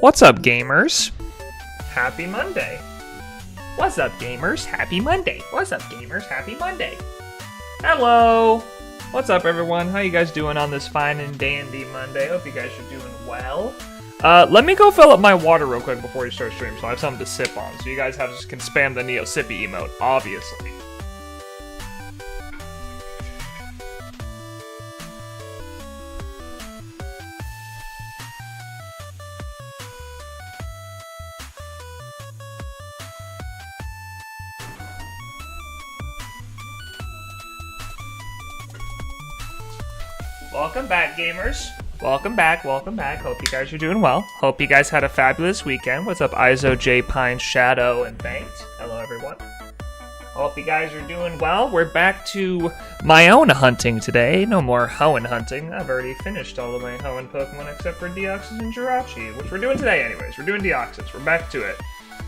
What's up, gamers? Happy Monday. What's up, gamers? Happy Monday. What's up, gamers? Happy Monday. Hello. What's up, everyone? How you guys doing on this fine and dandy Monday? Hope you guys are doing well. Let me go fill up my water real quick before we start stream, so I have something to sip on. So you guys can spam the Neo Sippy emote, obviously. Welcome back, gamers. Welcome back, welcome back. Hope you guys are doing well. Hope you guys had a fabulous weekend. What's up, Izo, J, Pine, Shadow, and Banked? Hello, everyone. Hope you guys are doing well. We're back to my own hunting today. No more Hoenn hunting. I've already finished all of my Hoenn Pokemon except for Deoxys and Jirachi, which we're doing today anyways. We're doing Deoxys. We're back to it.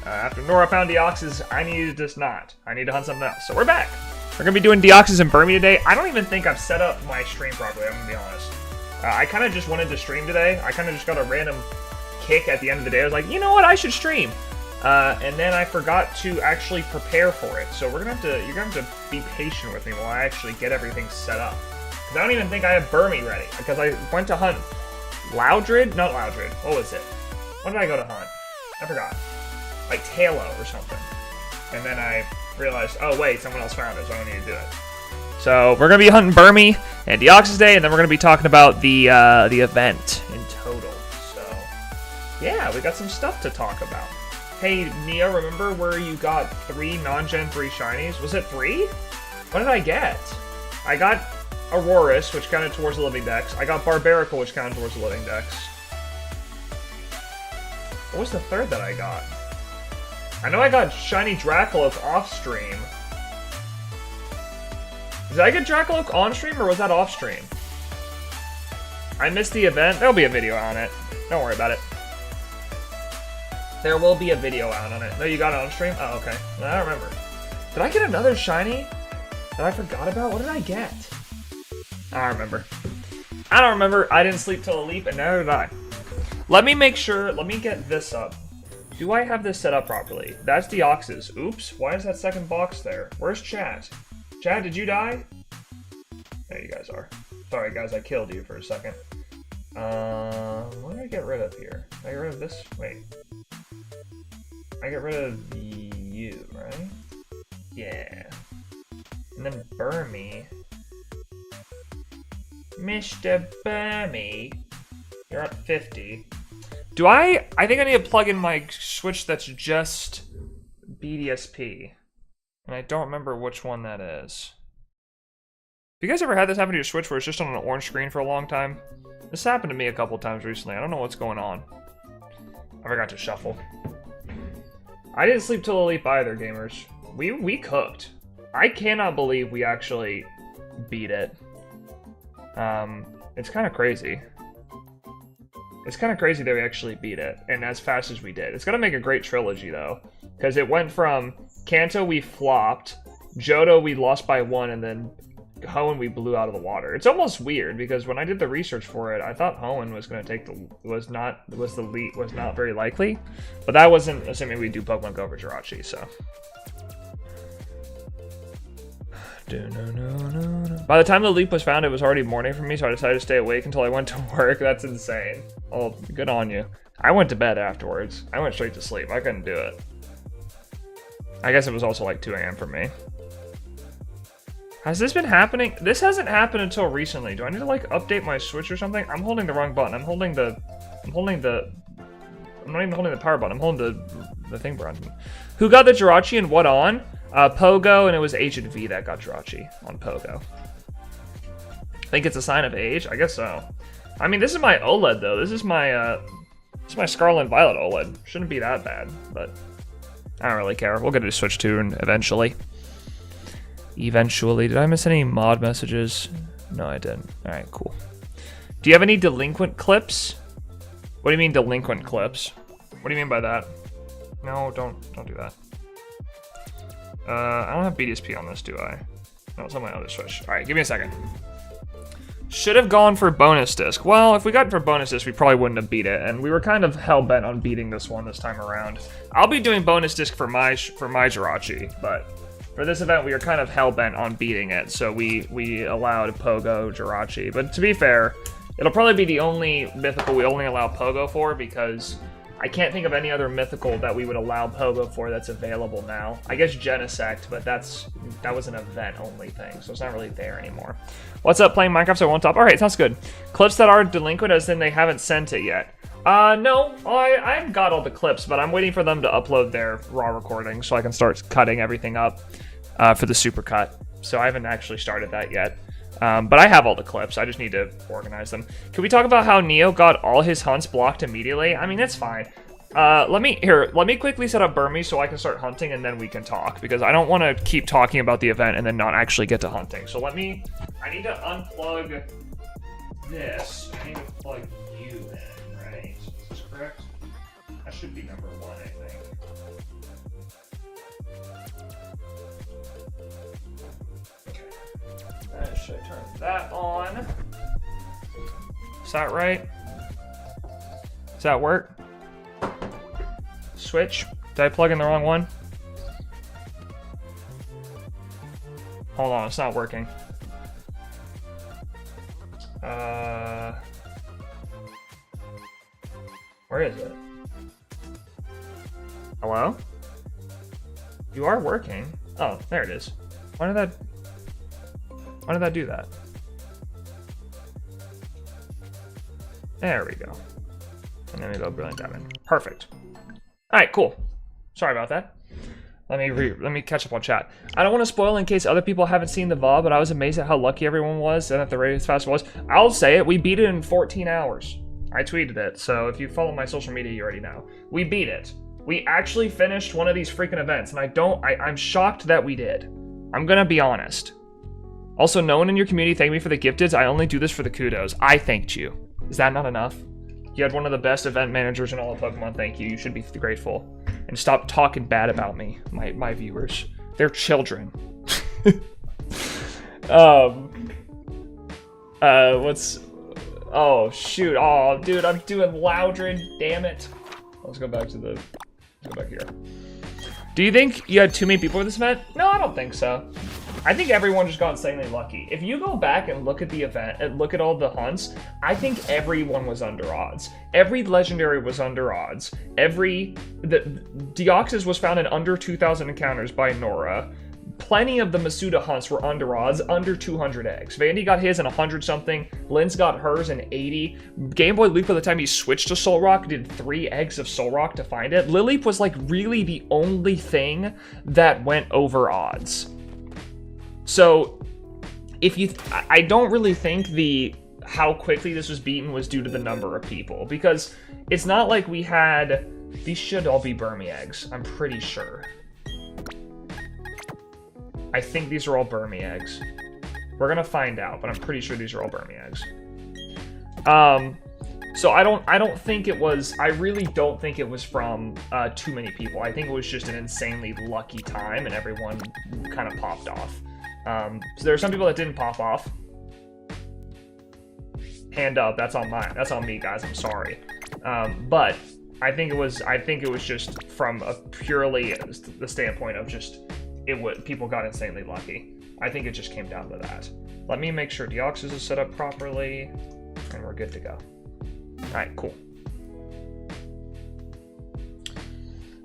After Nora found Deoxys, I needed this not. I need to hunt something else. So we're back. We're going to be doing Deoxys and Burmy today. I don't even think I've set up my stream properly, I'm going to be honest. I kind of just wanted to stream today. I kind of just got a random kick at the end of the day. I was like, you know what, I should stream. And then I forgot to actually prepare for it. So you're going to have to be patient with me while I actually get everything set up. Because I don't even think I have Burmy ready. Because I went to hunt Loudred? Not Loudred. What was it? When did I go to hunt? I forgot. Like Talo or something. And then I realized, oh wait, someone else found it, so I don't need to do it. So we're gonna be hunting Burmy and Deoxys Day, and then we're gonna be talking about the event in total. So yeah, we got some stuff to talk about. Hey Neo, remember where you got 3 non-Gen 3 shinies? Was it 3? What did I get? I got Aurorus, which counted towards the living dex. I got Barbarical, which counted towards the living dex. What was the third that I got? I know I got Shiny Dracoloak off-stream. Did I get Dracoloak on-stream, or was that off-stream? I missed the event. There'll be a video on it. Don't worry about it. There will be a video out on it. No, you got it on-stream? Oh, okay. No, I don't remember. Did I get another Shiny that I forgot about? What did I get? I don't remember. I don't remember. I didn't sleep till a leap, and neither did I. Let me make sure. Let me get this up. Do I have this set up properly? That's Deoxys. Oops, why is that second box there? Where's chat? Chat, did you die? There you guys are. Sorry guys, I killed you for a second. What did I get rid of here? Did I get rid of this? Wait. I get rid of you, right? Yeah. And then Burmy. Mr. Burmy. You're at 50. I think I need to plug in my Switch that's just BDSP. And I don't remember which one that is. Have you guys ever had this happen to your Switch where it's just on an orange screen for a long time? This happened to me a couple times recently. I don't know what's going on. I forgot to shuffle. I didn't sleep till a leap either, gamers. We cooked. I cannot believe we actually beat it. It's kind of crazy. It's kind of crazy that we actually beat it, and as fast as we did. It's gonna make a great trilogy, though, because it went from Kanto we flopped, Johto we lost by 1, and then Hoenn we blew out of the water. It's almost weird because when I did the research for it, I thought Hoenn was gonna take was not very likely, but that wasn't assuming we do Pokemon Go for Jirachi. So. By the time the leap was found, it was already morning for me, so I decided to stay awake until I went to work. That's insane. Oh, good on you. I went to bed afterwards. I went straight to sleep. I couldn't do it. I guess it was also like 2 AM for me. Has this been happening? This hasn't happened until recently. Do I need to like update my Switch or something? I'm holding the wrong button. I'm not even holding the power button. I'm holding the thing button. Who got the Jirachi and what on? Pogo, and it was H and V that got Jirachi on Pogo. I think it's a sign of age? I guess so. I mean, this is my OLED, though. This is my Scarlet and Violet OLED. Shouldn't be that bad, but I don't really care. We'll get it to Switch 2 eventually. Eventually. Did I miss any mod messages? No, I didn't. Alright, cool. Do you have any delinquent clips? What do you mean, delinquent clips? What do you mean by that? No, don't do that. I don't have BDSP on this, do I? No, it's on my other Switch. Alright, give me a second. Should have gone for bonus disc. Well, if we got for bonus disc, we probably wouldn't have beat it, and we were kind of hell-bent on beating this one this time around. I'll be doing bonus disc for my Jirachi, but for this event, we were kind of hell-bent on beating it, so we allowed Pogo Jirachi. But to be fair, it'll probably be the only mythical we only allow Pogo for, because I can't think of any other mythical that we would allow Pogo for that's available now. I guess Genesect, but that was an event-only thing, so it's not really there anymore. What's up, playing Minecraft so I won't top? Alright, sounds good. Clips that are delinquent as in they haven't sent it yet. No, I've got all the clips, but I'm waiting for them to upload their raw recording so I can start cutting everything up for the supercut. So I haven't actually started that yet. But I have all the clips. I just need to organize them. Can we talk about how Neo got all his hunts blocked immediately? I mean, that's fine. Let me quickly set up Burmy so I can start hunting and then we can talk, because I don't want to keep talking about the event and then not actually get to hunting. So I need to unplug this. I need to plug you in, right? Is this correct? That should be number 1, I think. Should I turn that on? Is that right? Does that work? Switch? Did I plug in the wrong one? Hold on, it's not working. Where is it? Hello? You are working. Oh, there it is. Why did that do that? There we go. And then we go Brilliant Diamond. Perfect. Alright, cool. Sorry about that. Let me catch up on chat. I don't want to spoil in case other people haven't seen the VOD, but I was amazed at how lucky everyone was and at the rate as fast it was. I'll say it, we beat it in 14 hours. I tweeted it, so if you follow my social media, you already know. We beat it. We actually finished one of these freaking events, and I'm shocked that we did. I'm gonna be honest. Also, no one in your community thanked me for the gifted. I only do this for the kudos. I thanked you. Is that not enough? You had one of the best event managers in all of Pokemon. Thank you. You should be grateful. And stop talking bad about me, my viewers. They're children. Oh, shoot. Oh, dude, I'm doing Loudred. Damn it. Let's go back here. Do you think you had too many people for this event? No, I don't think so. I think everyone just got insanely lucky. If you go back and look at the event and look at all the hunts, I think everyone was under odds. Every legendary was under odds. Deoxys was found in under 2,000 encounters by Nora. Plenty of the Masuda hunts were under odds, under 200 eggs. Vandy got his in 100 something. Lynn's got hers in 80. Game Boy Luke, by the time he switched to Soul Rock, did 3 eggs of Soul Rock to find it. Lileep was like really the only thing that went over odds. So, I don't really think how quickly this was beaten was due to the number of people, because it's not like we had, these should all be Burmy eggs, I'm pretty sure. I think these are all Burmy eggs. We're gonna find out, but I'm pretty sure these are all Burmy eggs. So I don't think it was, I really don't think it was from too many people. I think it was just an insanely lucky time and everyone kind of popped off. So there are some people that didn't pop off. Hand up, that's on me, guys. I'm sorry. But I think it was just from a purely the standpoint of just people got insanely lucky. I think it just came down to that. Let me make sure Deoxys is set up properly, and we're good to go. All right, cool.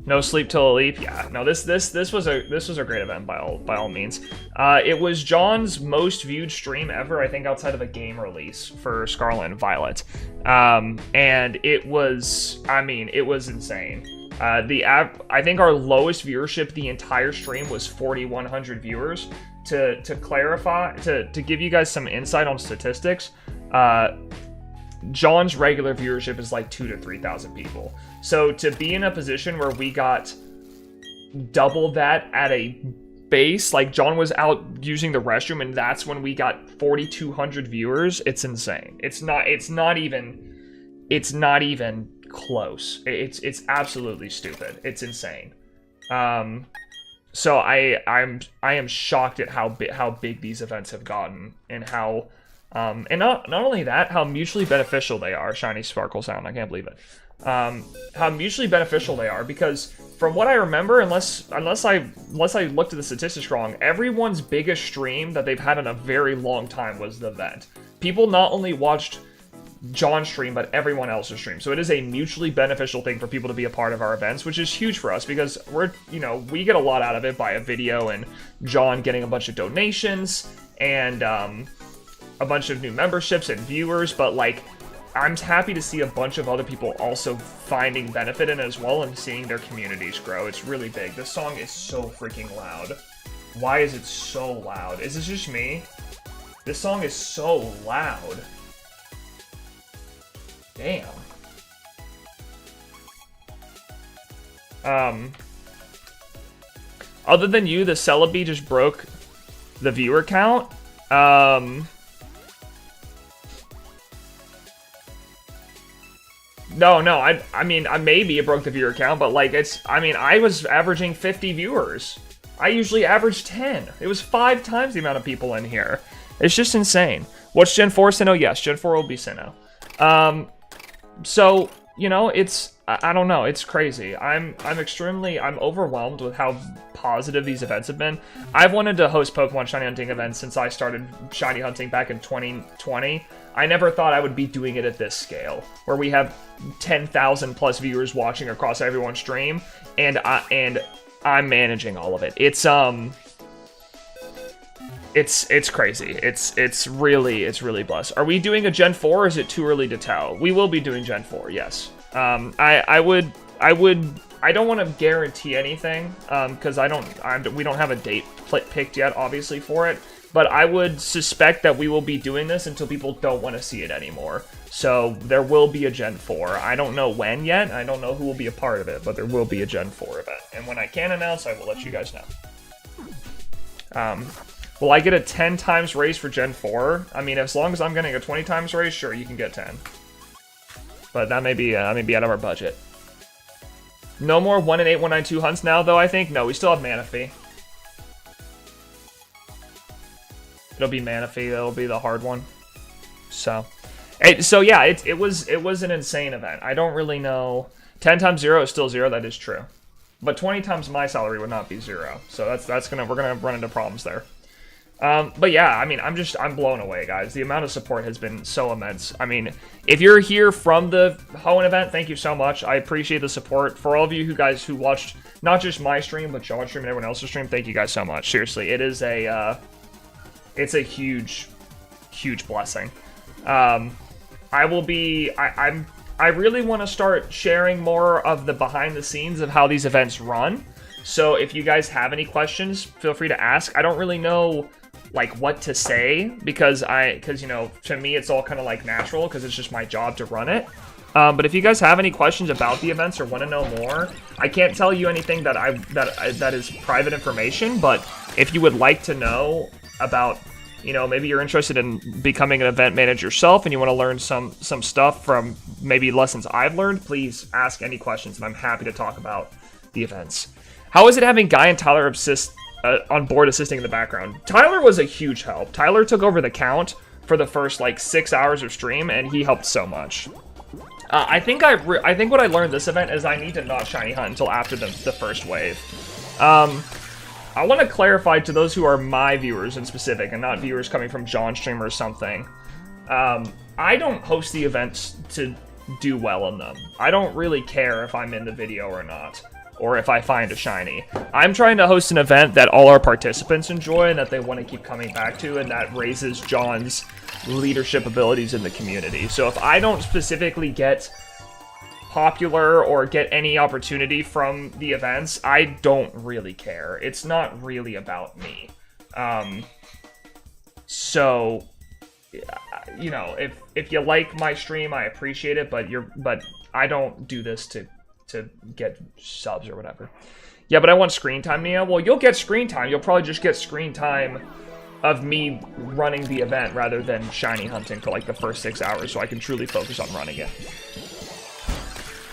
No sleep till a leap. Yeah, no. This was a great event by all means. It was John's most viewed stream ever, I think, outside of a game release for Scarlet and Violet, and it was, I mean, it was insane. I think our lowest viewership the entire stream was 4,100 viewers. To clarify, to give you guys some insight on statistics, John's regular viewership is like 2,000 to 3,000 people. So to be in a position where we got double that at a base, like John was out using the restroom and that's when we got 4,200 viewers, it's insane. It's not even close. It's absolutely stupid. It's insane. So I am shocked at how big these events have gotten and how And not only that, how mutually beneficial they are. Shiny sparkle sound, I can't believe it. How mutually beneficial they are, because from what I remember, unless I looked at the statistics wrong, everyone's biggest stream that they've had in a very long time was the event. People not only watched John's stream, but everyone else's stream. So it is a mutually beneficial thing for people to be a part of our events, which is huge for us because we get a lot out of it by a video and John getting a bunch of donations and a bunch of new memberships and viewers, but like, I'm happy to see a bunch of other people also finding benefit in it as well and seeing their communities grow. It's really big. This song is so freaking loud. Why is it so loud? Is this just me? This song is so loud. Damn. Other than you, the Celebi just broke the viewer count. No, I mean, maybe it broke the viewer count, but like, I was averaging 50 viewers. I usually average 10. It was 5 times the amount of people in here. It's just insane. What's Gen 4 Sinnoh? Yes, Gen 4 will be Sinnoh. So, you know, I don't know, it's crazy. I'm overwhelmed with how positive these events have been. I've wanted to host Pokemon Shiny Hunting events since I started Shiny Hunting back in 2020. I never thought I would be doing it at this scale, where we have 10,000 plus viewers watching across everyone's stream, and I'm managing all of it. It's crazy. It's really blessed. Are we doing a Gen 4 or is it too early to tell? We will be doing Gen 4, yes. I don't want to guarantee anything, because we don't have a date picked yet, obviously, for it. But I would suspect that we will be doing this until people don't want to see it anymore. So there will be a Gen 4. I don't know when yet. I don't know who will be a part of it, but there will be a Gen 4 event. And when I can announce, I will let you guys know. Will I get a 10 times raise for Gen 4? I mean, as long as I'm getting a 20 times raise, sure, you can get 10. But that may be out of our budget. No more 1 in 8, 192 hunts now, though, I think? No, we still have Manaphy. It'll be Manaphy, that'll be the hard one. So yeah, it was an insane event. I don't really know. 10 times 0 is still 0, that is true. But 20 times my salary would not be 0. So we're gonna run into problems there. But yeah, I mean, I'm blown away, guys. The amount of support has been so immense. I mean, if you're here from the Hoenn event, thank you so much. I appreciate the support. For all of you who watched not just my stream, but John's stream and everyone else's stream, thank you guys so much. Seriously, it's a huge, huge blessing. I really want to start sharing more of the behind the scenes of how these events run. So if you guys have any questions, feel free to ask. I don't really know like what to say because you know, to me it's all kind of like natural because it's just my job to run it. But if you guys have any questions about the events or want to know more, I can't tell you anything that is private information. But if you would like to know about, you know, maybe you're interested in becoming an event manager yourself and you want to learn some stuff from maybe lessons I've learned, please ask any questions and I'm happy to talk about the events. How is it having Guy and Tyler on board assisting in the background? Tyler was a huge help. Tyler took over the count for the first like 6 hours of stream and he helped so much. I think what I learned this event is I need to not shiny hunt until after the first wave. I want to clarify to those who are my viewers in specific and not viewers coming from John's stream or something. I don't host the events to do well in them. I don't really care if I'm in the video or not, or if I find a shiny. I'm trying to host an event that all our participants enjoy and that they want to keep coming back to, and that raises John's leadership abilities in the community. So if I don't specifically get popular or get any opportunity from the events, I don't really care. It's not really about me. So, you know, if you like my stream, I appreciate it, but I don't do this to get subs or whatever. Yeah, but I want screen time, Nia. Well, you'll get screen time. You'll probably just get screen time of me running the event rather than shiny hunting for like the first 6 hours so I can truly focus on running it.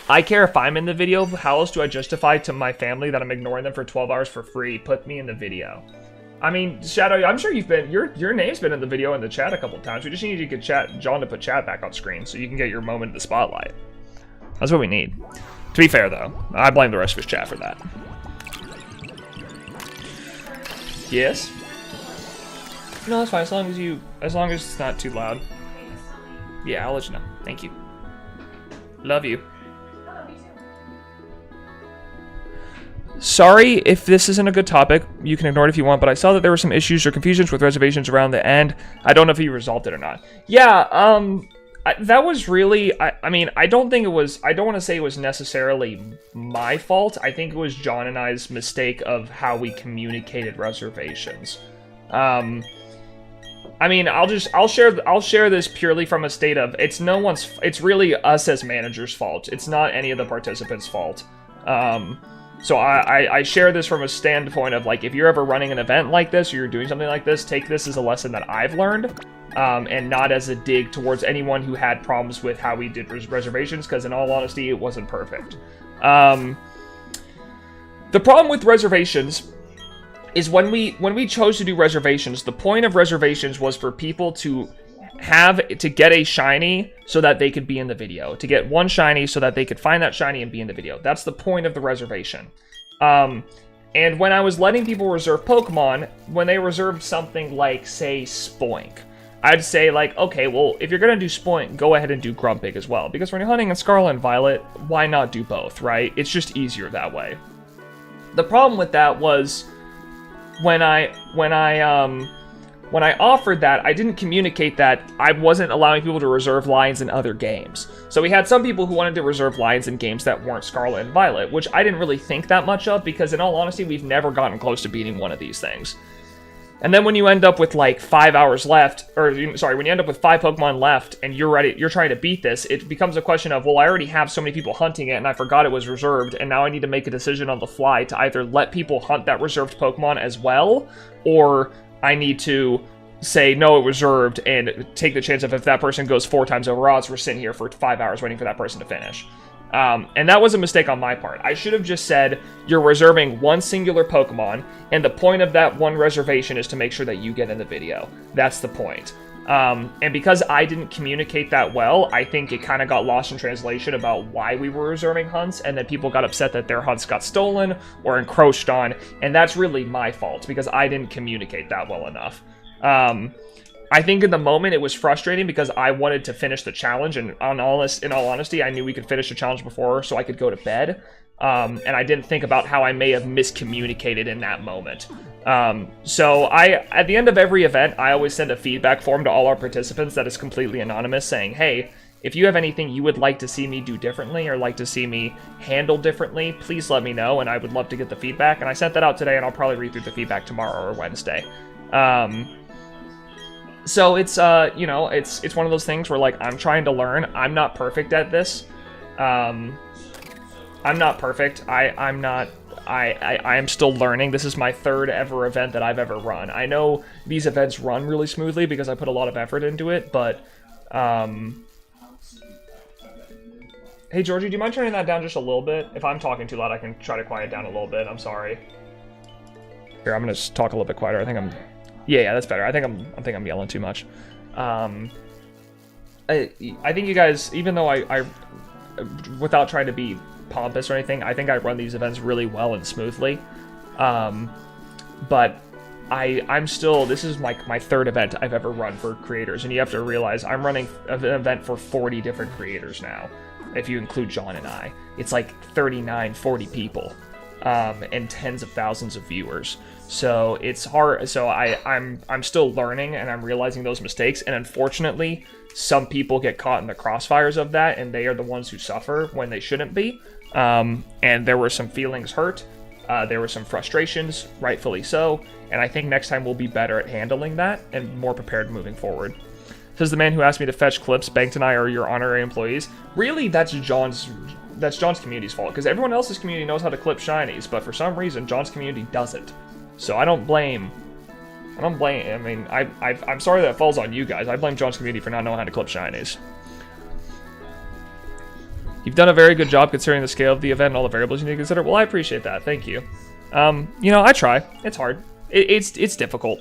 I care if I'm in the video. How else do I justify to my family that I'm ignoring them for 12 hours for free? Put me in the video. I mean, Shadow, I'm sure you've been, your name's been in the video in the chat a couple times. We just need to get John to put chat back on screen so you can get your moment in the spotlight. That's what we need. To be fair, though, I blame the rest of his chat for that. Yes? No, that's fine, as long as it's not too loud. Yeah, I'll let you know. Thank you. Love you. Sorry if this isn't a good topic. You can ignore it if you want, but I saw that there were some issues or confusions with reservations around the end. I don't know if you resolved it or not. Yeah, that was really, I mean, I don't want to say it was necessarily my fault. I think it was John and I's mistake of how we communicated reservations. I mean, I'll share this purely from a state of, it's really us as managers' fault. It's not any of the participants' fault. So I share this from a standpoint of, like, if you're ever running an event like this, or you're doing something like this, take this as a lesson that I've learned, and not as a dig towards anyone who had problems with how we did reservations, because in all honesty, it wasn't perfect. The problem with reservations is when we chose to do reservations, the point of reservations was for people to get a shiny so that they could be in the video. To get one shiny so that they could find that shiny and be in the video. That's the point of the reservation. And when I was letting people reserve Pokemon, when they reserved something like, say, Spoink, I'd say, like, okay, well, if you're gonna do Spoink, go ahead and do Grumpig as well. Because when you're hunting in Scarlet and Violet, why not do both, right? It's just easier that way. The problem with that was when I offered that, I didn't communicate that I wasn't allowing people to reserve lines in other games. So we had some people who wanted to reserve lines in games that weren't Scarlet and Violet, which I didn't really think that much of, because in all honesty, we've never gotten close to beating one of these things. And then when you end up with like 5 hours left, or sorry, when you end up with 5 Pokemon left and you're trying to beat this, it becomes a question of, well, I already have so many people hunting it and I forgot it was reserved, and now I need to make a decision on the fly to either let people hunt that reserved Pokemon as well, or I need to say, no, it was reserved, and take the chance of, if that person goes 4 times over odds, we're sitting here for 5 hours waiting for that person to finish. And that was a mistake on my part. I should have just said, you're reserving one singular Pokemon, and the point of that one reservation is to make sure that you get in the video. That's the point. And because I didn't communicate that well, I think it kind of got lost in translation about why we were reserving hunts, and then people got upset that their hunts got stolen or encroached on, and that's really my fault, because I didn't communicate that well enough. I think in the moment it was frustrating because I wanted to finish the challenge, and in all honesty, I knew we could finish the challenge before so I could go to bed. And I didn't think about how I may have miscommunicated in that moment. So at the end of every event, I always send a feedback form to all our participants that is completely anonymous, saying, hey, if you have anything you would like to see me do differently or like to see me handle differently, please let me know, and I would love to get the feedback. And I sent that out today, and I'll probably read through the feedback tomorrow or Wednesday. So it's, you know, it's one of those things where, like, I'm trying to learn. I'm not perfect at this. I'm not perfect. I am still learning. This is my 3rd ever event that I've ever run. I know these events run really smoothly because I put a lot of effort into it, but, hey, Georgie, do you mind turning that down just a little bit? If I'm talking too loud, I can try to quiet down a little bit. I'm sorry. Here, I'm gonna just talk a little bit quieter. I think I'm... Yeah, that's better. I think I'm yelling too much. I think you guys, even though I without trying to be pompous or anything, I think I run these events really well and smoothly. But I'm still, this is my 3rd event I've ever run for creators, and you have to realize I'm running an event for 40 different creators now, if you include John and I. It's like 39, 40 people, and tens of thousands of viewers. So it's hard. So I'm still learning, and I'm realizing those mistakes. And unfortunately, some people get caught in the crossfires of that, and they are the ones who suffer when they shouldn't be. And there were some feelings hurt. There were some frustrations, rightfully so. And I think next time we'll be better at handling that and more prepared moving forward. Says the man who asked me to fetch clips. Banked and I are your honorary employees. Really, that's John's community's fault, because everyone else's community knows how to clip shinies, but for some reason, John's community doesn't. So I don't blame. I mean, I'm sorry that falls on you guys. I blame John's community for not knowing how to clip shinies. You've done a very good job considering the scale of the event and all the variables you need to consider. Well, I appreciate that. Thank you. You know, I try. It's hard. it's difficult.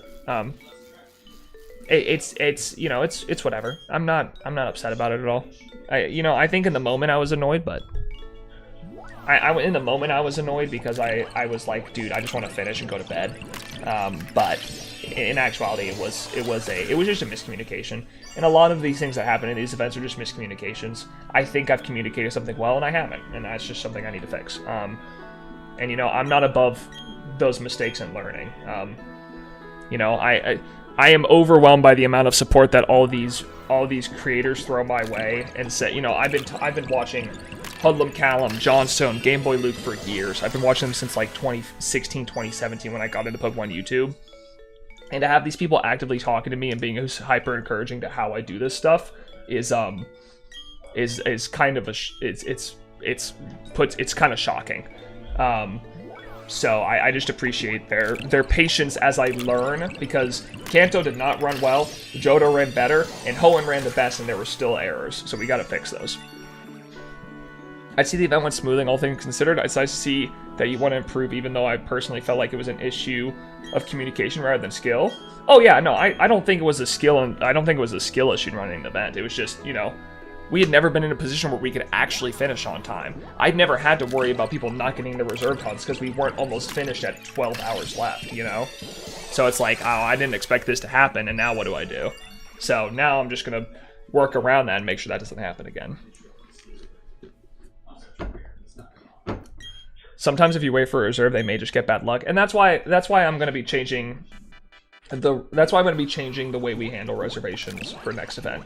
It's you know, it's whatever. I'm not upset about it at all. I think in the moment I was annoyed, but in the moment I was annoyed because I was like, dude, I just want to finish and go to bed. But in actuality, it was just a miscommunication. And a lot of these things that happen in these events are just miscommunications. I think I've communicated something well, and I haven't, and that's just something I need to fix. And you know, I'm not above those mistakes and learning. You know, I am overwhelmed by the amount of support that all these creators throw my way and say, you know, I've been watching Hoodlum Callum, Johnstone, Game Boy Luke for years. I've been watching them since like 2016, 2017 when I got into Pokemon YouTube. And to have these people actively talking to me and being hyper encouraging to how I do this stuff is kind of it's kind of shocking. So I just appreciate their patience as I learn, because Kanto did not run well, Johto ran better, and Hoenn ran the best, and there were still errors. So we got to fix those. I see the event went smoothly, all things considered. It's nice to see that you want to improve, even though I personally felt like it was an issue of communication rather than skill. Oh yeah, no, I don't think it was a skill, and I don't think it was a skill issue in running the event. It was just, you know, we had never been in a position where we could actually finish on time. I'd never had to worry about people not getting the reserved hunts because we weren't almost finished at 12 hours left, you know? So it's like, oh, I didn't expect this to happen, and now what do I do? So now I'm just going to work around that and make sure that doesn't happen again. Sometimes if you wait for a reserve, they may just get bad luck, and that's why I'm going to be changing the way we handle reservations for next event.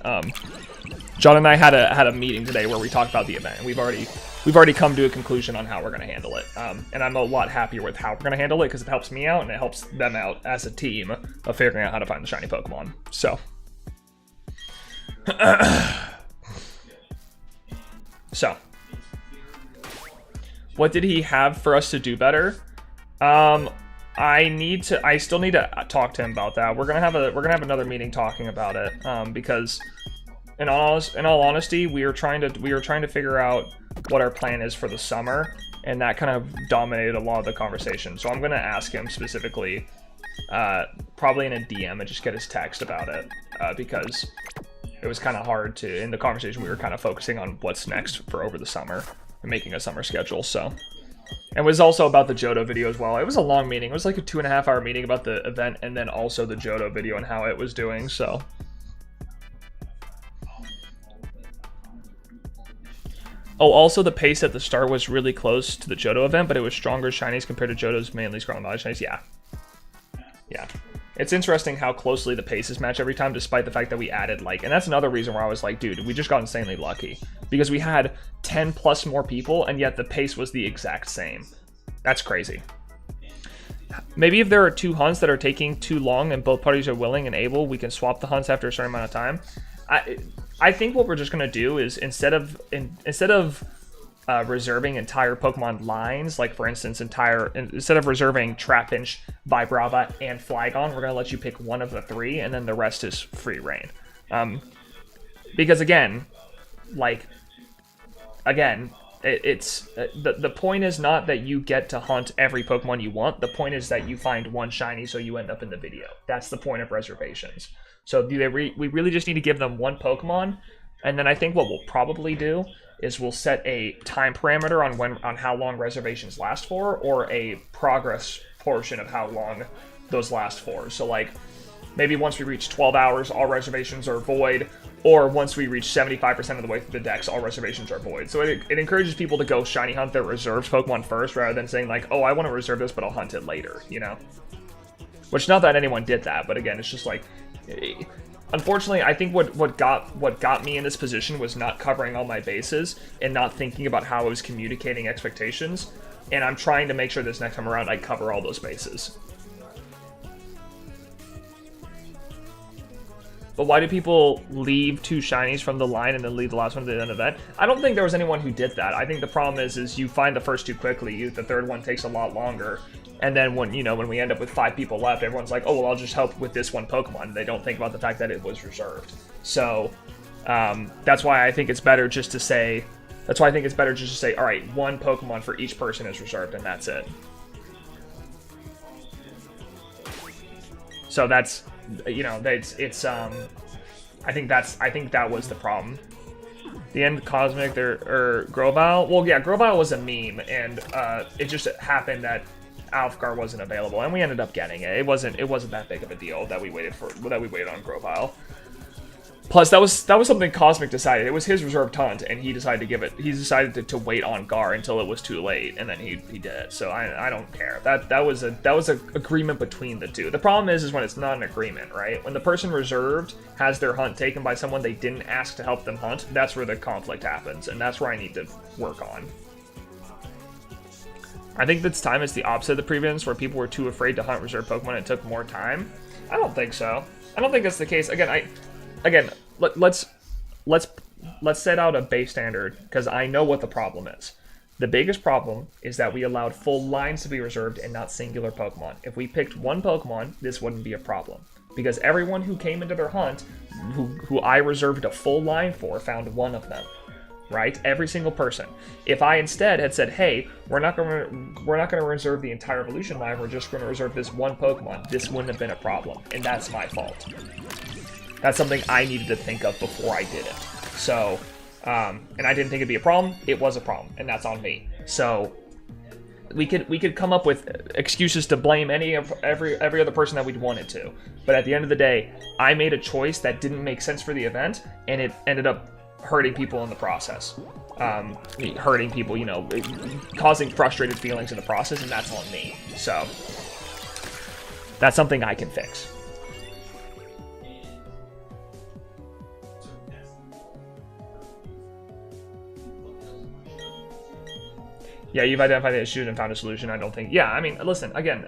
John and I had a meeting today where we talked about the event, and we've already come to a conclusion on how we're going to handle it. And I'm a lot happier with how we're going to handle it because it helps me out and it helps them out as a team of figuring out how to find the shiny Pokemon. So, what did he have for us to do better? I still need to talk to him about that. We're gonna have another meeting talking about it, because in all honesty, we are trying to figure out what our plan is for the summer, and that kind of dominated a lot of the conversation. So I'm gonna ask him specifically, probably in a DM, and just get his text about it, because it was kind of hard to, in the conversation we were kind of focusing on what's next for over the summer and making a summer schedule. So. It was also about the Johto video as well. It was a long meeting. It was like a 2.5 hour meeting about the event and then also the Johto video and how it was doing, so. Oh, also the pace at the start was really close to the Johto event, but it was stronger shinies compared to Johto's mainly Scarlet Valley shinies. Yeah. Yeah. It's interesting how closely the paces match every time, despite the fact that we added, like, and that's another reason where I was like, dude, we just got insanely lucky. Because we had 10 plus more people, and yet the pace was the exact same. That's crazy. Maybe if there are 2 hunts that are taking too long and both parties are willing and able, we can swap the hunts after a certain amount of time. I think what we're just going to do is, instead of reserving entire Pokemon lines, like for instance, instead of reserving Trapinch, Vibrava, and Flygon, we're gonna let you pick one of the 3, and then the rest is free reign. Because again, it's the point is not that you get to hunt every Pokemon you want. The point is that you find one shiny, so you end up in the video. That's the point of reservations. So we really just need to give them one Pokemon, and then I think what we'll probably do is we'll set a time parameter on how long reservations last for, or a progress portion of how long those last for. So like, maybe once we reach 12 hours, all reservations are void, or once we reach 75% of the way through the decks, all reservations are void. So it encourages people to go shiny hunt their reserved Pokemon first, rather than saying like, oh, I want to reserve this, but I'll hunt it later, you know? Which, not that anyone did that, but again, it's just like, unfortunately, I think what got me in this position was not covering all my bases and not thinking about how I was communicating expectations. And I'm trying to make sure this next time around I cover all those bases. But why do people leave 2 shinies from the line and then leave the last one to the end of the event? I don't think there was anyone who did that. I think the problem is you find the first 2 quickly, the third one takes a lot longer. And then when we end up with 5 people left, everyone's like, oh, well, I'll just help with this one Pokemon. They don't think about the fact that it was reserved. So that's why I think it's better just to say, all right, one Pokemon for each person is reserved, and that's it. So that's, you know, I think that was the problem. The end Cosmic or Grovyle. Well, yeah, Grovyle was a meme, and it just happened that Alfgar wasn't available, and we ended up getting it. It wasn't that big of a deal that we waited on Grovyle. Plus, that was something Cosmic decided. It was his reserved hunt, and he decided to give it. He decided to wait on Gar until it was too late, and then he did it. So I don't care. That was a agreement between the two. The problem is when it's not an agreement, right? When the person reserved has their hunt taken by someone they didn't ask to help them hunt, that's where the conflict happens, and that's where I need to work on. I think this time is the opposite of the previous, where people were too afraid to hunt reserved Pokemon and it took more time. I don't think so. I don't think that's the case. Again, let's set out a base standard, because I know what the problem is. The biggest problem is that we allowed full lines to be reserved and not singular Pokemon. If we picked one Pokemon, this wouldn't be a problem, because everyone who came into their hunt, who I reserved a full line for, found one of them. Right? Every single person. If I instead had said, hey, we're not gonna reserve the entire evolution line, we're just gonna reserve this one Pokemon, this wouldn't have been a problem, and that's my fault. That's something I needed to think of before I did it. So, and I didn't think it'd be a problem. It was a problem, and that's on me. So, we could come up with excuses to blame every other person that we'd wanted to, but at the end of the day, I made a choice that didn't make sense for the event, and it ended up hurting people in the process. Hurting people, you know, causing frustrated feelings in the process, and that's on me. So, that's something I can fix. Yeah, you've identified the issue and found a solution. I don't think. Yeah, I mean, listen. Again,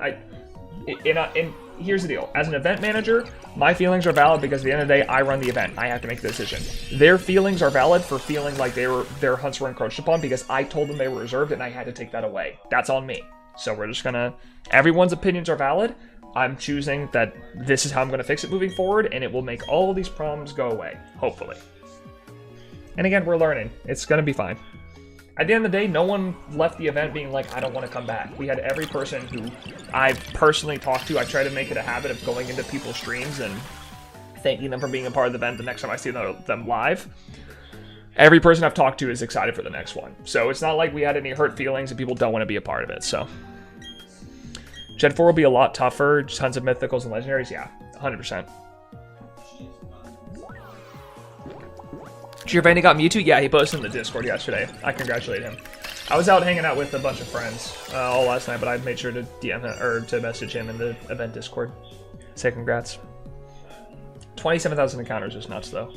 here's the deal. As an event manager, my feelings are valid because at the end of the day, I run the event. I have to make the decision. Their feelings are valid for feeling like their hunts were encroached upon because I told them they were reserved and I had to take that away. That's on me. So we're just gonna. Everyone's opinions are valid. I'm choosing that this is how I'm gonna fix it moving forward, and it will make all of these problems go away. Hopefully. And again, we're learning. It's gonna be fine. At the end of the day, no one left the event being like, I don't want to come back. We had every person who I've personally talked to. I try to make it a habit of going into people's streams and thanking them for being a part of the event the next time I see them live. Every person I've talked to is excited for the next one. So it's not like we had any hurt feelings and people don't want to be a part of it. So Gen 4 will be a lot tougher. Tons of mythicals and legendaries. Yeah, 100%. Giovanni got Mewtwo? Yeah, he posted in the Discord yesterday. I congratulate him. I was out hanging out with a bunch of friends all last night, but I made sure to DM him, or to message him in the event Discord. Say congrats. 27,000 encounters is nuts, though.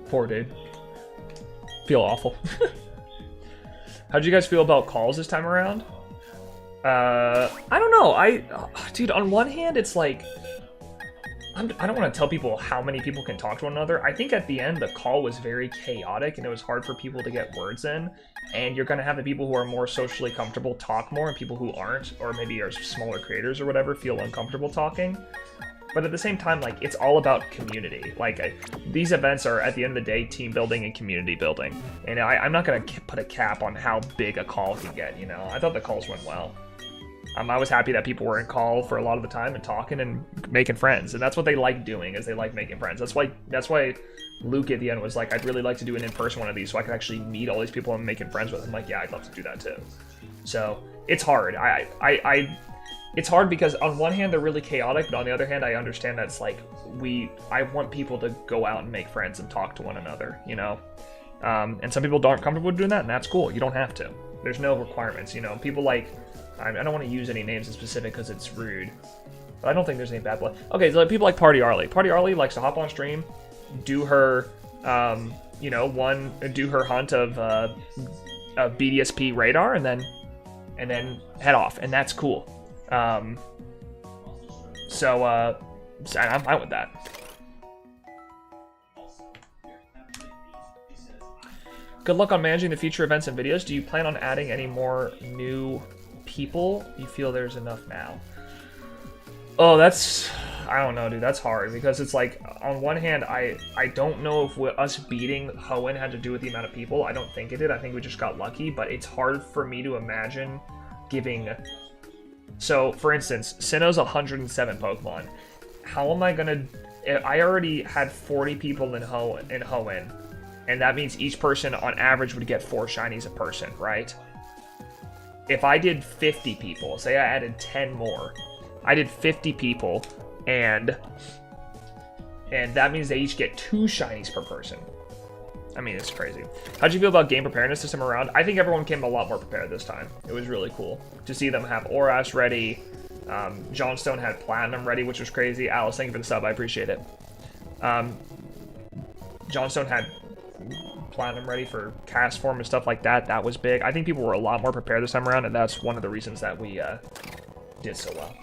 Poor dude. Feel awful. How'd you guys feel about calls this time around? I don't know. Dude, on one hand, it's like, I don't want to tell people how many people can talk to one another. I think at the end, the call was very chaotic, and it was hard for people to get words in. And you're going to have the people who are more socially comfortable talk more, and people who aren't, or maybe are smaller creators or whatever, feel uncomfortable talking. But at the same time, like, it's all about community. Like, these events are, at the end of the day, team building and community building. And I'm not going to put a cap on how big a call can get, you know? I thought the calls went well. I was happy that people were in call for a lot of the time and talking and making friends, and that's what they like doing, is they like making friends. That's why Luke at the end was like, I'd really like to do an in-person one of these so I could actually meet all these people I'm making friends with. I'm like, yeah, I'd love to do that too. So it's hard. It's hard because on one hand they're really chaotic, but on the other hand I understand that it's like I want people to go out and make friends and talk to one another, you know. And some people aren't comfortable doing that, and that's cool. You don't have to. There's no requirements, you know. People like. I don't want to use any names in specific because it's rude, but I don't think there's any bad blood. Okay, so people like Party Arlie. Party Arlie likes to hop on stream, do her, do her hunt of BDSP radar, and then head off, and that's cool. So I'm fine with that. Good luck on managing the future events and videos. Do you plan on adding any more new people? You feel there's enough now? Oh, I don't know, dude. That's hard because it's like, on one hand, I don't know if us beating Hoenn had to do with the amount of people. I don't think it did. I think we just got lucky, but it's hard for me to imagine giving. So, for instance, Sinnoh's 107 Pokemon. how am I gonna... I already had 40 people in Hoenn, and that means each person on average would get 4 shinies a person, right? If I did 50 people, say I added 10 more, I did 50 people, and that means they each get 2 shinies per person. I mean, it's crazy. How'd you feel about game preparedness this time around? I think everyone came a lot more prepared this time. It was really cool to see them have Oras ready. Johnstone had Platinum ready, which was crazy. Alice, thank you for the sub. I appreciate it. Johnstone had Platinum ready for cast form and stuff like that. That was big. I think people were a lot more prepared this time around, and that's one of the reasons that we did so well.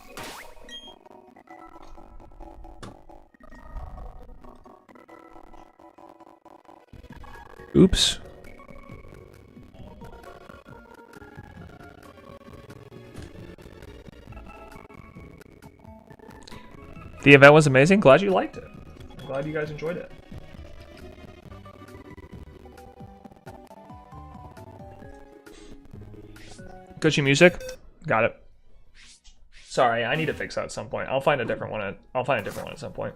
Oops. The event was amazing. Glad you liked it. I'm glad you guys enjoyed it. Gucci music. Got it. Sorry, I need to fix that at some point. I'll find a different one. I'll find a different one at some point.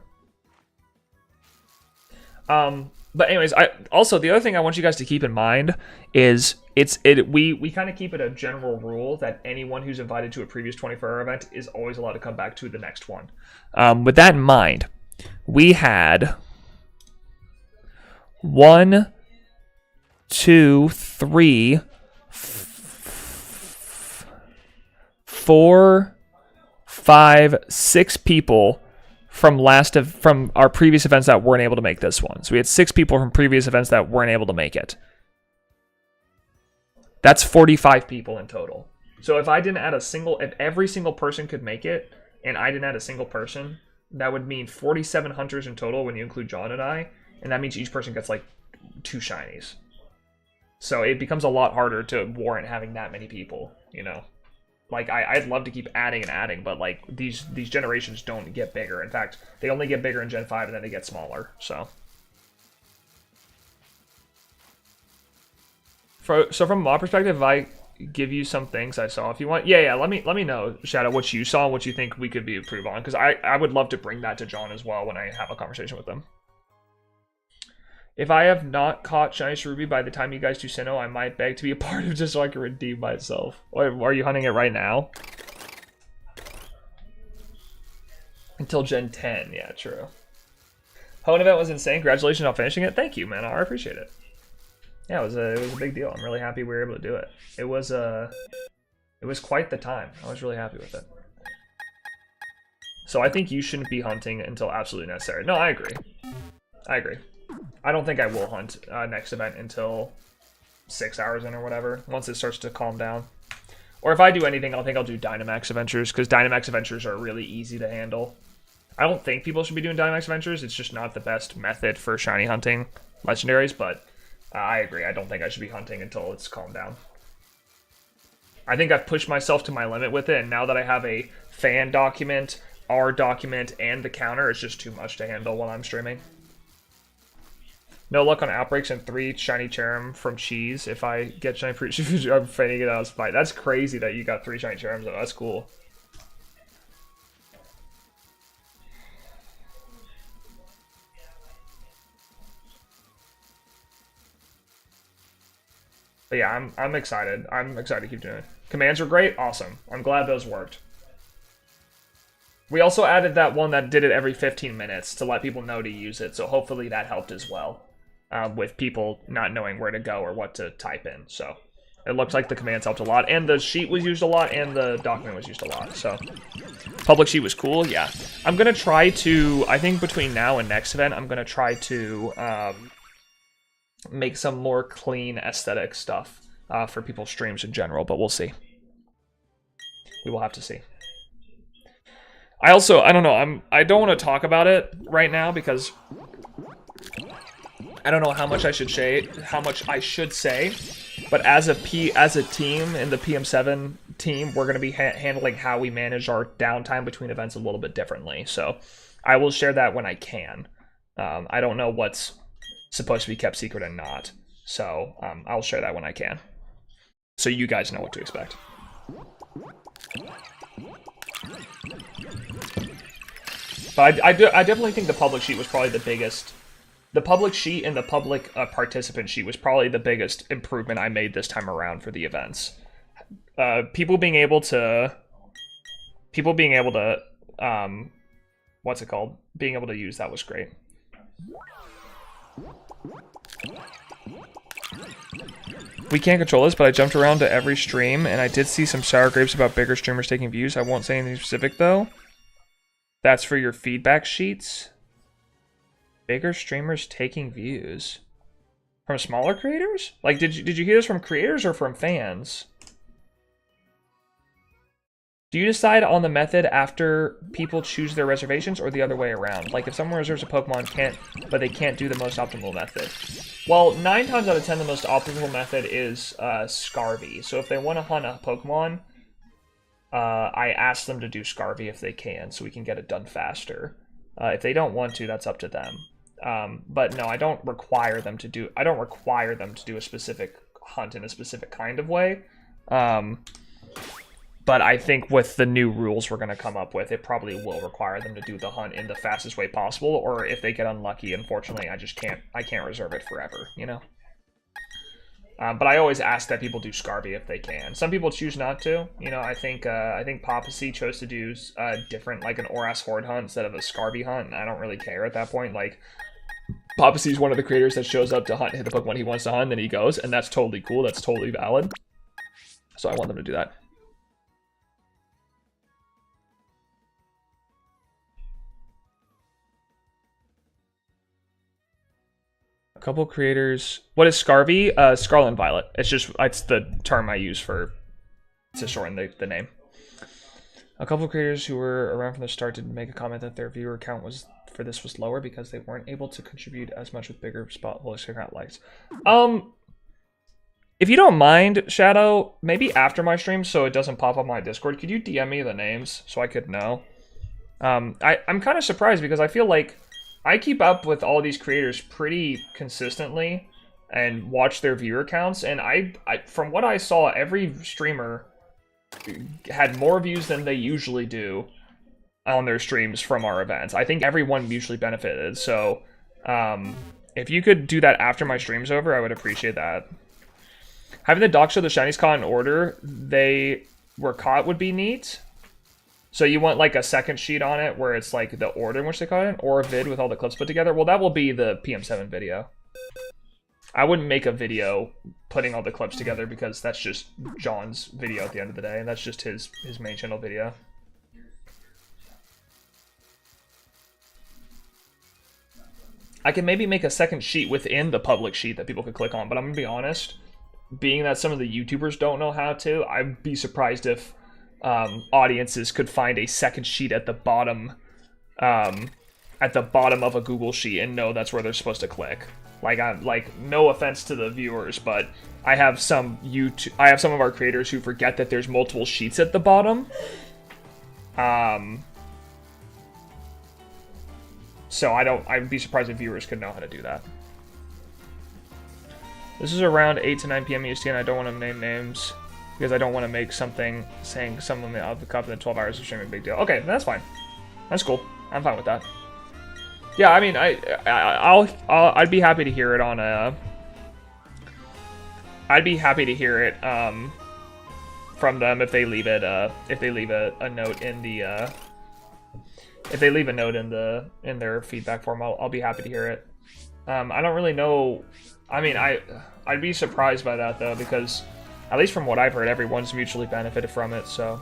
But anyways, also the other thing I want you guys to keep in mind is we kind of keep it a general rule that anyone who's invited to a previous 24-hour event is always allowed to come back to the next one. With that in mind, we had 1, 2, 3, 4, 5, 6 people from our previous events that weren't able to make this one. So we had 6 people from previous events that weren't able to make it. That's 45 people in total. So if I didn't add a single, if every single person could make it, and I didn't add a single person, that would mean 47 hunters in total when you include John and I, and that means each person gets like 2 shinies. So it becomes a lot harder to warrant having that many people, you know. Like, I'd love to keep adding and adding, but, like, these generations don't get bigger. In fact, they only get bigger in Gen 5, and then they get smaller, so. So from my perspective, if I give you some things I saw, if you want... Yeah, let me know, Shadow, what you saw and what you think we could be improved on, because I would love to bring that to John as well when I have a conversation with them. If I have not caught Shiny Ruby by the time you guys do Sinnoh, I might beg to be a part of just so I can redeem myself. Or are you hunting it right now? Until Gen 10, yeah, true. Hoenn event was insane. Congratulations on finishing it. Thank you, man. I appreciate it. Yeah, it was a big deal. I'm really happy we were able to do it. It was quite the time. I was really happy with it. So I think you shouldn't be hunting until absolutely necessary. No, I agree. I agree. I don't think I will hunt next event until 6 hours in or whatever, once it starts to calm down. Or if I do anything, I think I'll do Dynamax Adventures, because Dynamax Adventures are really easy to handle. I don't think people should be doing Dynamax Adventures, it's just not the best method for shiny hunting legendaries, but I agree, I don't think I should be hunting until it's calmed down. I think I've pushed myself to my limit with it, and now that I have a fan document, R document, and the counter, it's just too much to handle while I'm streaming. No luck on outbreaks and 3 shiny Cherrim from Cheese. If I get shiny fruit, I'm fainting it out of spite. That's crazy that you got 3 shiny Cherrims though. That's cool. But yeah, I'm excited. I'm excited to keep doing it. Commands were great. Awesome. I'm glad those worked. We also added that one that did it every 15 minutes to let people know to use it. So hopefully that helped as well. With people not knowing where to go or what to type in. So it looks like the commands helped a lot. And the sheet was used a lot, and the document was used a lot. So public sheet was cool, yeah. I'm going to try to, I think between now and next event, I'm going to try to make some more clean aesthetic stuff for people's streams in general, but we'll see. We will have to see. I don't know, I don't want to talk about it right now because I don't know how much I should say, but as a team in the PM7 team, we're going to be handling how we manage our downtime between events a little bit differently. So I will share that when I can. I don't know what's supposed to be kept secret and not. So I'll share that when I can. So you guys know what to expect. But I definitely think the public sheet was probably the biggest. The public sheet and the public participant sheet was probably the biggest improvement I made this time around for the events. People being able to, what's it called? Being able to use that was great. We can't control this, but I jumped around to every stream, and I did see some sour grapes about bigger streamers taking views. I won't say anything specific, though. That's for your feedback sheets. Bigger streamers taking views. From smaller creators? Like, did you hear this from creators or from fans? Do you decide on the method after people choose their reservations or the other way around? Like, if someone reserves a Pokemon, but they can't do the most optimal method. Well, 9 times out of 10, the most optimal method is Scarvy. So if they want to hunt a Pokemon, I ask them to do Scarvy if they can, so we can get it done faster. If they don't want to, that's up to them. But no, I don't require them to do a specific hunt in a specific kind of way. But I think with the new rules we're going to come up with, it probably will require them to do the hunt in the fastest way possible, or if they get unlucky, unfortunately, I can't reserve it forever, you know? But I always ask that people do Scarby if they can. Some people choose not to, you know, I think Papacy chose to do different, like an Oras Horde hunt instead of a Scarby hunt, and I don't really care at that point, like, Papacy's one of the creators that shows up to hit the Pokemon he wants to hunt, and then he goes, and that's totally cool, that's totally valid. So I want them to do that. Couple creators. What is Scarvy? Scarlet and Violet. It's the term I use to shorten the name. A couple creators who were around from the start did make a comment that their viewer count was lower because they weren't able to contribute as much with bigger spot holistic account likes. If you don't mind, Shadow, maybe after my stream so it doesn't pop up my Discord, could you DM me the names so I could know? I'm kind of surprised because I feel like I keep up with all these creators pretty consistently and watch their viewer counts, and I from what I saw, every streamer had more views than they usually do on their streams from our events. I think everyone mutually benefited, so if you could do that after my stream's over, I would appreciate that. Having the doc show the shinies caught in order they were caught would be neat. So you want like a second sheet on it where it's like the order in which they caught it, or a vid with all the clips put together? Well, that will be the PM7 video. I wouldn't make a video putting all the clips together because that's just John's video at the end of the day, and that's just his main channel video. I can maybe make a second sheet within the public sheet that people could click on, but I'm gonna be honest, being that some of the YouTubers don't know how to, I'd be surprised if audiences could find a second sheet at the bottom of a Google sheet and know that's where they're supposed to click. Like no offense to the viewers, but I have some of our creators who forget that there's multiple sheets at the bottom. So I'd be surprised if viewers could know how to do that. This is around 8 to 9 p.m. EST, and I don't want to name names because I don't want to make something saying someone out of the cup in 12 hours of streaming a big deal. Okay, that's fine. That's cool. I'm fine with that. Yeah, I mean, I'd be happy to hear it on a. I'd be happy to hear it from them if they leave it a note in the if they leave a note in their feedback form. I'll be happy to hear it. I don't really know. I mean, I'd be surprised by that though, because at least from what I've heard, everyone's mutually benefited from it. So.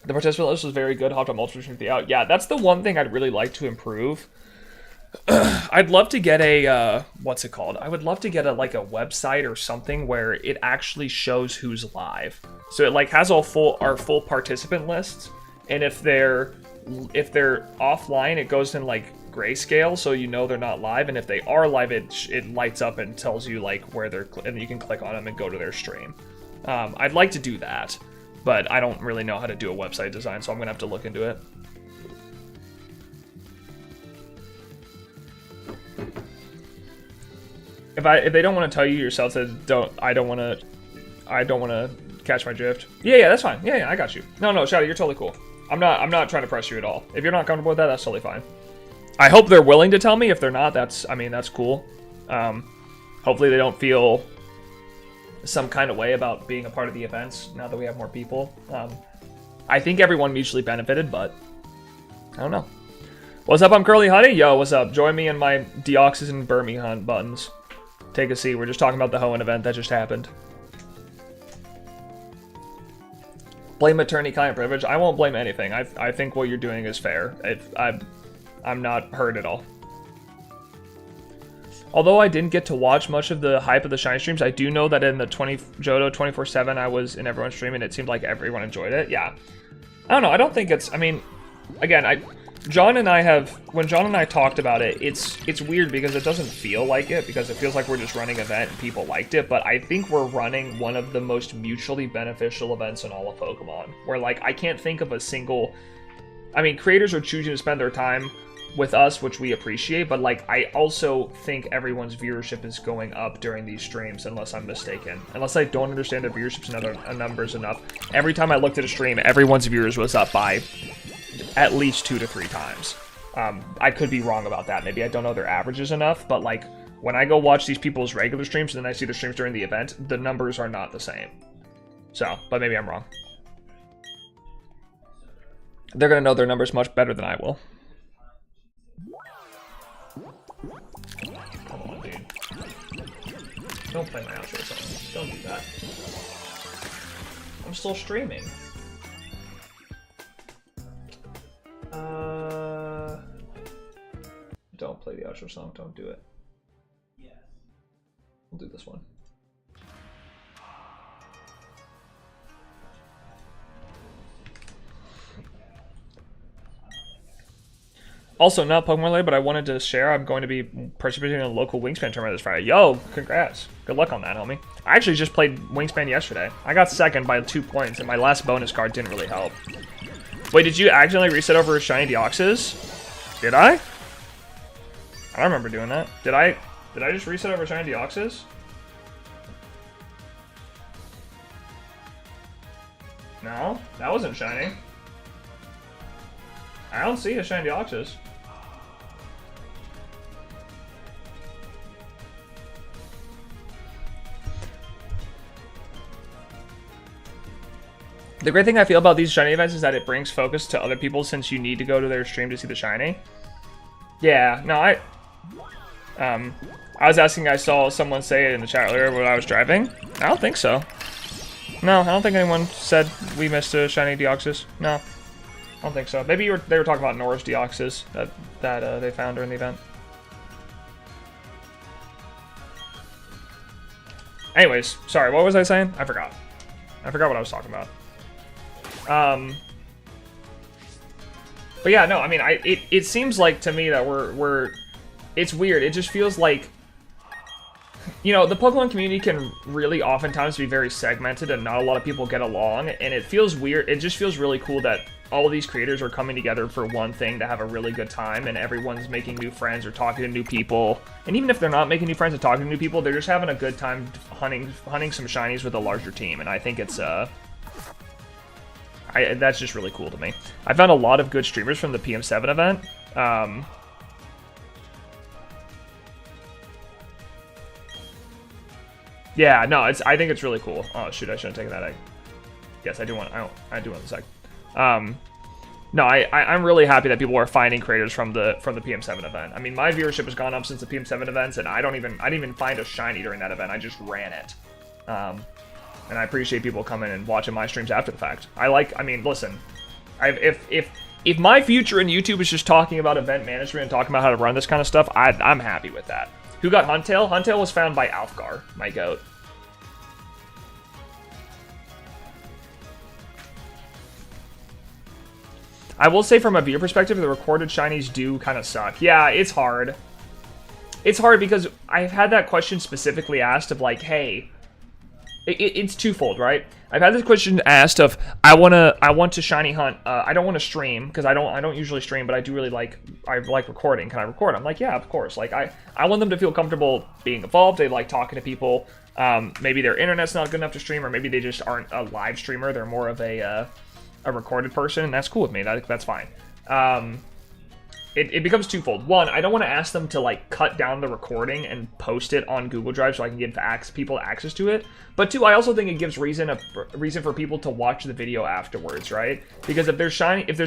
The participant list was very good. Hopped on multiple streams out. Yeah, that's the one thing I'd really like to improve. I'd love to get a what's it called? I would love to get a like a website or something where it actually shows who's live. So it like has our full participant list, and if they're offline, it goes in like grayscale, so you know they're not live. And if they are live, it lights up and tells you like where they're, and you can click on them and go to their stream. I'd like to do that. But I don't really know how to do a website design, so I'm gonna have to look into it. If they don't want to tell you yourself that I don't want to catch my drift. Yeah, that's fine. Yeah, I got you. No, Shadow, you're totally cool. I'm not trying to pressure you at all. If you're not comfortable with that, that's totally fine. I hope they're willing to tell me. If they're not, that's cool. Hopefully they don't feel some kind of way about being a part of the events now that we have more people. I think everyone mutually benefited, but I don't know. What's up, I'm Curly Honey? Yo, what's up? Join me in my Deoxys and Burmy hunt buttons. Take a seat. We're just talking about the Hoenn event that just happened. Blame attorney client privilege. I won't blame anything. I think what you're doing is fair. I'm not hurt at all. Although I didn't get to watch much of the hype of the Shiny streams, I do know that in the Johto 24/7, I was in everyone's stream and it seemed like everyone enjoyed it. Yeah. I don't know. I don't think it's, I mean, again, when John and I talked about it, it's weird because it doesn't feel like it, because it feels like we're just running an event and people liked it, but I think we're running one of the most mutually beneficial events in all of Pokemon, where, like, I can't think of a single, I mean, creators are choosing to spend their time with us, which we appreciate, but, like, I also think everyone's viewership is going up during these streams, unless I'm mistaken. Unless I don't understand the viewerships and other numbers enough. Every time I looked at a stream, everyone's viewers was up by at least 2 to 3 times. I could be wrong about that. Maybe I don't know their averages enough, but, like, when I go watch these people's regular streams and then I see the streams during the event, the numbers are not the same. So, but maybe I'm wrong. They're gonna know their numbers much better than I will. Come on, dude. Don't play my outro song. Don't do that. I'm still streaming. Don't play the outro song. Don't do it. We'll do this one. Also, not Pokemon related, but I wanted to share. I'm going to be participating in a local Wingspan tournament this Friday. Yo, congrats. Good luck on that, homie. I actually just played Wingspan yesterday. I got second by 2 points, and my last bonus card didn't really help. Wait, did you accidentally reset over Shiny Deoxys? Did I? I don't remember doing that. Did I just reset over Shiny Deoxys? No, that wasn't shiny. I don't see a Shiny Deoxys. The great thing I feel about these shiny events is that it brings focus to other people, since you need to go to their stream to see the shiny. Yeah, no, I was asking, I saw someone say it in the chat earlier when I was driving. I don't think so. No, I don't think anyone said we missed a Shiny Deoxys. No, I don't think so. Maybe they were talking about Norris Deoxys that they found during the event. Anyways, sorry, what was I saying? I forgot. I forgot what I was talking about. But yeah, no, I mean, it seems like to me that it's weird. It just feels like, you know, the Pokemon community can really oftentimes be very segmented and not a lot of people get along, and it feels weird. It just feels really cool that all of these creators are coming together for one thing, to have a really good time, and everyone's making new friends or talking to new people. And even if they're not making new friends and talking to new people, they're just having a good time hunting some shinies with a larger team, and I think it's that's just really cool to me. I found a lot of good streamers from the PM7 event. Yeah, no, I think it's really cool. Oh shoot, I shouldn't have taken that egg. Yes, I do want the sec. No, I'm really happy that people are finding creators from the PM7 event. I mean, my viewership has gone up since the PM7 events, and I didn't even find a shiny during that event. I just ran it. And I appreciate people coming and watching my streams after the fact. I mean, listen, if my future in YouTube is just talking about event management and talking about how to run this kind of stuff, I'm happy with that. Who got Huntail? Huntail was found by Alfgar, my goat. I will say, from a viewer perspective, the recorded shinies do kind of suck. Yeah, it's hard. It's hard because I've had that question specifically asked of, like, hey, it's twofold, right? I've had this question asked of, I want to shiny hunt. I don't want to stream because I don't usually stream, but I do really like recording. Can I record? I'm like, yeah, of course. Like I want them to feel comfortable being involved. They like talking to people. Maybe their internet's not good enough to stream, or maybe they just aren't a live streamer. They're more of a a recorded person, and that's cool with me. That's fine. It becomes twofold. One, I don't want to ask them to like cut down the recording and post it on Google Drive so I can give people access to it. But two, I also think it gives reason for people to watch the video afterwards, right? Because if there's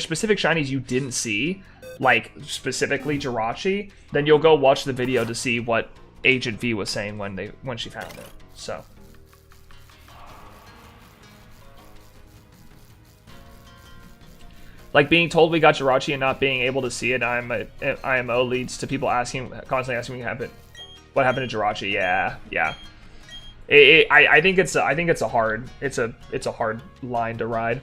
specific shinies you didn't see, like specifically Jirachi, then you'll go watch the video to see what Agent V was saying when she found it. So. Like being told we got Jirachi and not being able to see it IMO leads to people constantly asking what happened to Jirachi. Yeah. I think it's a hard line to ride.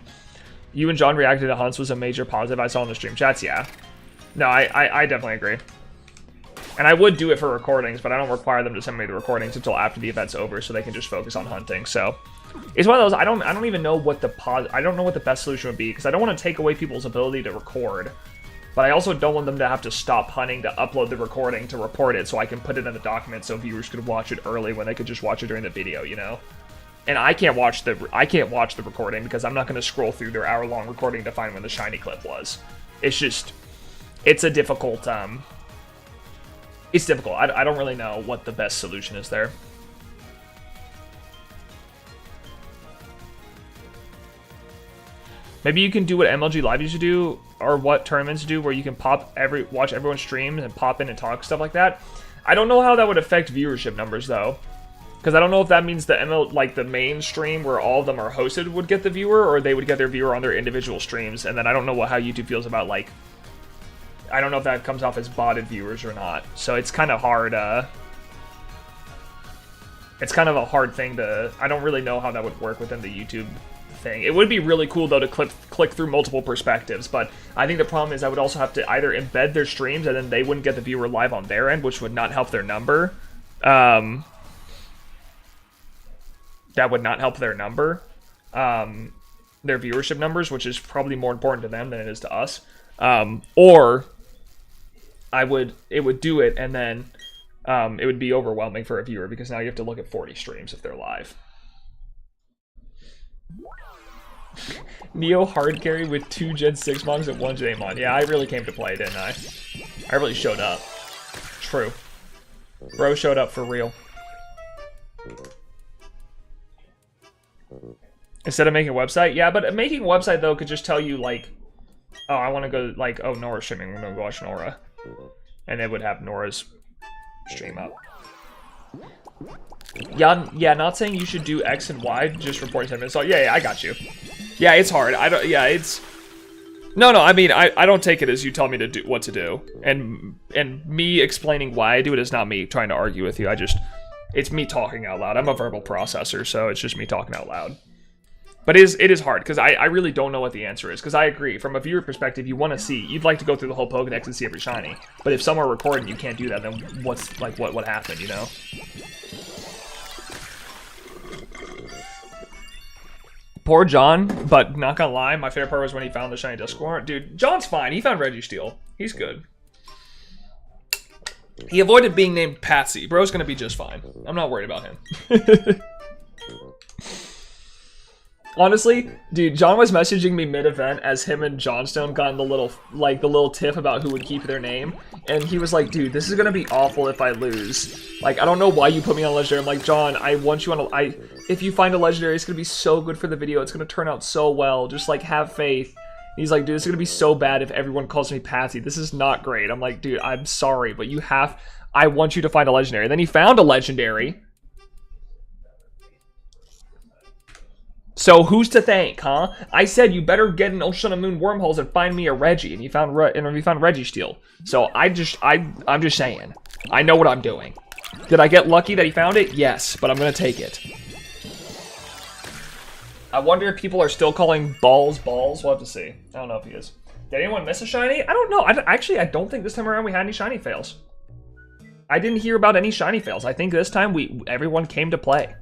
You and John reacted to Hunts was a major positive I saw in the stream chats. Yeah. No, I definitely agree. And I would do it for recordings, but I don't require them to send me the recordings until after the event's over, so they can just focus on hunting. So. It's one of those, I don't even know what the best solution would be, because I don't want to take away people's ability to record, but I also don't want them to have to stop hunting to upload the recording to report it so I can put it in the document so viewers could watch it early when they could just watch it during the video, you know? And I can't watch the recording because I'm not going to scroll through their hour-long recording to find when the shiny clip was. It's a difficult, it's difficult. I don't really know what the best solution is there. Maybe you can do what MLG Live used to do, or what tournaments do, where you can watch everyone's streams and pop in and talk, stuff like that. I don't know how that would affect viewership numbers, though. Because I don't know if that means the main stream where all of them are hosted would get the viewer, or they would get their viewer on their individual streams. And then I don't know how YouTube feels about, like... I don't know if that comes off as botted viewers or not. So it's kind of hard, it's kind of a hard thing to... I don't really know how that would work within the YouTube thing. It would be really cool though to click through multiple perspectives, but I think the problem is I would also have to either embed their streams and then they wouldn't get the viewer live on their end, which would not help their number. That would not help their number, their viewership numbers, which is probably more important to them than it is to us. Or it would do it, and then it would be overwhelming for a viewer because now you have to look at 40 streams if they're live. Neo hard carry with 2 Gen 6 monks and 1 Gen 8 mon. Yeah, I really came to play, didn't I? I really showed up. True. Bro showed up for real. Instead of making a website? Yeah, but making a website, though, could just tell you, like... Oh, I want to go, like, oh, Nora's streaming. I'm going to go watch Nora. And it would have Nora's stream up. Yeah, not saying you should do X and Y, just reporting sentiments. So yeah, I got you. Yeah, it's hard. No, I mean, I don't take it as you tell me to do what to do. And me explaining why I do it is not me trying to argue with you. It's me talking out loud. I'm a verbal processor, so it's just me talking out loud. But it is hard, because I really don't know what the answer is. Because I agree, from a viewer perspective, you'd like to go through the whole Pokedex and see every shiny. But if some are recording, you can't do that, then what happened, you know? Poor John, but not gonna lie, my favorite part was when he found the shiny Dusknoir. Dude, John's fine. He found Registeel. He's good. He avoided being named Patsy. Bro's gonna be just fine. I'm not worried about him. Honestly, dude, John was messaging me mid-event as him and Johnstone got in the little tiff about who would keep their name, and he was like, dude, this is gonna be awful if I lose. Like, I don't know why you put me on Legendary. I'm like, John, I want you on if you find a Legendary, it's gonna be so good for the video, it's gonna turn out so well, just, like, have faith. And he's like, dude, this is gonna be so bad if everyone calls me Patsy. This is not great. I'm like, dude, I'm sorry, but I want you to find a Legendary. Then he found a Legendary. So who's to thank, huh? I said you better get in Ocean and Moon wormholes and find me a Reggie, and you found Registeel. So I'm just saying, I know what I'm doing. Did I get lucky that he found it? Yes, but I'm gonna take it. I wonder if people are still calling balls. We'll have to see. I don't know if he is. Did anyone miss a shiny? I don't know. I don't think this time around we had any shiny fails. I didn't hear about any shiny fails. I think this time everyone came to play.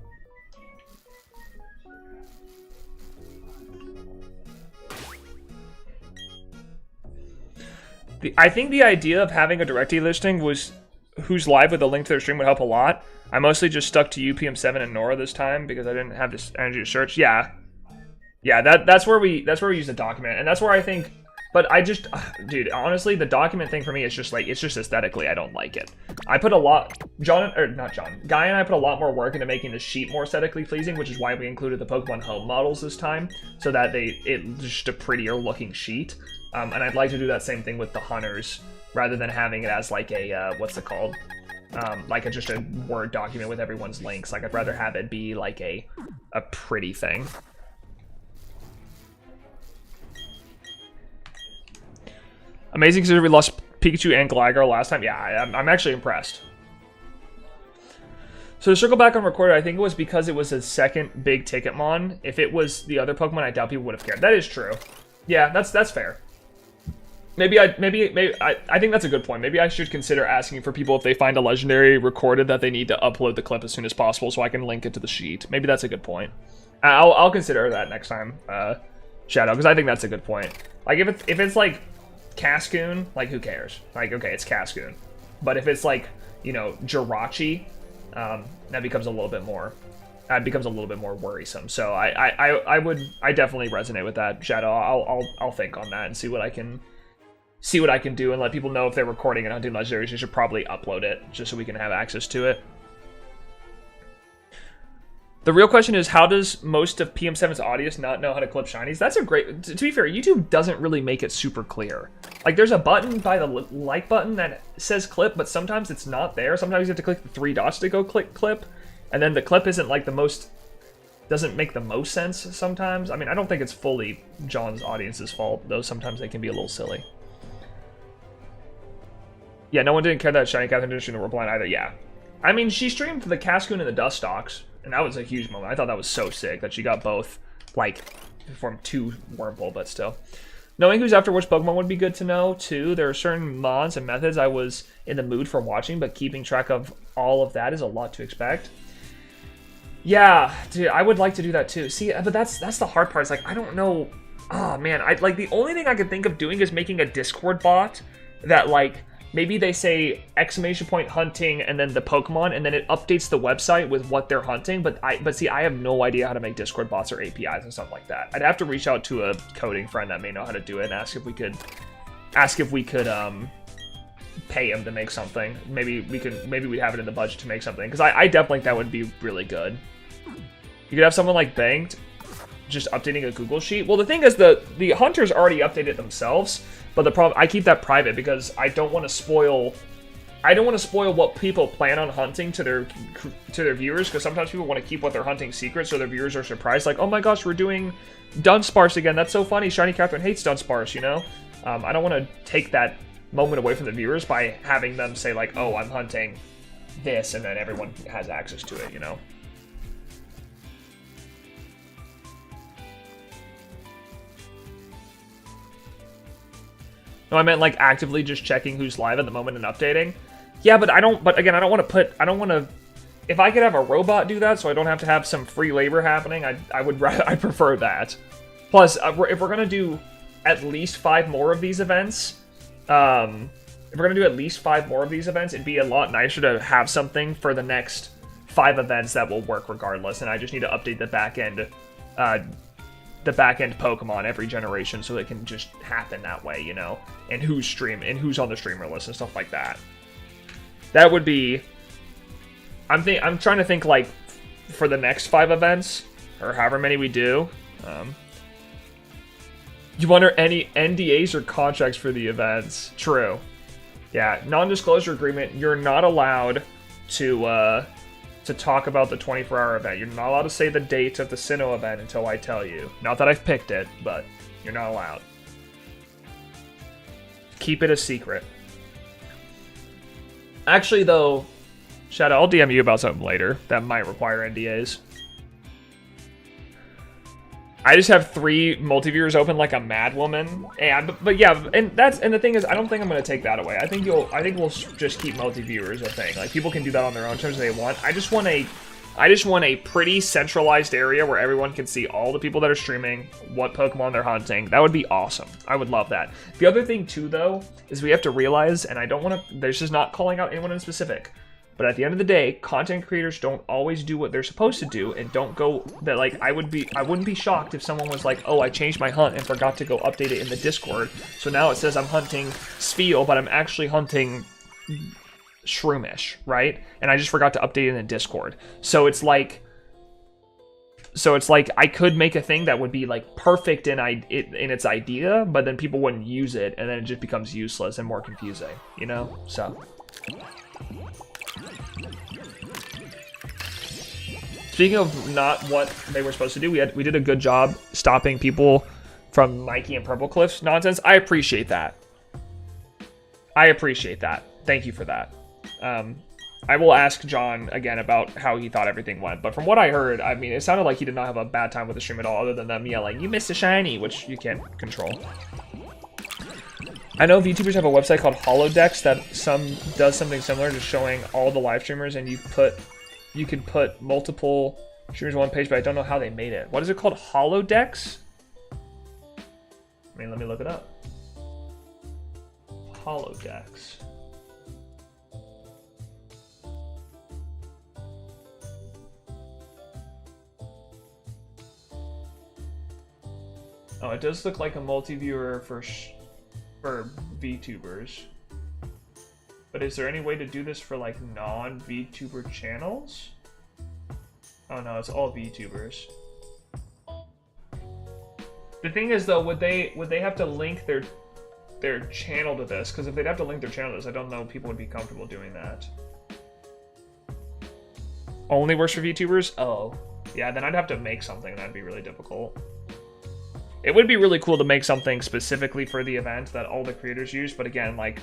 I think the idea of having a directly listing was who's live with a link to their stream would help a lot. I mostly just stuck to UPM7 and Nora this time because I didn't have this energy to search. Yeah. Yeah, that's where we use the document, and that's where I think. But I just, dude, honestly, the document thing for me is just like, it's just aesthetically, I don't like it. I put a lot, Guy and I put a lot more work into making the sheet more aesthetically pleasing, which is why we included the Pokemon Home models this time, so that it's just a prettier looking sheet. And I'd like to do that same thing with the hunters, rather than having it as like a, what's it called? Like just a Word document with everyone's links. Like, I'd rather have it be like a pretty thing. Amazing considering we lost Pikachu and Gligar last time. Yeah, I'm actually impressed. So to circle back on Recorder, I think it was because it was a second big ticket mon. If it was the other Pokemon, I doubt people would have cared. That is true. Yeah, that's fair. Maybe I think that's a good point. Maybe I should consider asking for people if they find a legendary recorded that they need to upload the clip as soon as possible so I can link it to the sheet. Maybe that's a good point. I'll consider that next time, Shadow, because I think that's a good point. Like if it's like Cascoon, like who cares? Like, okay, it's Cascoon. But if it's like, you know, Jirachi, that becomes a little bit more worrisome. So I definitely resonate with that, Shadow. I'll think on that and see what I can do and let people know if they're recording and hunting legendaries. You should probably upload it just so we can have access to it. The real question is, how does most of PM7's audience not know how to clip shinies? That's a great... To be fair, YouTube doesn't really make it super clear. Like, there's a button by the like button that says clip, but sometimes it's not there. Sometimes you have to click the 3 dots to go click clip, and then the clip isn't like the most... doesn't make the most sense sometimes. I mean, I don't think it's fully John's audience's fault, though sometimes they can be a little silly. Yeah, no one didn't care that Shiny Catherine didn't stream the Repline either. Yeah. I mean, she streamed the Cascoon and the Dustox. And that was a huge moment. I thought that was so sick that she got both, like, from 2 Wurmple, but still. Knowing who's after which Pokemon would be good to know, too. There are certain mods and methods I was in the mood for watching, but keeping track of all of that is a lot to expect. Yeah, dude, I would like to do that, too. See, but that's the hard part. It's like, I don't know. Oh, man. Like, the only thing I could think of doing is making a Discord bot that, like... Maybe they say exclamation point hunting and then the Pokemon, and then it updates the website with what they're hunting. But see, I have no idea how to make Discord bots or APIs and stuff like that. I'd have to reach out to a coding friend that may know how to do it and ask if we could pay him to make something. Maybe we'd have it in the budget to make something, because I definitely think that would be really good. You could have someone like Banked just updating a Google sheet. Well, the thing is, the hunters already updated themselves. But the problem, I keep that private because I don't want to spoil what people plan on hunting to their viewers, because sometimes people want to keep what they're hunting secret so their viewers are surprised, like, oh my gosh, we're doing Dunsparce again, that's so funny, Shiny Catherine hates Dunsparce, you know? I don't want to take that moment away from the viewers by having them say, like, oh, I'm hunting this, and then everyone has access to it, you know? No, I meant like actively just checking who's live at the moment and updating. Yeah, but again, I don't want to, if I could have a robot do that so I don't have to have some free labor happening, I prefer that. Plus, if we're going to do at least 5 more of these events, it'd be a lot nicer to have something for the next 5 events that will work regardless, and I just need to update the back end Pokemon every generation so it can just happen that way, you know, and who's on the streamer list and stuff like that. That would be, I'm trying to think, like, for the next 5 events, or however many we do, you wonder any NDAs or contracts for the events. True. Yeah, non-disclosure agreement, you're not allowed to talk about the 24-hour event. You're not allowed to say the date of the Sinnoh event until I tell you. Not that I've picked it, but you're not allowed. Keep it a secret. Actually, though, Shadow, I'll DM you about something later that might require NDAs. I just have 3 multi-viewers open like a mad woman. And but yeah, and the thing is, I don't think I'm gonna take that away. I think we'll just keep multi-viewers a thing. Like, people can do that on their own terms if they want. I just want a pretty centralized area where everyone can see all the people that are streaming, what Pokemon they're hunting. That would be awesome. I would love that. The other thing too, though, is we have to realize, and I don't want to, this is not calling out anyone in specific, But at the end of the day, content creators don't always do what they're supposed to do, and don't go that like I wouldn't be shocked if someone was like, oh, I changed my hunt and forgot to go update it in the Discord. So now it says I'm hunting Spheal, but I'm actually hunting Shroomish, right? And I just forgot to update it in the Discord. So it's like I could make a thing that would be like perfect in its idea, but then people wouldn't use it, and then it just becomes useless and more confusing, you know? So speaking of not what they were supposed to do, we did a good job stopping people from Mikey and Purple Cliff's nonsense. I appreciate that. Thank you for that. I will ask John again about how he thought everything went, but from what I heard, I mean, it sounded like he did not have a bad time with the stream at all, other than them yelling, "You missed a shiny," which you can't control. I know VTubers have a website called Holodecks that does something similar, just showing all the live streamers, and you could put multiple streamers on one page, but I don't know how they made it. What is it called? Holodecks? I mean, let me look it up. Holodecks. Oh, it does look like a multi-viewer for VTubers. But is there any way to do this for like non-VTuber channels? Oh no, it's all VTubers. The thing is though, would they have to link their channel to this? Because if they'd have to link their channel to this, I don't know if people would be comfortable doing that. Only works for VTubers? Oh. Yeah, then I'd have to make something, that'd be really difficult. It would be really cool to make something specifically for the event that all the creators use, but again, like,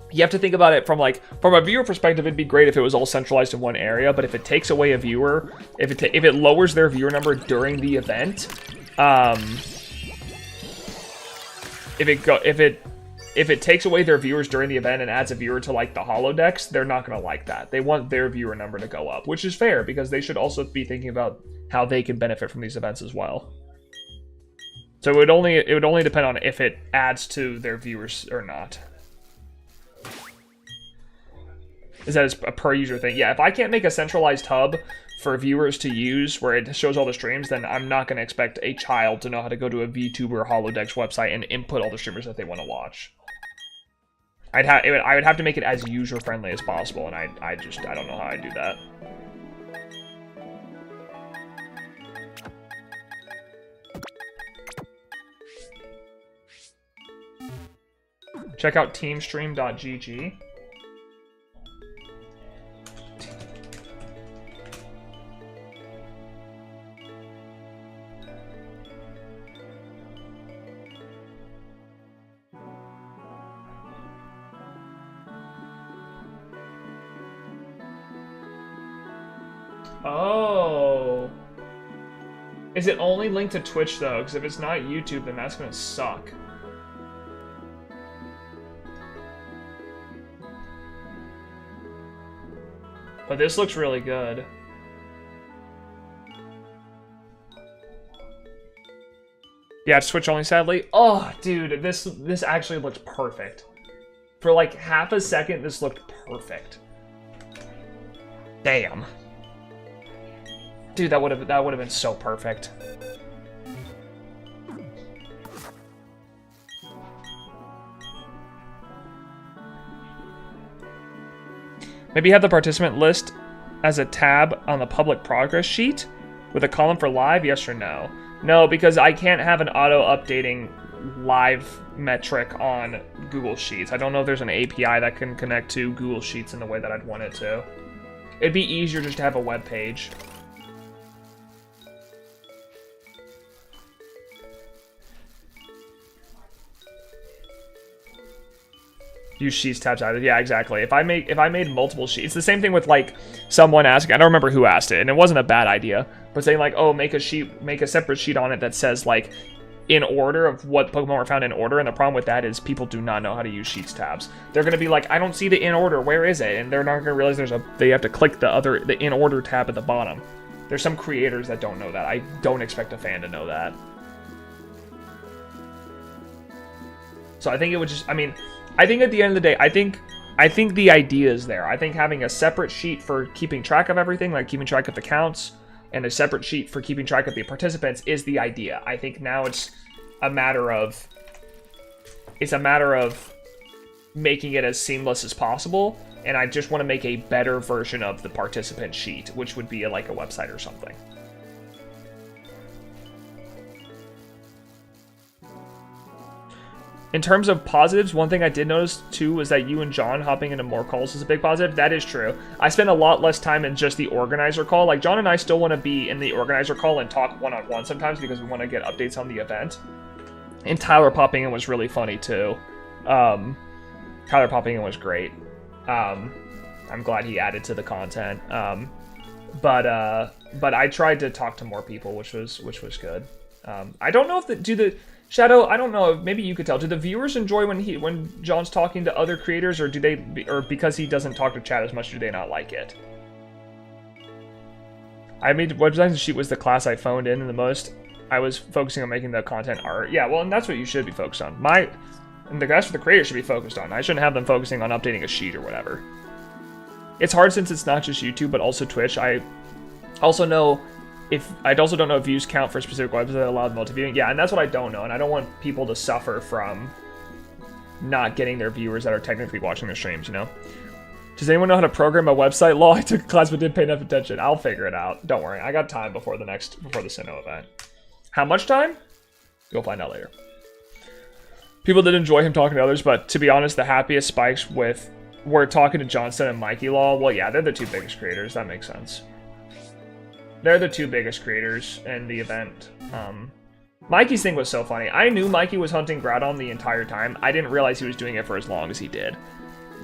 you have to think about it from a viewer perspective. It'd be great if it was all centralized in one area, but if it takes away a viewer, if it lowers their viewer number during the event, if it takes away their viewers during the event and adds a viewer to like the holodecks, they're not gonna like that. They want their viewer number to go up, which is fair because they should also be thinking about how they can benefit from these events as well. So it would only depend on if it adds to their viewers or not. Is that a per user thing? Yeah, if I can't make a centralized hub for viewers to use where it shows all the streams, then I'm not going to expect a child to know how to go to a VTuber Holodecks website and input all the streamers that they want to watch. I would have to make it as user friendly as possible, and I don't know how I do that. Check out teamstream.gg. Oh. Is it only linked to Twitch though? Because if it's not YouTube, then that's gonna suck. But this looks really good. Yeah, it's Twitch only, sadly. Oh, dude, this actually looks perfect. For like half a second, this looked perfect. Damn. Dude, that would have been so perfect. Maybe have the participant list as a tab on the public progress sheet with a column for live, yes or no? No, because I can't have an auto-updating live metric on Google Sheets. I don't know if there's an API that can connect to Google Sheets in the way that I'd want it to. It'd be easier just to have a web page. Use sheets tabs added. Yeah, exactly. If I made multiple sheets, the same thing with like someone asking, I don't remember who asked it, and it wasn't a bad idea, but saying like, oh, make a separate sheet on it that says like in order of what Pokemon were found in order, and the problem with that is people do not know how to use sheets tabs. They're gonna be like, I don't see the in order, where is it? And they're not gonna realize they have to click the in order tab at the bottom. There's some creators that don't know that. I don't expect a fan to know that. So I think it would just, I mean, I think at the end of the day, I think I think the idea is there. I think having a separate sheet for keeping track of everything, like keeping track of the counts, and a separate sheet for keeping track of the participants is the idea. I think now it's a matter of making it as seamless as possible, and I just want to make a better version of the participant sheet, which would be like a website or something. In terms of positives, one thing I did notice too was that you and John hopping into more calls is a big positive. That is true. I spend a lot less time in just the organizer call. Like, John and I still want to be in the organizer call and talk one-on-one sometimes because we want to get updates on the event. And Tyler popping in was really funny too. Tyler popping in was great. I'm glad he added to the content. But I tried to talk to more people, which was good. I don't know if Shadow, I don't know, maybe you could tell. Do the viewers enjoy when John's talking to other creators, or or because he doesn't talk to chat as much, do they not like it? I made web design sheet was the class I phoned in, and the most I was focusing on making the content art. Yeah, well, and that's what you should be focused on. And the guys for the creators should be focused on. I shouldn't have them focusing on updating a sheet or whatever. It's hard since it's not just YouTube, but also Twitch. I also don't know if views count for specific websites that allow multi-viewing. Yeah, and that's what I don't know, and I don't want people to suffer from not getting their viewers that are technically watching their streams, you know? Does anyone know how to program a website? Lol, I took a class but didn't pay enough attention. I'll figure it out. Don't worry, I got time before the Sinnoh event. How much time? You'll find out later. People did enjoy him talking to others, but to be honest, the happiest spikes were talking to Johnston and Mikey Law. Well, yeah, they're the two biggest creators. That makes sense. They're the two biggest creators in the event. Mikey's thing was so funny. I knew Mikey was hunting Groudon the entire time. I didn't realize he was doing it for as long as he did.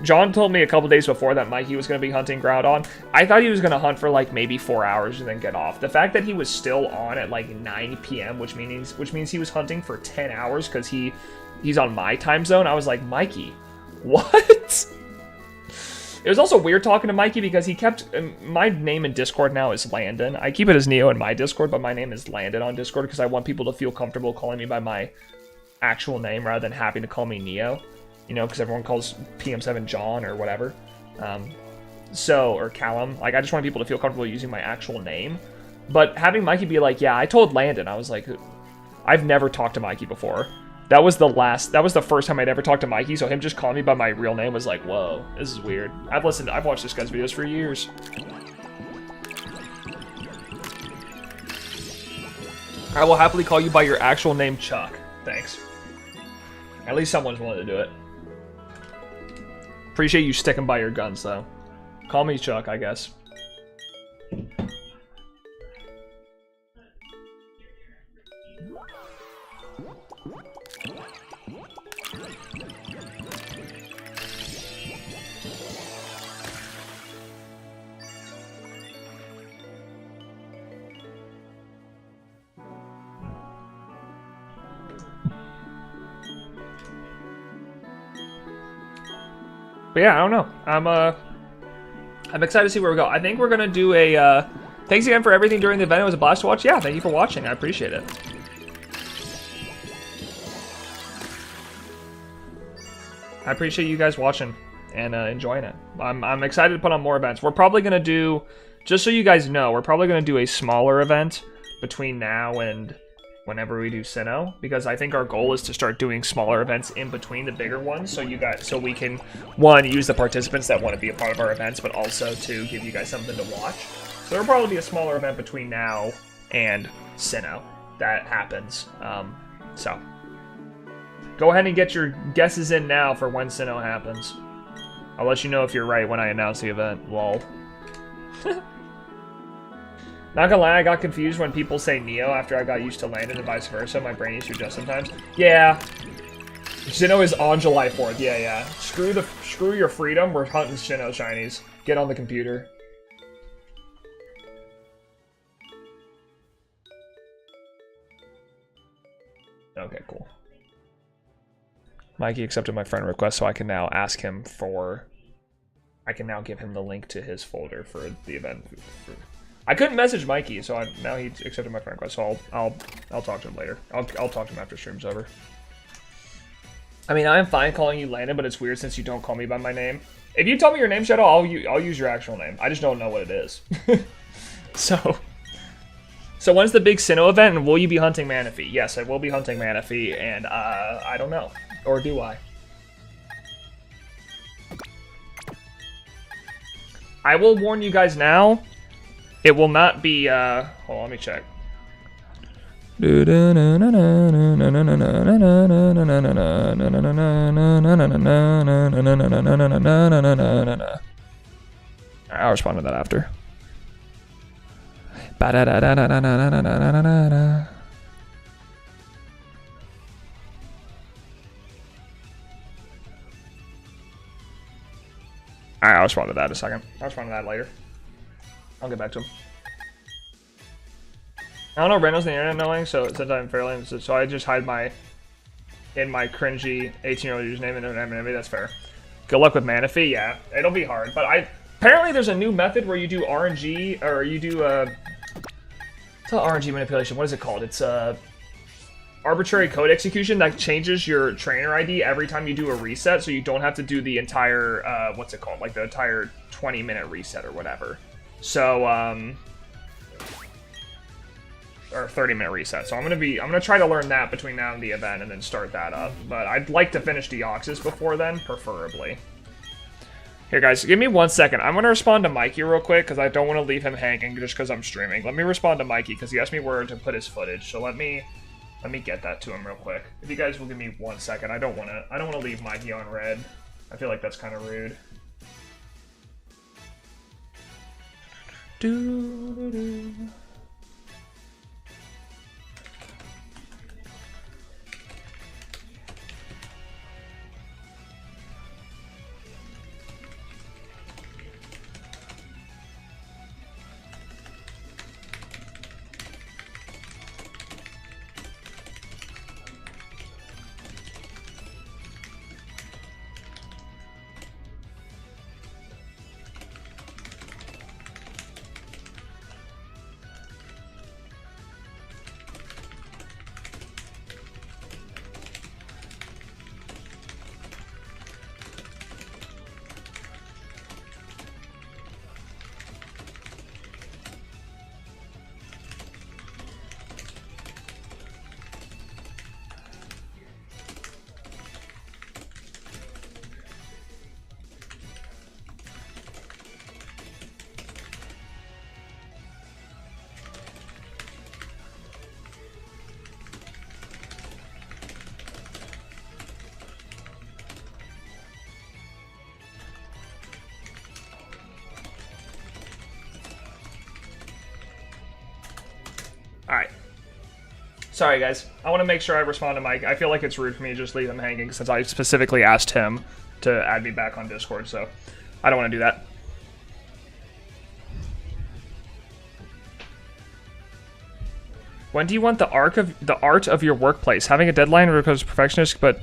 John told me a couple days before that Mikey was going to be hunting Groudon. I thought he was going to hunt for like maybe 4 hours and then get off. The fact that he was still on at like 9 p.m., which means he was hunting for 10 hours because he's on my time zone. I was like, Mikey, what? It was also weird talking to Mikey because he kept... My name in Discord now is Landon. I keep it as Neo in my Discord, but my name is Landon on Discord because I want people to feel comfortable calling me by my actual name rather than having to call me Neo. You know, because everyone calls PM7 John or whatever. Or Callum. Like, I just want people to feel comfortable using my actual name. But having Mikey be like, yeah, I told Landon. I was like, I've never talked to Mikey before. That was the first time I'd ever talked to Mikey, so him just calling me by my real name was like, whoa, this is weird. I've watched this guy's videos for years. I will happily call you by your actual name, Chuck. Thanks. At least someone's willing to do it. Appreciate you sticking by your guns, though. Call me Chuck, I guess. But yeah, I don't know. I'm excited to see where we go. I think we're gonna do a. Thanks again for everything during the event. It was a blast to watch. Yeah, thank you for watching. I appreciate it. I appreciate you guys watching and enjoying it. I'm excited to put on more events. We're probably gonna do, just so you guys know, we're probably gonna do a smaller event between now and whenever we do Sinnoh, because I think our goal is to start doing smaller events in between the bigger ones, so we can, one, use the participants that want to be a part of our events, but also to give you guys something to watch. So there'll probably be a smaller event between now and Sinnoh that happens. So go ahead and get your guesses in now for when Sinnoh happens. I'll let you know if you're right when I announce the event. Lol. Not gonna lie, I got confused when people say Neo after I got used to Landon and vice versa. My brain used to adjust sometimes. Yeah. Sinnoh is on July 4th. Yeah. Screw your freedom. We're hunting Sinnoh shinies. Get on the computer. Okay, cool. Mikey accepted my friend request, so I can now ask him for... I can now give him the link to his folder for the event. I couldn't message Mikey, so now he accepted my friend request, so I'll talk to him later. I'll talk to him after stream's over. I mean, I'm fine calling you Landon, but it's weird since you don't call me by my name. If you tell me your name, Shadow, I'll use your actual name. I just don't know what it is. So when's the big Sinnoh event, and will you be hunting Manaphy? Yes, I will be hunting Manaphy, and I don't know. Or do I? I will warn you guys now, it will not be, hold on, let me check. Alright, I'll respond to that after. Alright, I'll respond to that in a second. I'll respond to that later. I'll get back to him. I don't know Reynolds the internet knowing, so since I'm fairly, so I just hide in my cringy 18-year-old username and maybe that's fair. Good luck with Manaphy, yeah, it'll be hard, but apparently there's a new method where you do RNG, or you do it's not RNG manipulation, what is it called? It's arbitrary code execution that changes your trainer ID every time you do a reset, so you don't have to do the entire, what's it called, like the entire 20-minute reset or whatever. So, or 30-minute reset. So I'm gonna try to learn that between now and the event and then start that up. But I'd like to finish Deoxys before then, preferably. Here, guys, give me 1 second. I'm gonna respond to Mikey real quick because I don't want to leave him hanging just because I'm streaming. Let me respond to Mikey because he asked me where to put his footage. So let me get that to him real quick. If you guys will give me 1 second, I don't wanna leave Mikey on red. I feel like that's kind of rude. Alright. Sorry, guys. I want to make sure I respond to Mike. I feel like it's rude for me to just leave him hanging since I specifically asked him to add me back on Discord, so I don't want to do that. When do you want the art of your workplace? Having a deadline because perfectionist, but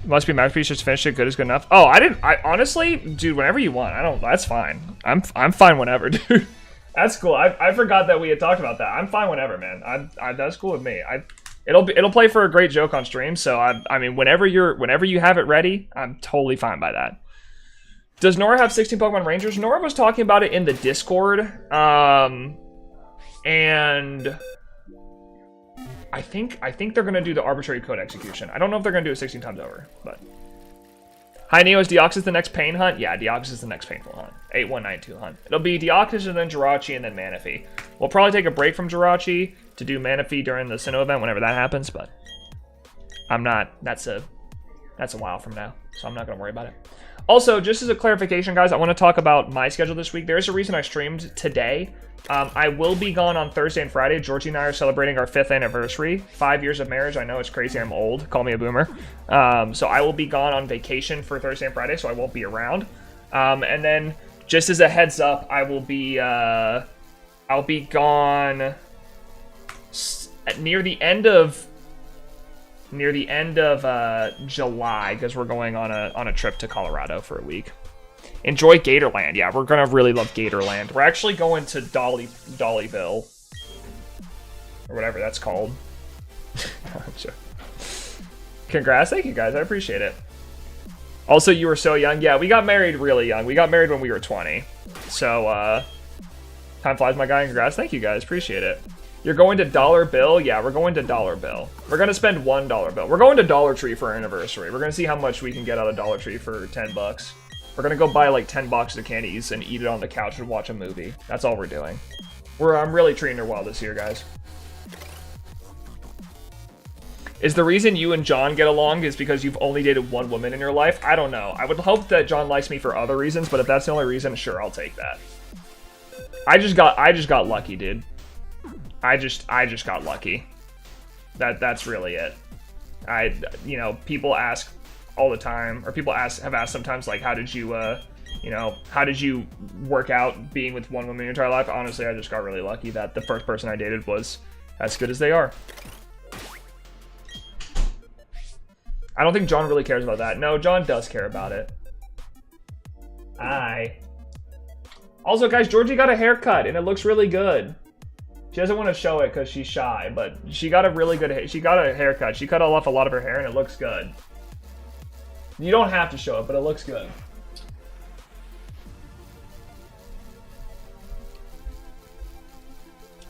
must be masterpiece. Just finish it. Good is good enough. Oh, I honestly, dude. Whenever you want. That's fine. I'm fine whenever, dude. That's cool. I forgot that we had talked about that. I'm fine whenever, man. That's cool with me. It'll play for a great joke on stream. So I mean, whenever you have it ready, I'm totally fine by that. Does Nora have 16 Pokemon Rangers? Nora was talking about it in the Discord, and I think they're gonna do the arbitrary code execution. I don't know if they're gonna do it 16 times over, but. Hi Neo, is Deoxys the next pain hunt? Yeah, Deoxys is the next painful hunt. 8192 hunt. It'll be Deoxys and then Jirachi and then Manaphy. We'll probably take a break from Jirachi to do Manaphy during the Sinnoh event whenever that happens, but I'm not. That's a while from now, so I'm not gonna worry about it. Also, just as a clarification, guys, I want to talk about my schedule this week. There's a reason I streamed today. I will be gone on Thursday and Friday. Georgie and I are celebrating our 5th anniversary. 5 years of marriage. I know it's crazy. I'm old. Call me a boomer. So I will be gone on vacation for Thursday and Friday, so I won't be around. And then, just as a heads up, I'll be gone near the end of July because we're going on a trip to Colorado for a week. Enjoy Gatorland. Yeah, we're gonna really love Gatorland. We're actually going to Dollyville or whatever that's called. Congrats. Thank you, guys. I appreciate it. Also, you were so young. Yeah, we got married really young. We got married when we were 20. So, time flies, my guy. Congrats. Thank you, guys. Appreciate it. You're going to Dollar Bill? Yeah, we're going to Dollar Bill. We're going to spend $1 bill. We're going to Dollar Tree for our anniversary. We're going to see how much we can get out of Dollar Tree for 10 bucks. We're going to go buy like 10 boxes of candies and eat it on the couch and watch a movie. That's all we're doing. I'm really treating her well this year, guys. Is the reason you and John get along is because you've only dated one woman in your life? I don't know. I would hope that John likes me for other reasons, but if that's the only reason, sure, I'll take that. I just got lucky, dude. I just got lucky. That's really it. You know, people ask all the time, or people have asked sometimes, like, how did you, you know, how did you work out being with one woman your entire life? Honestly, I just got really lucky that the first person I dated was as good as they are. I don't think John really cares about that. No, John does care about it. Also, guys, Georgie got a haircut, and it looks really good. She doesn't want to show it because she's shy, but she got a really good she got a haircut. She cut off a lot of her hair, and it looks good. You don't have to show it, but it looks good.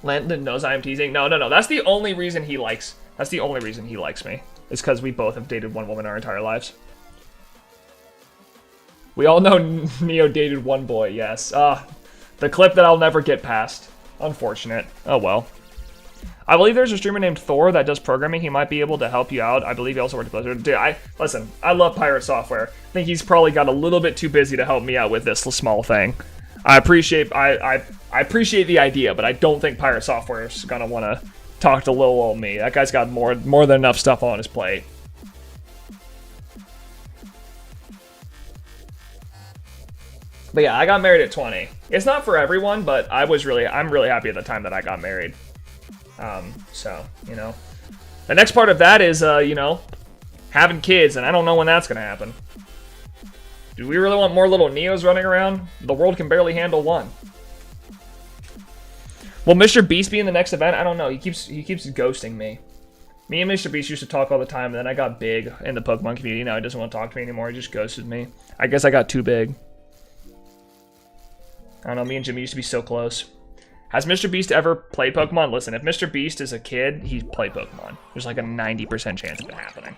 Landon knows I am teasing. No. That's the only reason he likes. That's the only reason he likes me. It's because we both have dated one woman our entire lives. We all know Neo dated one boy, yes. The clip that I'll never get past. Unfortunate. Oh well. I believe there's a streamer named Thor that does programming. He might be able to help you out. I believe he also worked at Blizzard. Dude, listen, I love Pirate Software. I think he's probably got a little bit too busy to help me out with this small thing. I appreciate the idea, but I don't think Pirate Software is gonna want to talk to little old me. That guy's got more than enough stuff on his plate. But yeah, I got married at 20. It's not for everyone, but I'm really happy at the time that I got married. So, you know. The next part of that is, you know, having kids, and I don't know when that's gonna happen. Do we really want more little Neos running around? The world can barely handle one. Will Mr. Beast be in the next event? I don't know. He keeps ghosting me. Me and Mr. Beast used to talk all the time, and then I got big in the Pokemon community. Now he doesn't want to talk to me anymore. He just ghosted me. I guess I got too big. I don't know. Me and Jimmy used to be so close. Has Mr. Beast ever played Pokemon? Listen, if Mr. Beast is a kid, he's played Pokemon. There's like a 90% chance of it happening.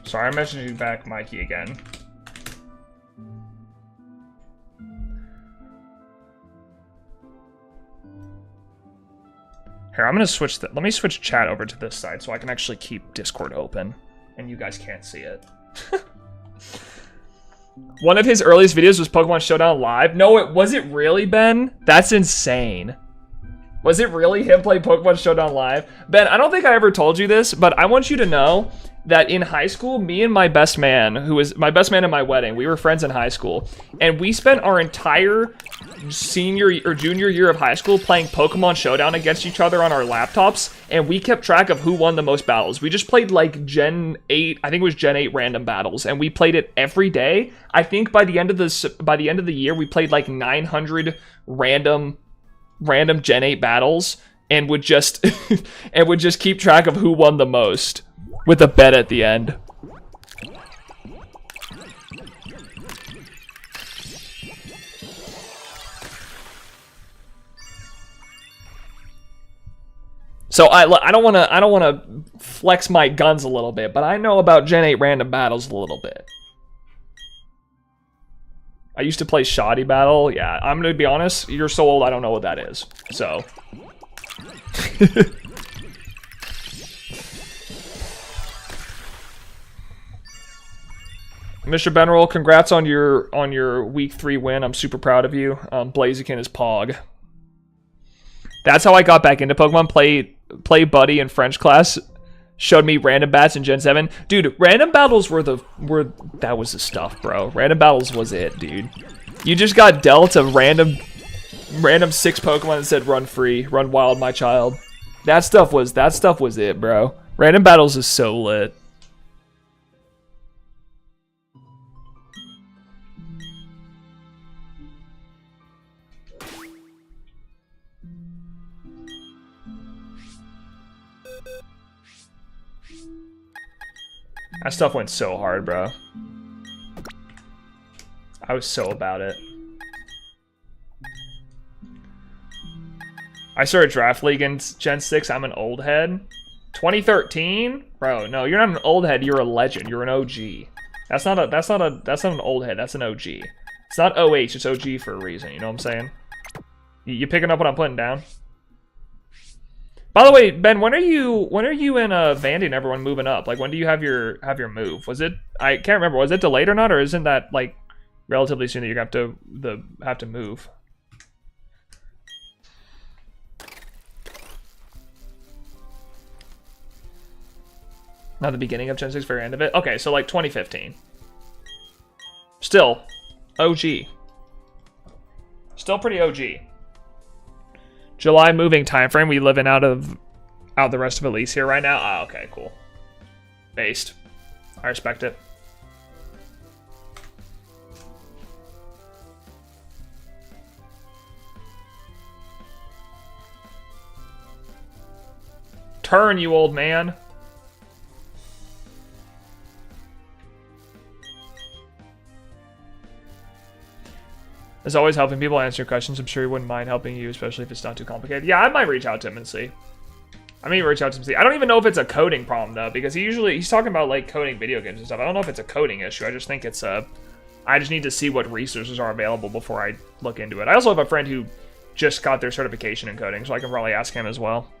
Sorry, I'm messaging back Mikey again. Here, I'm gonna switch let me switch chat over to this side so I can actually keep Discord open and you guys can't see it. One of his earliest videos was Pokemon Showdown Live. No, was it really, Ben? That's insane. Was it really him playing Pokemon Showdown Live? Ben, I don't think I ever told you this, but I want you to know that in high school, me and my best man, who was my best man in my wedding, we were friends in high school, and we spent our entire senior or junior year of high school playing Pokemon Showdown against each other on our laptops, and we kept track of who won the most battles. We just played like Gen 8, I think it was Gen 8 random battles, and we played it every day. I think by the end of the year, we played like 900 random Gen 8 battles, and would just keep track of who won the most with a bet at the end. So I don't want to flex my guns a little bit, but I know about Gen 8 random battles a little bit. I used to play Shoddy Battle. Yeah, I'm gonna be honest. You're so old, I don't know what that is. So. Mr. Benroll, congrats on your week 3 win. I'm super proud of you. Blaziken is Pog. That's how I got back into Pokemon. Play Buddy in French class. Showed me random bats in Gen 7. Dude, random battles were that was the stuff, bro. Random battles was it, dude. You just got dealt a random 6 Pokemon that said run free, run wild, my child. That stuff was it, bro. Random battles is so lit. That stuff went so hard, bro. I was so about it. I started Draft League in Gen 6. I'm an old head. 2013? Bro, no, you're not an old head. You're a legend. You're an OG. That's not an old head. That's an OG. It's not OH. It's OG for a reason. You know what I'm saying? You picking up what I'm putting down? By the way, Ben, when are you in Vandy and everyone moving up? Like, when do you have your move? Was it? I can't remember. Was it delayed or not, or isn't that like relatively soon that you have to move? Not the beginning of Gen 6, very end of it. Okay, so like 2015. Still, OG. Still pretty OG. July moving time frame. We living out the rest of Elise here right now. Ah, okay, cool. Based. I respect it. Turn, you old man. As always, helping people answer questions. I'm sure he wouldn't mind helping you, especially if it's not too complicated. Yeah, I might reach out to him and see. I don't even know if it's a coding problem, though, because he's talking about, like, coding video games and stuff. I don't know if it's a coding issue. I just think it's I just need to see what resources are available before I look into it. I also have a friend who just got their certification in coding, so I can probably ask him as well.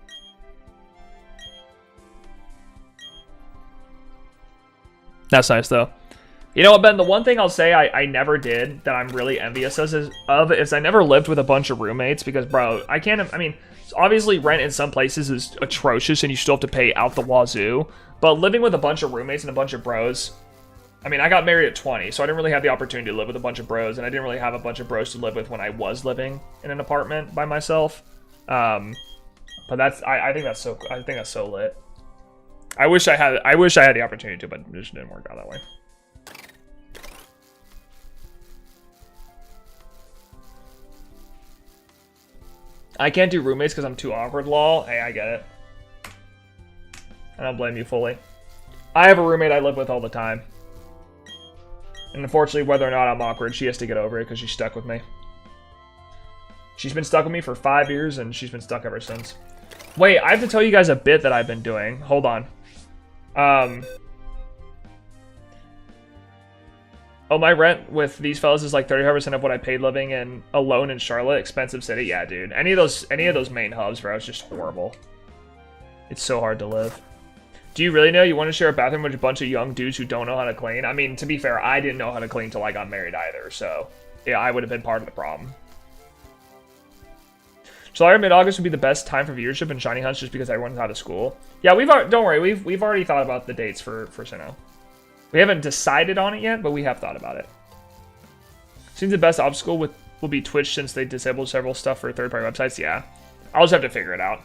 That's nice, though. You know what, Ben? The one thing I'll say I never did that I'm really envious of is I never lived with a bunch of roommates because, bro, I mean, obviously rent in some places is atrocious and you still have to pay out the wazoo, but living with a bunch of roommates and a bunch of bros, I mean, I got married at 20, so I didn't really have the opportunity to live with a bunch of bros, and I didn't really have a bunch of bros to live with when I was living in an apartment by myself. But I think that's so lit. I wish I had the opportunity to, but it just didn't work out that way. I can't do roommates because I'm too awkward, lol. Hey, I get it. I don't blame you fully. I have a roommate I live with all the time. And unfortunately, whether or not I'm awkward, she has to get over it because she's stuck with me. She's been stuck with me for 5 years, and she's been stuck ever since. Wait, I have to tell you guys a bit that I've been doing. Hold on. Oh, my rent with these fellas is like 35% of what I paid living in alone in Charlotte, expensive city. Yeah, dude. Any of those main hubs, bro, it's just horrible. It's so hard to live. Do you really know you want to share a bathroom with a bunch of young dudes who don't know how to clean? I mean, to be fair, I didn't know how to clean till I got married either, so yeah, I would have been part of the problem. July or mid-August would be the best time for viewership and shiny hunts just because everyone's out of school. Yeah, don't worry, we've already thought about the dates for Sinnoh. We haven't decided on it yet, but we have thought about it. Seems the best obstacle will be Twitch since they disabled several stuff for third-party websites. Yeah, I'll just have to figure it out.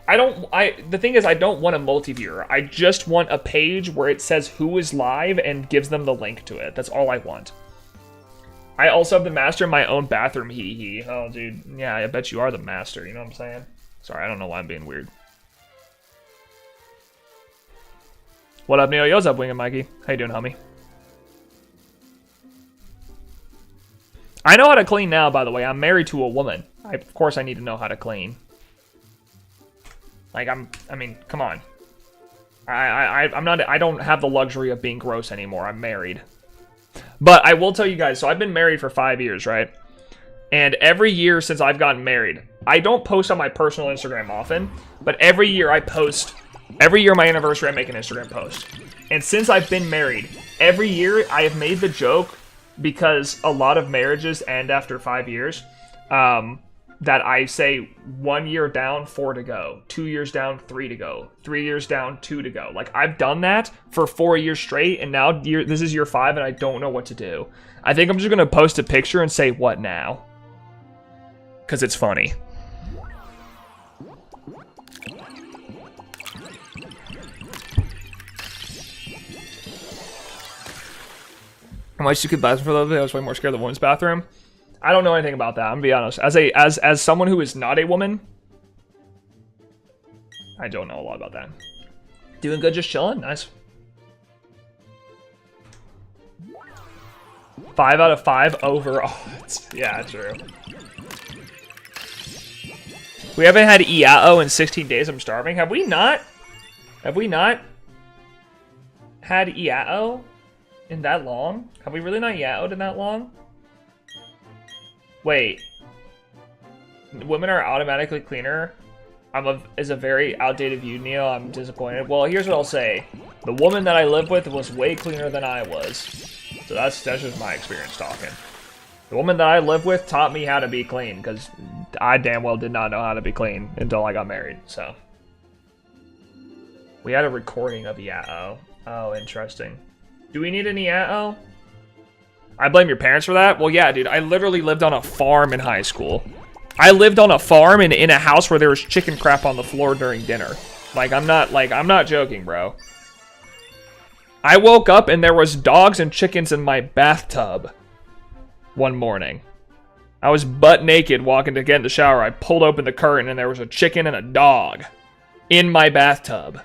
The thing is, I don't want a multi-viewer. I just want a page where it says who is live and gives them the link to it. That's all I want. I also have the master in my own bathroom, hee. Oh, dude. Yeah, I bet you are the master. You know what I'm saying? Sorry, I don't know why I'm being weird. What up, Neo? Yo, what's up, Wing and Mikey? How you doing, homie? I know how to clean now, by the way. I'm married to a woman. Of course I need to know how to clean. Like, I mean, come on. I don't have the luxury of being gross anymore. I'm married. But I will tell you guys, so I've been married for 5 years, right? And every year since I've gotten married, I don't post on my personal Instagram often, but every year I post. Every year my anniversary, I make an Instagram post. And since I've been married, every year I have made the joke, because a lot of marriages end after 5 years, that I say 1 year down, 4 to go, 2 years down, 3 to go, 3 years down, 2 to go. Like, I've done that for 4 years straight, and now this is year 5, and I don't know what to do. I think I'm just gonna post a picture and say, what now? Because it's funny. How much you could bathroom for a little bit? I was way more scared of the women's bathroom. I don't know anything about that. I'm gonna be honest. As someone who is not a woman, I don't know a lot about that. Doing good, just chilling. Nice. 5 out of 5 over. Oh, yeah, true. We haven't had EAO in 16 days. I'm starving. Have we not? Have we not had EAO in that long? Have we really not EAO'd in that long? Wait. Women are automatically cleaner? Is a very outdated view, Neo. I'm disappointed. Well, here's what I'll say. The woman that I lived with was way cleaner than I was. So that's just my experience talking. The woman that I lived with taught me how to be clean, because I damn well did not know how to be clean until I got married, so. We had a recording of EAO. Oh, interesting. Do we need an EAO? I blame your parents for that? Well, yeah, dude. I literally lived on a farm in high school. I lived on a farm and in a house where there was chicken crap on the floor during dinner. I'm not joking, bro. I woke up and there was dogs and chickens in my bathtub one morning. I was butt naked walking to get in the shower. I pulled open the curtain and there was a chicken and a dog in my bathtub.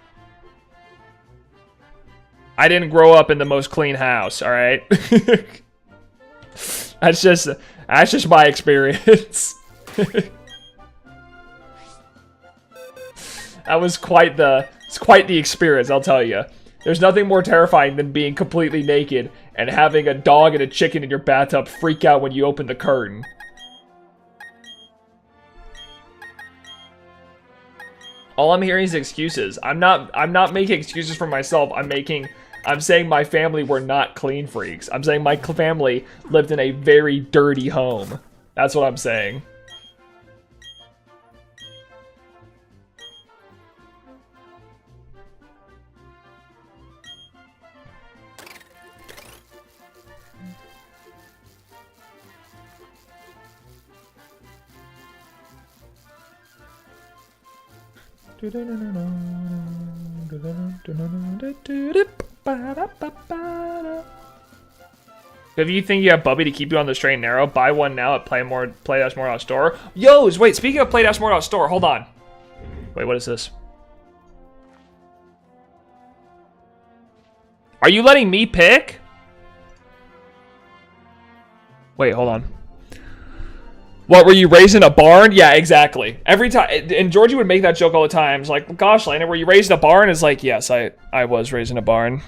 I didn't grow up in the most clean house, all right? That's just my experience. That was quite the experience, I'll tell you. There's nothing more terrifying than being completely naked and having a dog and a chicken in your bathtub freak out when you open the curtain. All I'm hearing is excuses. I'm not making excuses for myself. I'm saying my family were not clean freaks. I'm saying my family lived in a very dirty home. That's what I'm saying. If you think you have Bubby to keep you on the straight and narrow, buy one now at Play-More.store. Yo, wait, speaking of Play-More.store, hold on. Wait, what is this? Are you letting me pick? Wait, hold on. What, were you raised in a barn? Yeah, exactly. Every time, and Georgie would make that joke all the time. It's like, gosh, Lana, were you raised in a barn? It's like, yes, I was raised in a barn.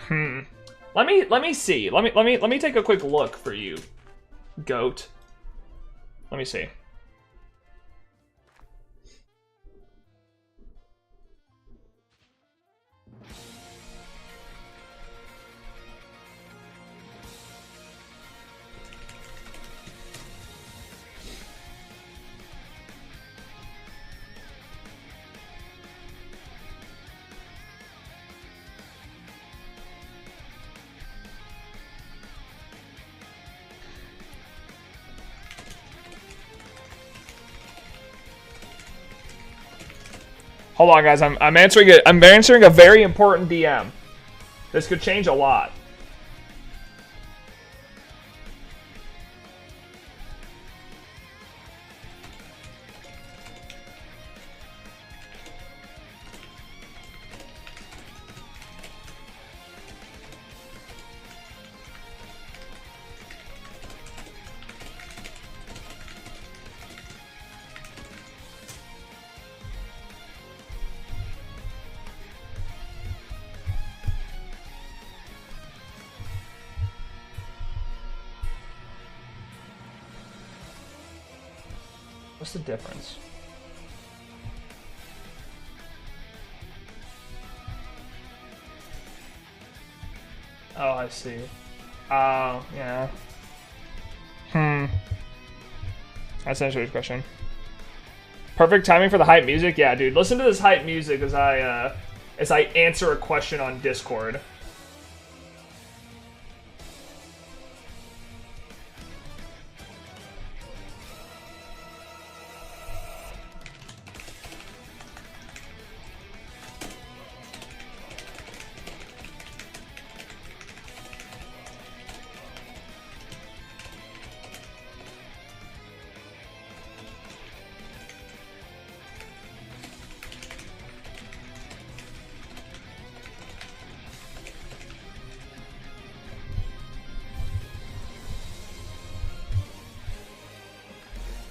Let me see. Let me take a quick look for you, goat. Let me see. Hold on, guys. I'm answering it. I'm answering a very important DM. This could change a lot. What's the difference? Oh, I see. Yeah. That's an interesting question. Perfect timing for the hype music? Yeah, dude. Listen to this hype music as I answer a question on Discord.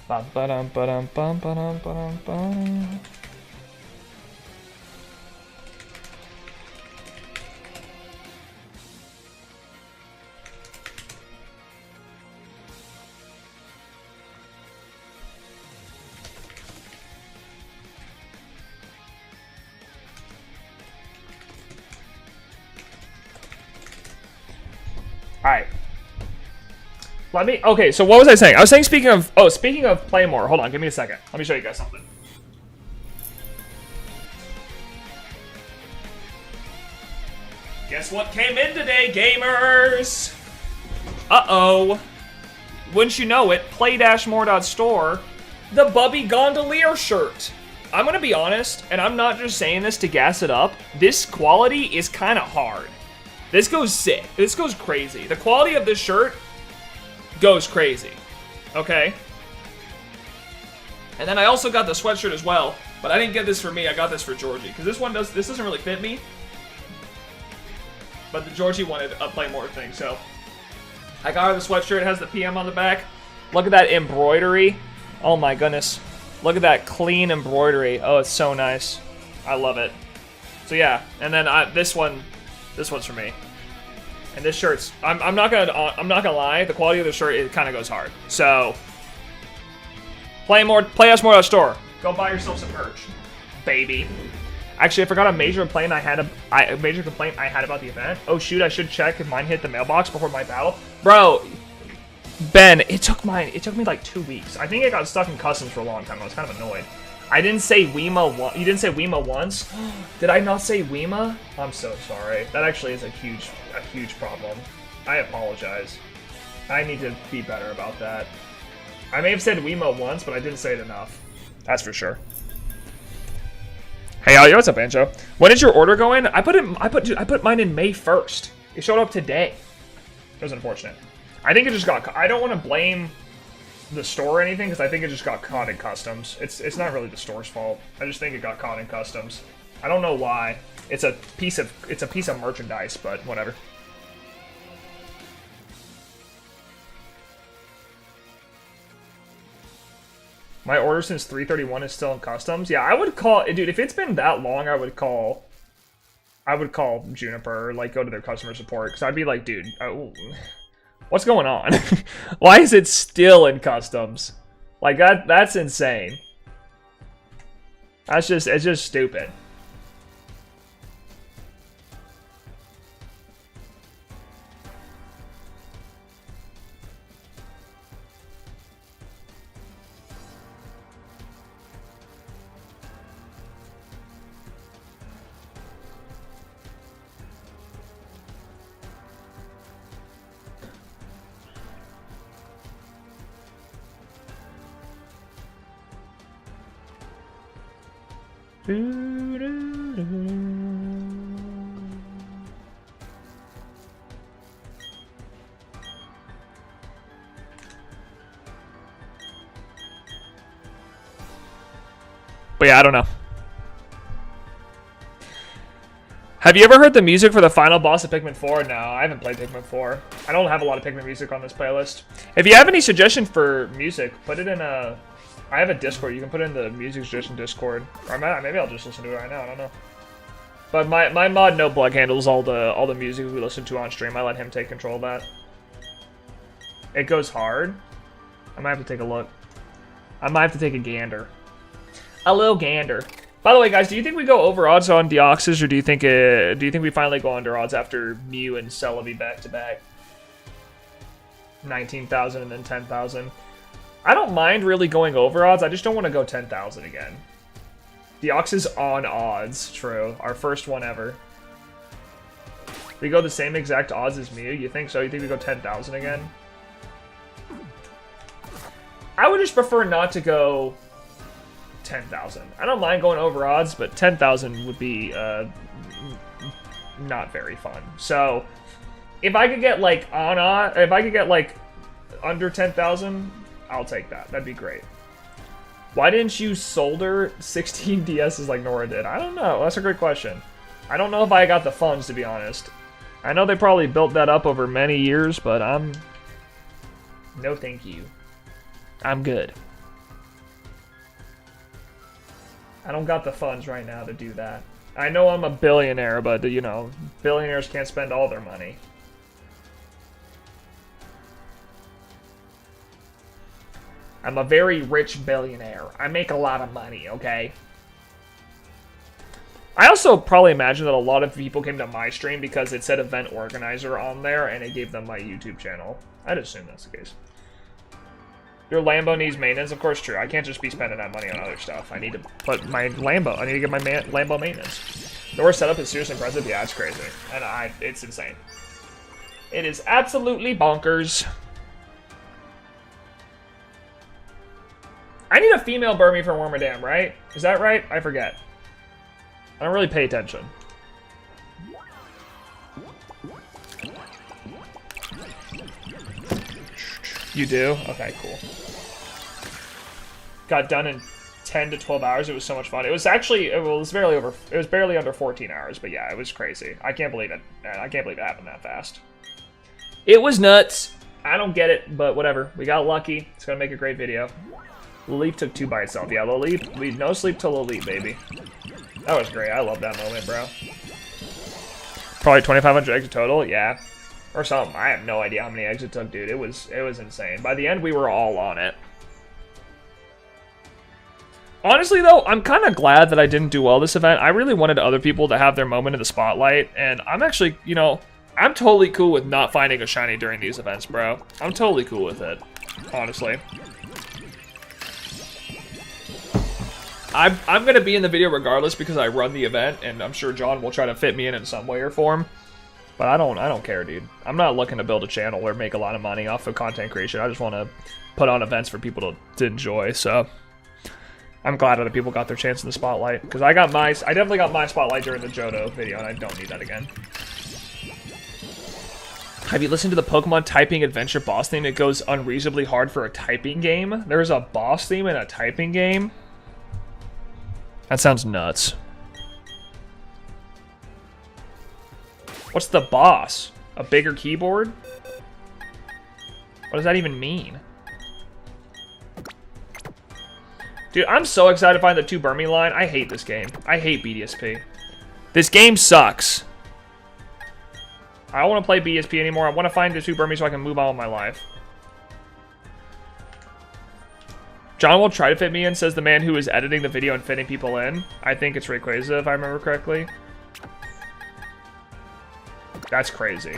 Bum ba-dum ba-dum bum ba-dum ba-dum bum. Alright. Okay, so what was I saying? I was saying speaking of play more. Hold on, give me a second. Let me show you guys something. Guess what came in today, gamers? Uh-oh. Wouldn't you know it, play-more.store, the Bubby Gondolier shirt. I'm gonna be honest, and I'm not just saying this to gas it up, this quality is kind of hard. This goes sick. This goes crazy. The quality of this shirt goes crazy, okay? And then I also got the sweatshirt as well, but I didn't get this for me, I got this for Georgie, because this doesn't really fit me, but the Georgie wanted a play more thing, so I got her the sweatshirt. It has the PM on the back. Look at that embroidery. Oh my goodness. Look at that clean embroidery. Oh, it's so nice. I love it. So yeah, and then this one's for me. And this shirt's, I'm not gonna lie, the quality of the shirt, it kind of goes hard. So, play-more.store. Go buy yourself some merch, baby. Actually, I forgot a major complaint I had about the event. Oh shoot, I should check if mine hit the mailbox before my battle. Bro, Ben, it took me like 2 weeks. I think it got stuck in customs for a long time. I was kind of annoyed. I didn't say Weema. You didn't say Weema once. Did I not say Weema? I'm so sorry. That actually is a huge problem. I apologize. I need to be better about that. I may have said Weema once, but I didn't say it enough. That's for sure. Hey, yo, what's up, Anjo? When did your order go in? I put mine in May 1st. It showed up today. It was unfortunate. I think it just got. I don't want to blame the store or anything, because I think it just got caught in customs. It's not really the store's fault. I just think it got caught in customs. I don't know why. It's a piece of merchandise, but whatever. My order since 3/31 is still in customs. Yeah, I would call, dude. If it's been that long, I would call Juniper, or like go to their customer support, because I'd be like, dude, what's going on? Why is it still in customs? Like that's insane. It's just stupid. But yeah, I don't know. Have you ever heard the music for the final boss of Pikmin 4? No, I haven't played Pikmin 4. I don't have a lot of Pikmin music on this playlist. If you have any suggestion for music, put it in a... I have a Discord. You can put it in the music suggestion Discord. Or maybe I'll just listen to it right now. I don't know. But my mod No Blood handles all the music we listen to on stream. I let him take control of that. It goes hard. I might have to take a look. I might have to take a gander. A little gander. By the way, guys, do you think we go over odds on Deoxys, or do you think we finally go under odds after Mew and Celebi back to back? 19,000 and then 10,000. I don't mind really going over odds. I just don't want to go 10,000 again. Deoxys on odds, true. Our first one ever. We go the same exact odds as Mew. You think so? You think we go 10,000 again? I would just prefer not to go 10,000. I don't mind going over odds, but 10,000 would be not very fun. So if I could get like if I could get like under 10,000, I'll take that. That'd be great. Why didn't you solder 16 DSs like Nora did? I don't know. That's a great question. I don't know if I got the funds, to be honest. I know they probably built that up over many years, but no thank you. I'm good. I don't got the funds right now to do that. I know I'm a billionaire, but, you know, billionaires can't spend all their money. I'm a very rich billionaire. I make a lot of money, okay? I also probably imagine that a lot of people came to my stream because it said event organizer on there, and it gave them my YouTube channel. I'd assume that's the case. Your Lambo needs maintenance, of course, true. I can't just be spending that money on other stuff. I need to put my Lambo. I need to get my Lambo maintenance. Nora's setup is seriously impressive. Yeah, it's crazy, and it's insane. It is absolutely bonkers. I need a female Burmy for Wormadam, right? Is that right? I forget. I don't really pay attention. You do? Okay, cool. Got done in 10 to 12 hours. It was so much fun. It was actually, it was barely under 14 hours, but yeah, it was crazy. I can't believe it. Man, I can't believe it happened that fast. It was nuts. I don't get it, but whatever. We got lucky. It's gonna make a great video. Laleep took 2 by itself. Yeah, Laleep. We no sleep till Laleep, baby. That was great. I love that moment, bro. Probably 2,500 exit total. Yeah, or something. I have no idea how many exits took, dude. It was insane. By the end, we were all on it. Honestly, though, I'm kind of glad that I didn't do well this event. I really wanted other people to have their moment in the spotlight, and I'm actually, you know, I'm totally cool with not finding a shiny during these events, bro. I'm totally cool with it, honestly. I'm gonna be in the video regardless because I run the event, and I'm sure John will try to fit me in some way or form. But I don't care, dude. I'm not looking to build a channel or make a lot of money off of content creation. I just want to put on events for people to enjoy. So I'm glad other people got their chance in the spotlight because I definitely got my spotlight during the Johto video, and I don't need that again. Have you listened to the Pokemon typing adventure boss theme? It goes unreasonably hard for a typing game. There's a boss theme in a typing game. That sounds nuts. What's the boss? A bigger keyboard? What does that even mean? Dude, I'm so excited to find the 2 Burmy line. I hate this game. I hate BDSP. This game sucks. I don't want to play BDSP anymore. I want to find the 2 Burmy so I can move on with my life. John will try to fit me in, says the man who is editing the video and fitting people in. I think it's Rayquaza, if I remember correctly. That's crazy.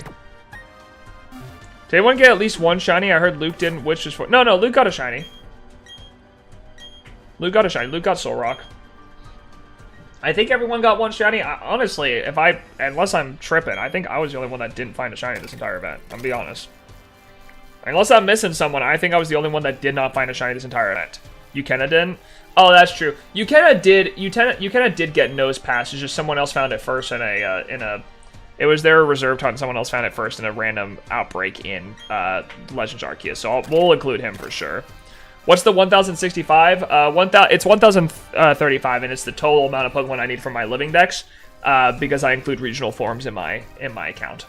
Did anyone get at least 1 shiny? I heard Luke didn't, which is for... No, Luke got a shiny. Luke got a shiny. Luke got Solrock. I think everyone got 1 shiny. Honestly, unless I'm tripping, I think I was the only one that didn't find a shiny this entire event. I'm gonna be honest. Unless I'm missing someone, I think I was the only one that did not find a shiny this entire event. Yukenna didn't? Oh, that's true. Yukenna did get nose pass. It's just someone else found it first in a it was their reserved hunt. Someone else found it first in a random outbreak in Legends Arceus. So we'll include him for sure. What's the 1,065? It's 1,035, and it's the total amount of Pokemon I need for my living dex because I include regional forms in my account.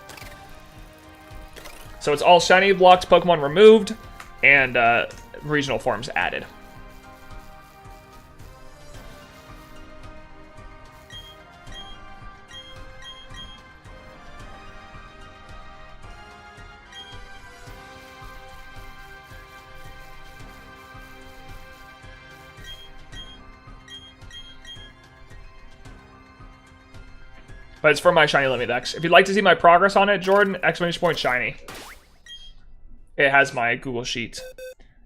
So it's all shiny blocked Pokemon removed and regional forms added. But it's for my shiny limit X. If you'd like to see my progress on it, Jordan, exclamation point shiny. It has my Google Sheet.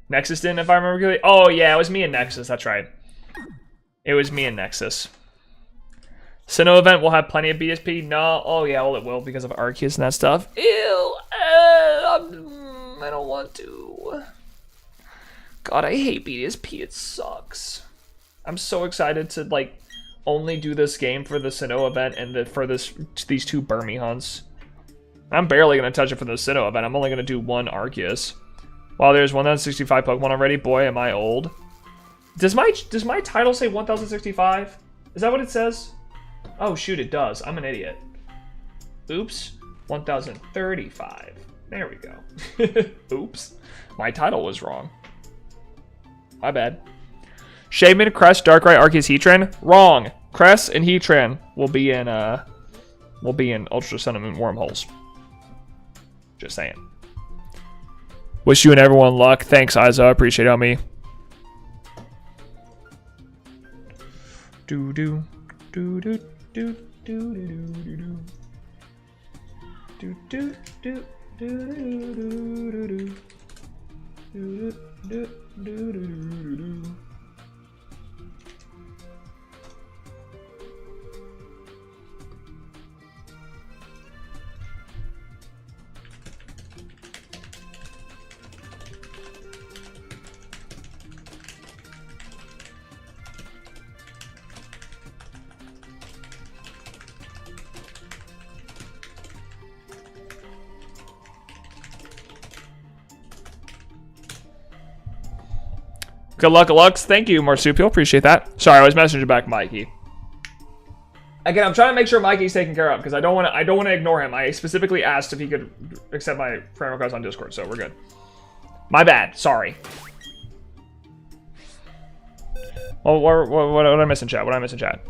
Nexus didn't, if I remember correctly. Oh, yeah, it was me and Nexus. That's right. It was me and Nexus. Sinnoh event will have plenty of BSP. No. Oh, yeah, well, it will because of Arceus and that stuff. Ew. I don't want to. God, I hate BSP. It sucks. I'm so excited to, like, only do this game for the Sinnoh event and for these 2 Burmy hunts. I'm barely going to touch it for the Sinnoh event. I'm only going to do 1 Arceus. Wow, there's 1065 Pokemon already. Boy, am I old. Does my title say 1065? Is that what it says? Oh, shoot, it does. I'm an idiot. Oops. 1035. There we go. Oops. My title was wrong. My bad. Shaman, Crest, Darkrai, Arceus, Heatran. Wrong. Crest and Heatran will be in Ultra Sun and Moon wormholes. Just saying. Wish you and everyone luck. Thanks, Izo. I appreciate it on me. Do do do do do do do do do do do do do. Good luck, Lux. Thank you, Marsupial. Appreciate that. Sorry, I was messaging back Mikey. Again, I'm trying to make sure Mikey's taken care of because I don't want to ignore him. I specifically asked if he could accept my friend request on Discord, so we're good. My bad. Sorry. Well, what did I miss in chat? What did I miss in chat?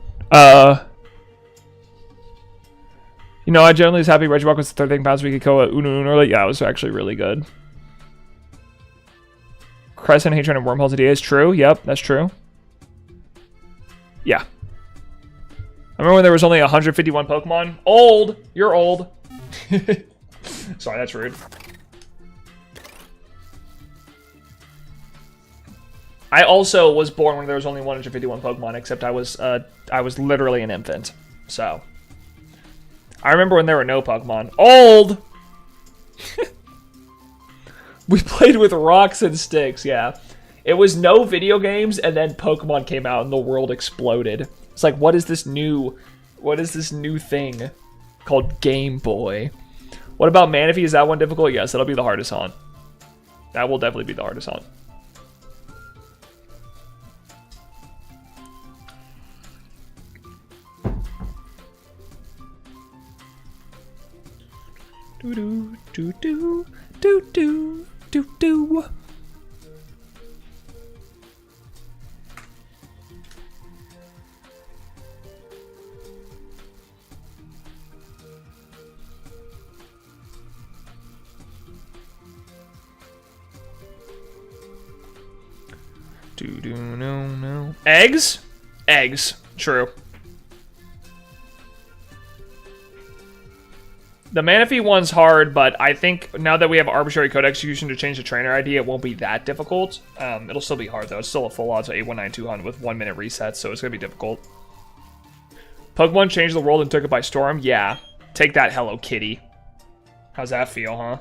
You know, I generally was happy Regirock was the third thing past week ago at Uno early. Yeah, it was actually really good. Crescent, Hatred, and Wormholes idea is true. Yep, that's true. Yeah. I remember when there was only 151 Pokemon. Old! You're old. Sorry, that's rude. I also was born when there was only 151 Pokemon, except I was literally an infant. So. I remember when there were no Pokemon. Old! We played with rocks and sticks, yeah. It was no video games, and then Pokemon came out and the world exploded. It's like, what is this new thing called Game Boy? What about Manaphy? Is that one difficult? Yes, that'll be the hardest haunt. That will definitely be the hardest haunt. Do do do do do do. Do. No. Eggs? Eggs. True. The Manaphy one's hard, but I think now that we have arbitrary code execution to change the trainer ID, it won't be that difficult. It'll still be hard, though. It's still a full odds of 819200 with 1 minute resets, so it's going to be difficult. Pokemon changed the world and took it by storm? Yeah. Take that, Hello Kitty. How's that feel, huh?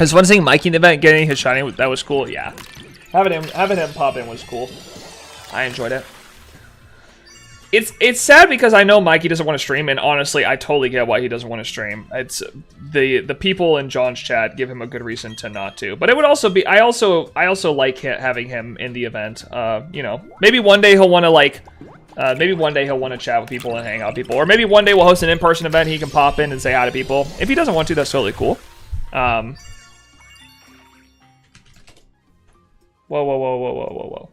It's fun seeing Mikey in the event getting his shiny. That was cool. Yeah, having him pop in was cool. I enjoyed it. It's sad because I know Mikey doesn't want to stream, and honestly, I totally get why he doesn't want to stream. It's the people in John's chat give him a good reason to not to. But it would also be I also like having him in the event. You know, maybe one day he'll want to like Maybe one day he'll want to chat with people and hang out with people. Or maybe one day we'll host an in-person event. He can pop in and say hi to people. If he doesn't want to, that's totally cool. Whoa, whoa, whoa, whoa, whoa, whoa, whoa.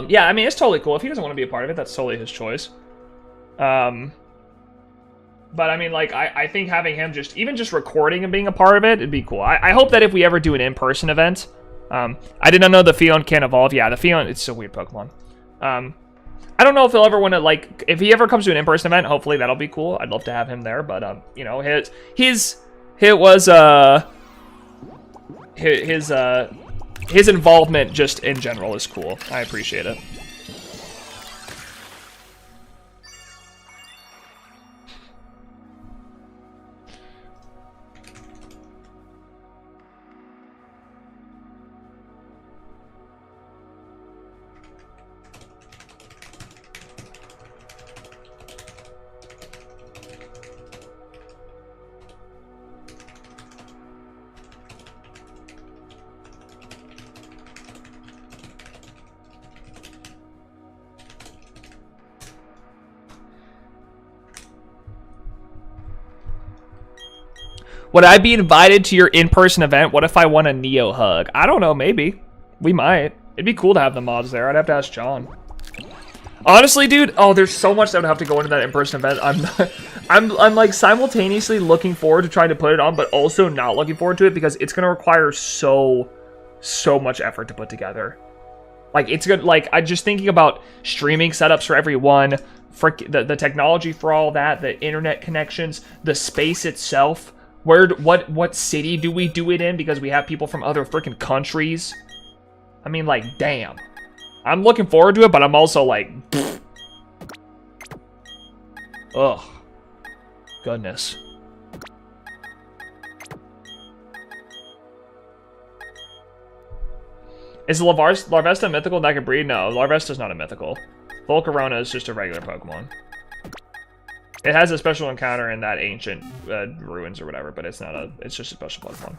Yeah, I mean, it's totally cool. If he doesn't want to be a part of it, that's totally his choice. But I mean, like, I think having him even just recording and being a part of it, it'd be cool. I hope that if we ever do an in-person event, I did not know the Hoenn can evolve. Yeah, the Hoenn, it's a weird Pokemon. I don't know if he'll ever want to, like, if he ever comes to an in-person event, hopefully that'll be cool. I'd love to have him there, but, you know, his involvement just in general is cool. I appreciate it. Would I be invited to your in-person event? What if I want a Neo hug? I don't know, maybe. We might. It'd be cool to have the mods there. I'd have to ask John. Honestly, dude, oh, there's so much that would have to go into that in-person event. I'm like simultaneously looking forward to trying to put it on, but also not looking forward to it because it's gonna require so much effort to put together. Like, it's good. Like, I'm just thinking about streaming setups for everyone, the technology for all that, the internet connections, the space itself. What city do we do it in? Because we have people from other freaking countries. I mean, like, damn. I'm looking forward to it, but I'm also like, pfft. Ugh. Goodness. Is Larvesta mythical that can breed? No, Larvesta's not a mythical. Volcarona is just a regular Pokemon. It has a special encounter in that ancient ruins or whatever, but it's just a special Pokemon.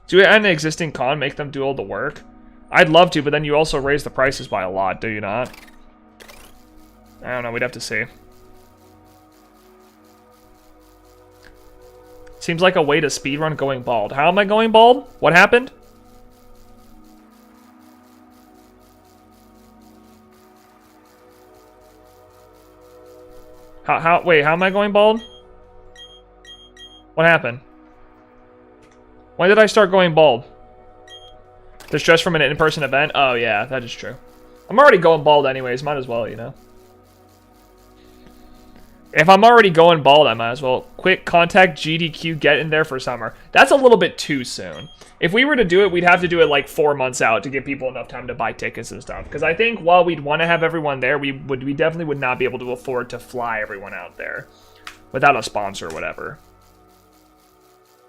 Do an existing con make them do all the work? I'd love to, but then you also raise the prices by a lot, do you not? I don't know, we'd have to see. Seems like a way to speedrun going bald. How am I going bald? What happened? Wait, how am I going bald? What happened? When did I start going bald? The stress from an in-person event? Oh, yeah, that is true. I'm already going bald anyways, might as well, you know. If I'm already going bald, I might as well. Quick contact GDQ, get in there for summer. That's a little bit too soon. If we were to do it, we'd have to do it like 4 months out to give people enough time to buy tickets and stuff. Because I think while we'd want to have everyone there, we definitely would not be able to afford to fly everyone out there without a sponsor or whatever.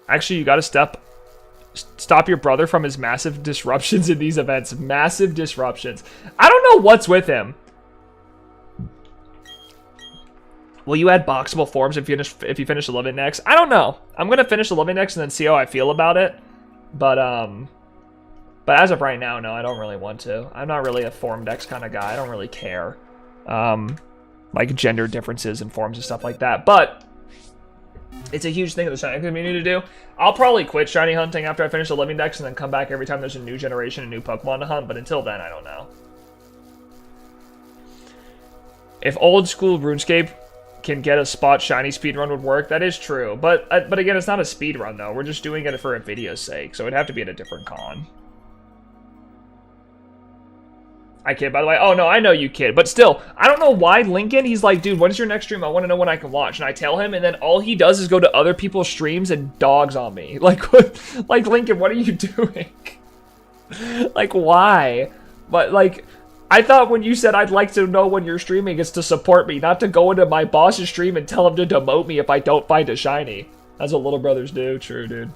Actually, you got to stop your brother from his massive disruptions in these events. Massive disruptions. I don't know what's with him. Will you add boxable forms if you finish 11 next? I don't know. I'm gonna finish 11 next and then see how I feel about it. But as of right now, no, I don't really want to. I'm not really a form dex kind of guy. I don't really care. Like gender differences in forms and stuff like that. But it's a huge thing that the shiny community to do. I'll probably quit shiny hunting after I finish the living dex and then come back every time there's a new generation and new Pokemon to hunt. But until then, I don't know. If old school RuneScape can get a spot shiny speedrun would work, that is true. But again, it's not a speedrun though. We're just doing it for a video's sake, so it'd have to be at a different con. I kid, by the way. Oh no, I know you kid, but still, I don't know why Lincoln, he's like, dude, when is your next stream? I want to know when I can watch. And I tell him, and then all he does is go to other people's streams and dogs on me. Like, what? Like, Lincoln, what are you doing? Like, why? But like, I thought when you said I'd like to know when you're streaming, it's to support me, not to go into my boss's stream and tell him to demote me if I don't find a shiny. That's what little brothers do. True, dude.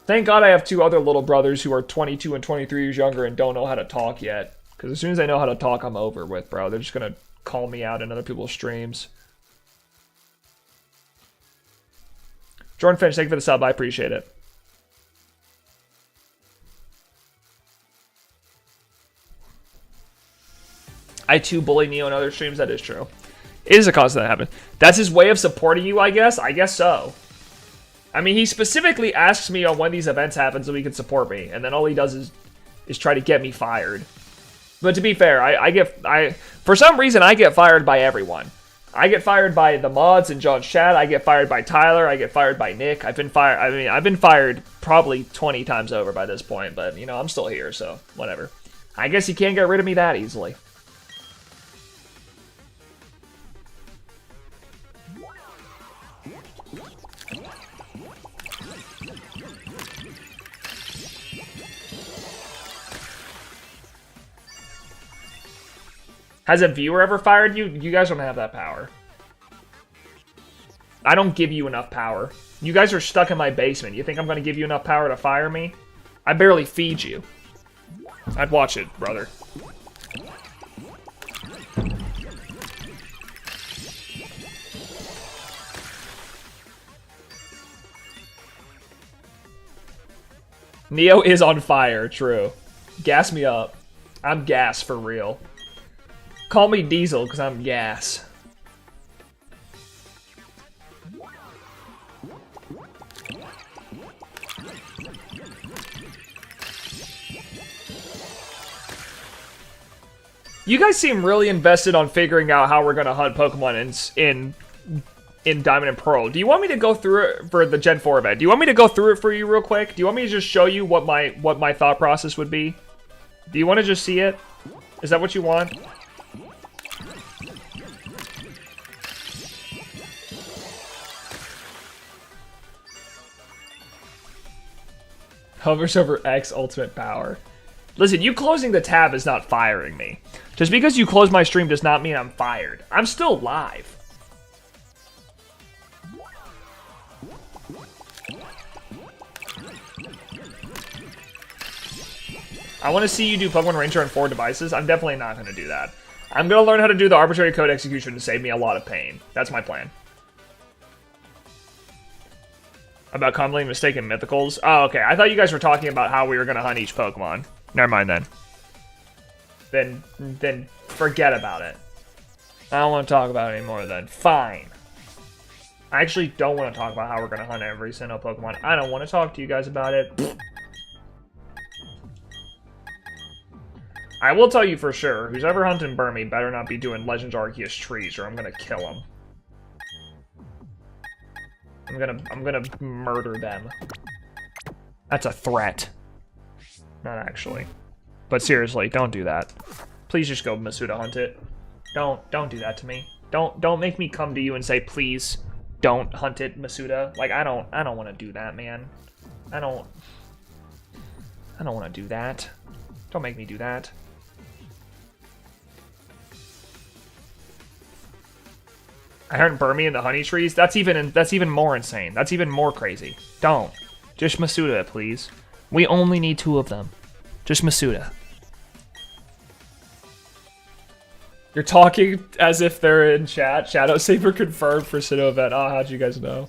Thank God I have two other little brothers who are 22 and 23 years younger and don't know how to talk yet. Because as soon as they know how to talk, I'm over with, bro. They're just going to call me out in other people's streams. Jordan Finch, thank you for the sub. I appreciate it. I too bully Neo in other streams. That is true. It is a cause that happened. That's his way of supporting you, I guess? I guess so. I mean, he specifically asks me on when these events happen so he can support me. And then all he does is try to get me fired. But to be fair, for some reason, I get fired by everyone. I get fired by the mods in John's chat. I get fired by Tyler. I get fired by Nick. I've been fired. I mean, I've been fired probably 20 times over by this point. But, you know, I'm still here, so whatever. I guess you can't get rid of me that easily. Has a viewer ever fired you? You guys don't have that power. I don't give you enough power. You guys are stuck in my basement. You think I'm going to give you enough power to fire me? I barely feed you. I'd watch it, brother. Neo is on fire, true. Gas me up. I'm gas for real. Call me Diesel, because I'm gas. You guys seem really invested on figuring out how we're going to hunt Pokemon in Diamond and Pearl. Do you want me to go through it for the Gen 4 event? Do you want me to go through it for you real quick? Do you want me to just show you what my thought process would be? Do you want to just see it? Is that what you want? Hovers over X ultimate power. Listen, you closing the tab is not firing me. Just because you close my stream does not mean I'm fired. I'm still live. I want to see you do Pokemon Ranger on 4 devices. I'm definitely not going to do that. I'm going to learn how to do the arbitrary code execution to save me a lot of pain. That's my plan. About commonly mistaken mythicals? Oh, okay. I thought you guys were talking about how we were going to hunt each Pokemon. Never mind then. Then forget about it. I don't want to talk about it anymore then. Fine. I actually don't want to talk about how we're going to hunt every single Pokemon. I don't want to talk to you guys about it. I will tell you for sure, who's ever hunting Burmy better not be doing Legends Arceus trees or I'm going to kill him. I'm gonna murder them. That's a threat. Not actually. But seriously, don't do that. Please just go Masuda hunt it. Don't do that to me. Don't make me come to you and say, please don't hunt it, Masuda. Like I don't want to do that, man. I don't want to do that. Don't make me do that. I heard Burmy in the honey trees. That's even more insane. That's even more crazy. Don't. Just Masuda, please. We only need 2 of them. Just Masuda. You're talking as if they're in chat. Shadow Saber confirmed for Sinnoh event. Oh, how'd you guys know?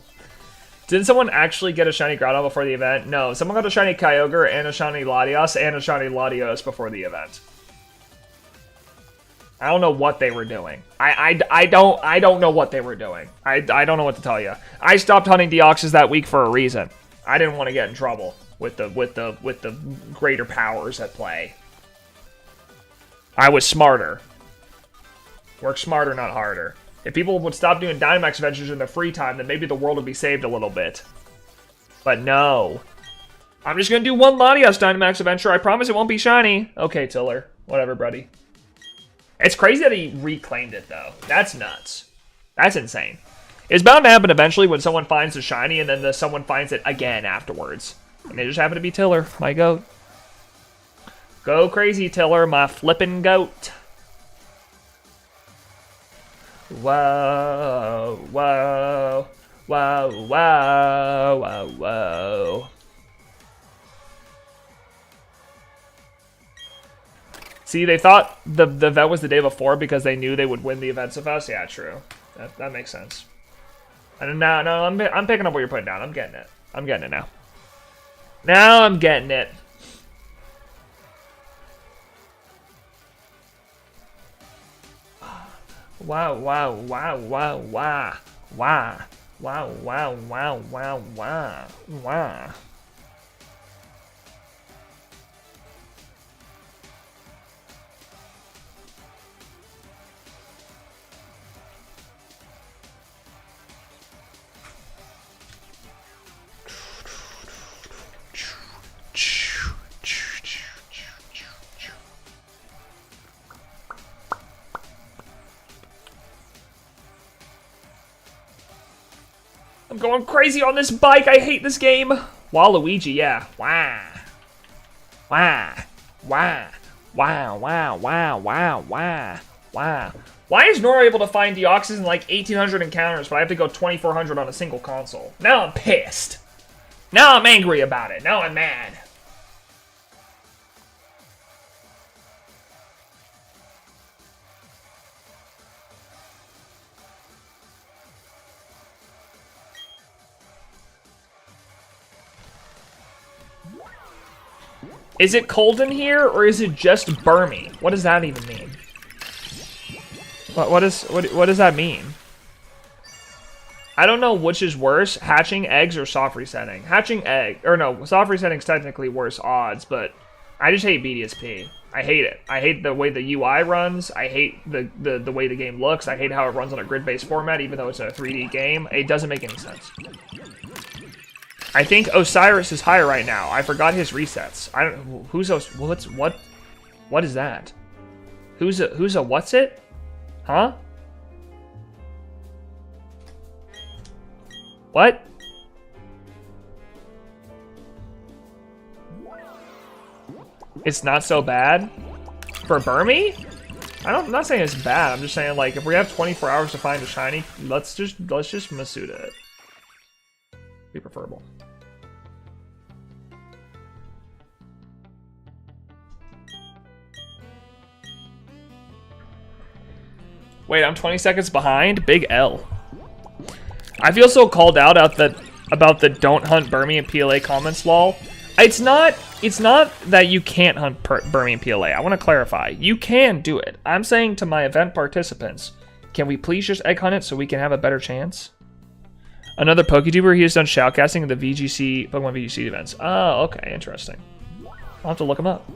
Didn't someone actually get a shiny Groudon before the event? No, someone got a shiny Kyogre and a shiny Latios and a shiny Latios before the event. I don't know what they were doing. I don't know what they were doing. I don't know what to tell you. I stopped hunting Deoxys that week for a reason. I didn't want to get in trouble with the greater powers at play. I was smarter. Work smarter, not harder. If people would stop doing Dynamax adventures in their free time, then maybe the world would be saved a little bit. But no. I'm just gonna do one Latios Dynamax adventure. I promise it won't be shiny. Okay, Tiller. Whatever, buddy. It's crazy that he reclaimed it, though. That's nuts. That's insane. It's bound to happen eventually when someone finds a shiny and then someone finds it again afterwards. And they just happen to be Tiller, my goat. Go crazy, Tiller, my flippin' goat. Whoa, whoa, whoa, whoa, whoa, whoa. See, they thought the event was the day before because they knew they would win the event so fast. Yeah, true. That makes sense. And now, no, I'm picking up what you're putting down. I'm getting it. I'm getting it now. Now I'm getting it. Wow, wow, wow, wow, wow, wow, wow, wow, wow, wow, wow, wow. I'm going crazy on this bike. I hate this game. Waluigi, yeah. Wow. Wow. Wow. Wow, wow, wow, wow, wow, wow. Why is Nora able to find Deoxys in like 1,800 encounters, but I have to go 2,400 on a single console? Now I'm pissed. Now I'm angry about it. Now I'm mad. Is it cold in here, or is it just Burmy? What does that even mean? What does that mean? I don't know which is worse, hatching eggs or soft resetting. Hatching egg, or no, soft resetting is technically worse odds, but I just hate BDSP. I hate it. I hate the way the UI runs. I hate the way the game looks. I hate how it runs on a grid-based format, even though it's a 3D game. It doesn't make any sense. I think Osiris is higher right now. I forgot his resets. I don't. Who's what is that? Who's a what's it? Huh? What? It's not so bad for Burmy? I'm not saying it's bad. I'm just saying, like, if we have 24 hours to find a shiny, let's just Masuda it. Be preferable. Wait, I'm 20 seconds behind? Big L. I feel so called out about the don't hunt Burmy and PLA comments, lol. It's not that you can't hunt Burmy and PLA. I want to clarify. You can do it. I'm saying to my event participants, can we please just egg hunt it so we can have a better chance? Another PokeTuber, he has done shoutcasting at the VGC, Pokemon VGC events. Oh, okay, interesting. I'll have to look him up.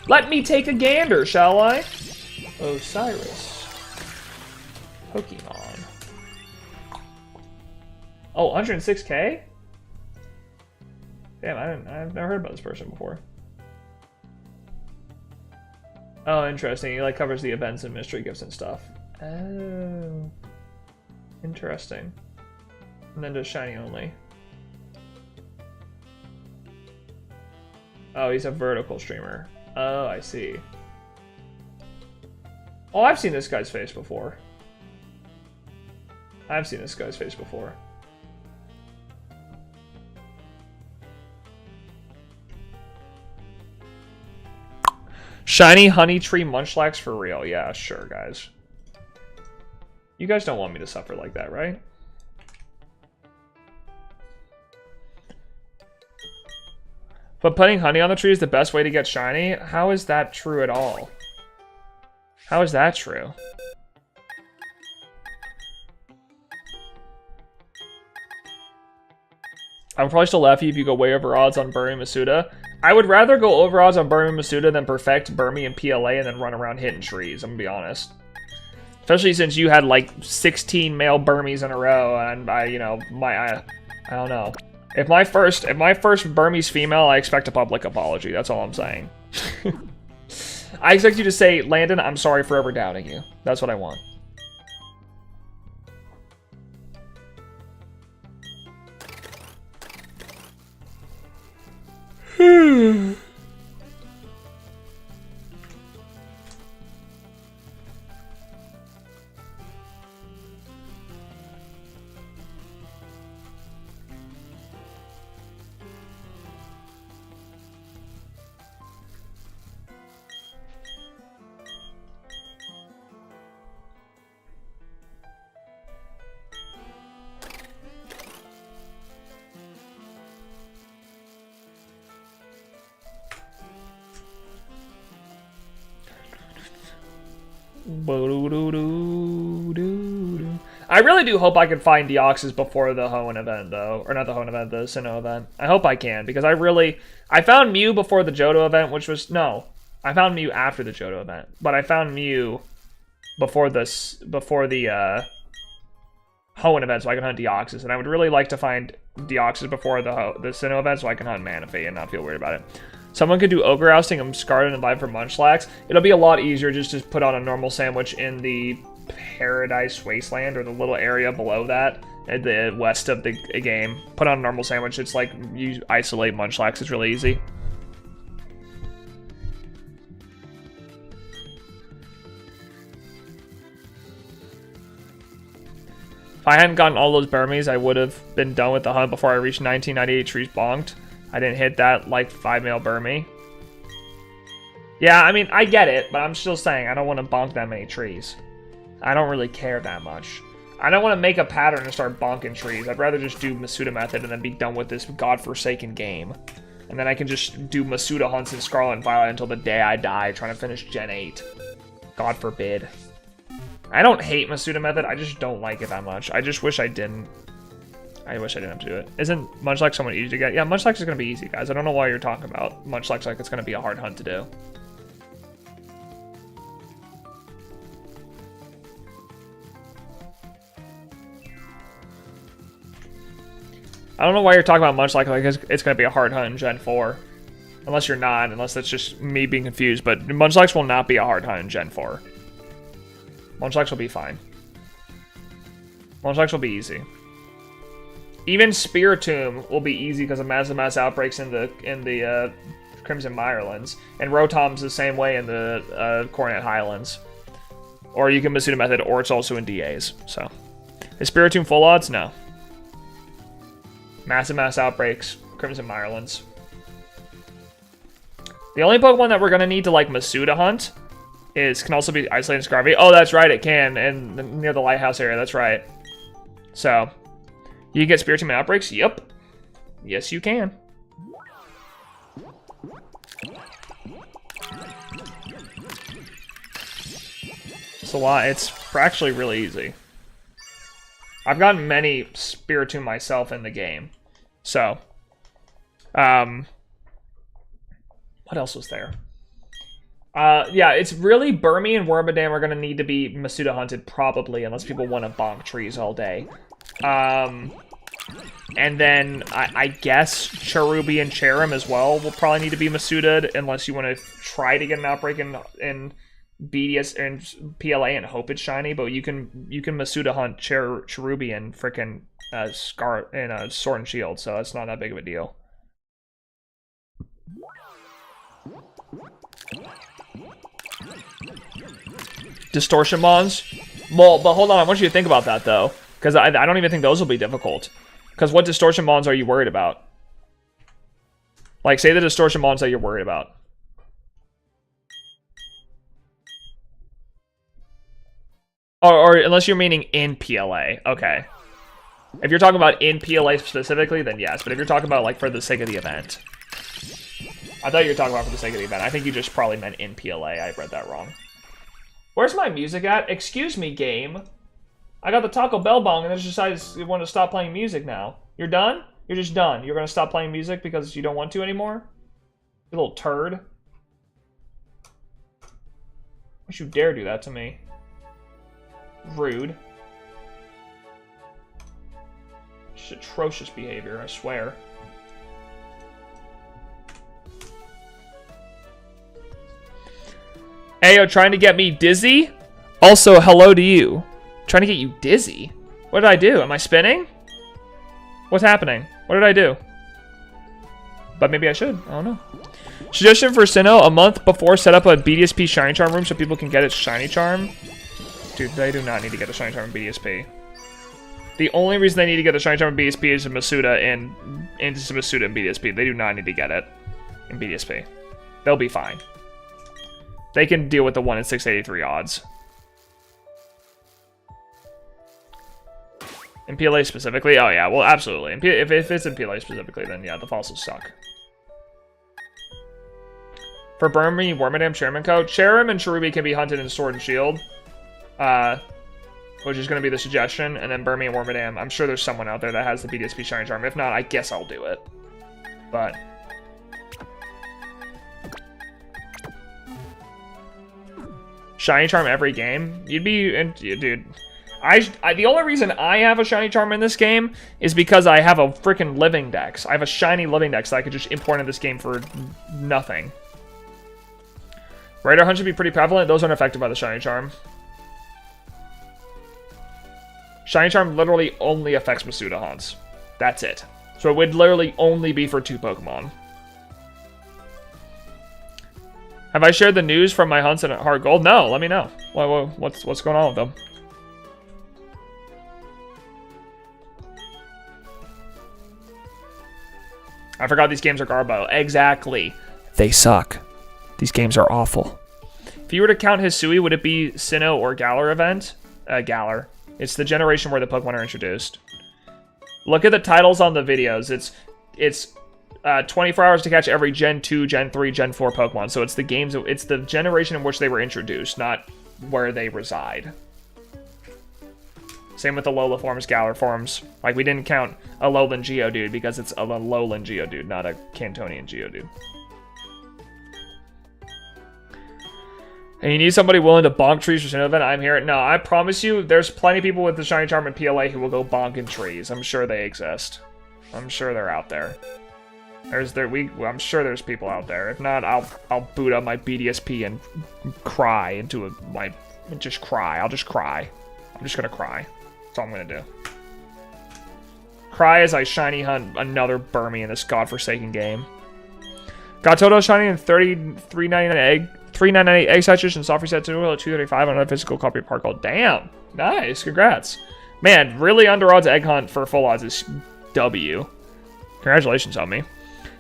Let me take a gander, shall I? Osiris. Pokemon. Oh, 106k? Damn, I've never heard about this person before. Oh, interesting. He like covers the events and mystery gifts and stuff. Oh. Interesting. And then does shiny only. Oh, he's a vertical streamer. Oh, I see. Oh, I've seen this guy's face before. I've seen this guy's face before. Shiny honey tree munchlax for real. Yeah, sure, guys. You guys don't want me to suffer like that, right? But putting honey on the tree is the best way to get shiny? How is that true at all? How is that true? I'm probably still laughing if you go way over odds on Burmy Masuda. I would rather go over odds on Burmy Masuda than perfect Burmy and PLA and then run around hitting trees, I'm gonna be honest. Especially since you had like 16 male Burmies in a row, and I don't know. If my first Burmy's female, I expect a public apology. That's all I'm saying. I expect you to say, Landon, I'm sorry for ever doubting you. That's what I want. I really do hope I can find Deoxys before the Hoenn event, though. Or not the Hoenn event, the Sinnoh event. I hope I can, because I found Mew before the Johto event, which was... No. I found Mew after the Johto event. But I found Mew before the Hoenn event, so I can hunt Deoxys. And I would really like to find Deoxys before the Sinnoh event, so I can hunt Manaphy and not feel weird about it. Someone could do Ogre Ousting and Scarlet and Live for Munchlax. It'll be a lot easier just to put on a normal sandwich in the Paradise Wasteland, or the little area below that, at the west of the game. Put on a normal sandwich. It's like you isolate Munchlax. It's really easy. If I hadn't gotten all those Burmies, I would have been done with the hunt before I reached 1998 trees bonked. I didn't hit that like 5-male Burmy. Yeah, I mean, I get it, but I'm still saying I don't want to bonk that many trees. I don't really care that much. I don't want to make a pattern and start bonking trees. I'd rather just do Masuda method and then be done with this godforsaken game. And then I can just do Masuda hunts in Scarlet and Violet until the day I die, trying to finish Gen 8. God forbid. I don't hate Masuda method, I just don't like it that much. I just wish I didn't. I wish I didn't have to do it. Isn't Munchlax somewhat easy to get? Yeah, Munchlax is going to be easy, guys. I don't know why you're talking about Munchlax like it's going to be a hard hunt to do. I don't know why you're talking about Munchlax like it's going to be a hard hunt in Gen 4. Unless you're not, unless that's just me being confused. But Munchlax will not be a hard hunt in Gen 4. Munchlax will be fine. Munchlax will be easy. Even Spiritomb will be easy because of Mass outbreaks in the Crimson Mirelands, and Rotom's the same way in the Coronet Highlands. Or you can Masuda method, or it's also in DAs. So, is Spiritomb full odds? No. Mass outbreaks, Crimson Mirelands. The only Pokemon that we're gonna need to like Masuda hunt can also be Isolated Scarvy. Oh, that's right, it can, and near the lighthouse area. That's right. So. You can get Spiritomb and Outbreaks? Yep. Yes, you can. It's a lot. It's actually really easy. I've gotten many Spiritomb myself in the game. So. What else was there? Yeah, it's really Burmy and Wormadam are going to need to be Masuda hunted, probably, unless people want to bonk trees all day. And then I guess Cherubi and Cherrim as well will probably need to be Masuda'd, unless you want to try to get an outbreak in BDS and PLA and hope it's shiny. But you can Masuda hunt Cherubi and frickin' Scar and Sword and Shield, so that's not that big of a deal. Distortion Mons? Well, but hold on, I want you to think about that though. Because I don't even think those will be difficult. Because what Distortion Mons are you worried about? Like, say the Distortion Mons that you're worried about. Or unless you're meaning in PLA. Okay. If you're talking about in PLA specifically, then yes. But if you're talking about, like, for the sake of the event. I thought you were talking about for the sake of the event. I think you just probably meant in PLA. I read that wrong. Where's my music at? Excuse me, game. I got the Taco Bell bong and then decided you want to stop playing music now. You're done? You're just done. You're going to stop playing music because you don't want to anymore? You little turd. Don't you dare do that to me. Rude. Just atrocious behavior, I swear. Ayo, trying to get me dizzy? Also, hello to you. Trying to get you dizzy? What did I do? Am I spinning? What's happening? What did I do? but maybe I should. I don't know. Suggestion for Sinnoh: a month before, set up a BDSP Shiny Charm room so people can get its Shiny Charm. Dude, they do not need to get a Shiny Charm in BDSP. The only reason they need to get the Shiny Charm in BDSP is Masuda and into Masuda in BDSP. They do not need to get it in BDSP. They'll be fine. They can deal with the 1 in 683 odds. In PLA specifically? Oh yeah, well absolutely. If it's in PLA specifically, then yeah, the fossils suck. For Burmy, Wormadam, Chairman Coat, Cherim and Cherubi can be hunted in Sword and Shield. Which is going to be the suggestion, and then Burmy and Wormadam. I'm sure there's someone out there that has the BDSP Shiny Charm. If not, I guess I'll do it. But Shiny Charm every game? You'd be... Dude. The only reason I have a Shiny Charm in this game is because I have a freaking Living Dex. I have a shiny Living Dex that I could just import into this game for nothing. Radar Hunt should be pretty prevalent. Those aren't affected by the Shiny Charm. Shiny Charm literally only affects Masuda hunts. That's it. So it would literally only be for 2 Pokemon. Have I shared the news from my hunts at Heart Gold? No, let me know. What's going on with them? I forgot these games are Garbo. Exactly. They suck. These games are awful. If you were to count Hisui, would it be Sinnoh or Galar event? Galar. It's the generation where the Pokemon are introduced. Look at the titles on the videos. It's 24 hours to catch every Gen 2, Gen 3, Gen 4 Pokemon. So it's the games. It's the generation in which they were introduced, not where they reside. Same with the Alola forms, Galar forms. Like, we didn't count Alolan Geodude because it's a Alolan Geodude, not a Cantonian Geodude. And you need somebody willing to bonk trees for Sinnoh event. I'm here. No, I promise you, there's plenty of people with the Shiny Charm and PLA who will go bonking trees. I'm sure they exist. I'm sure they're out there. I'm sure there's people out there. If not, I'll boot up my BDSP and cry into just cry. I'll just cry. I'm just gonna cry. That's all I'm gonna do. Cry as I shiny hunt another Burmy in this godforsaken game. Got Toto shiny in 33.99 egg. 3.99 egg saturation, soft reset to 235 on a physical copy of Park Gold. Damn. Nice. Congrats. Man, really under odds egg hunt for full odds is W. Congratulations on me.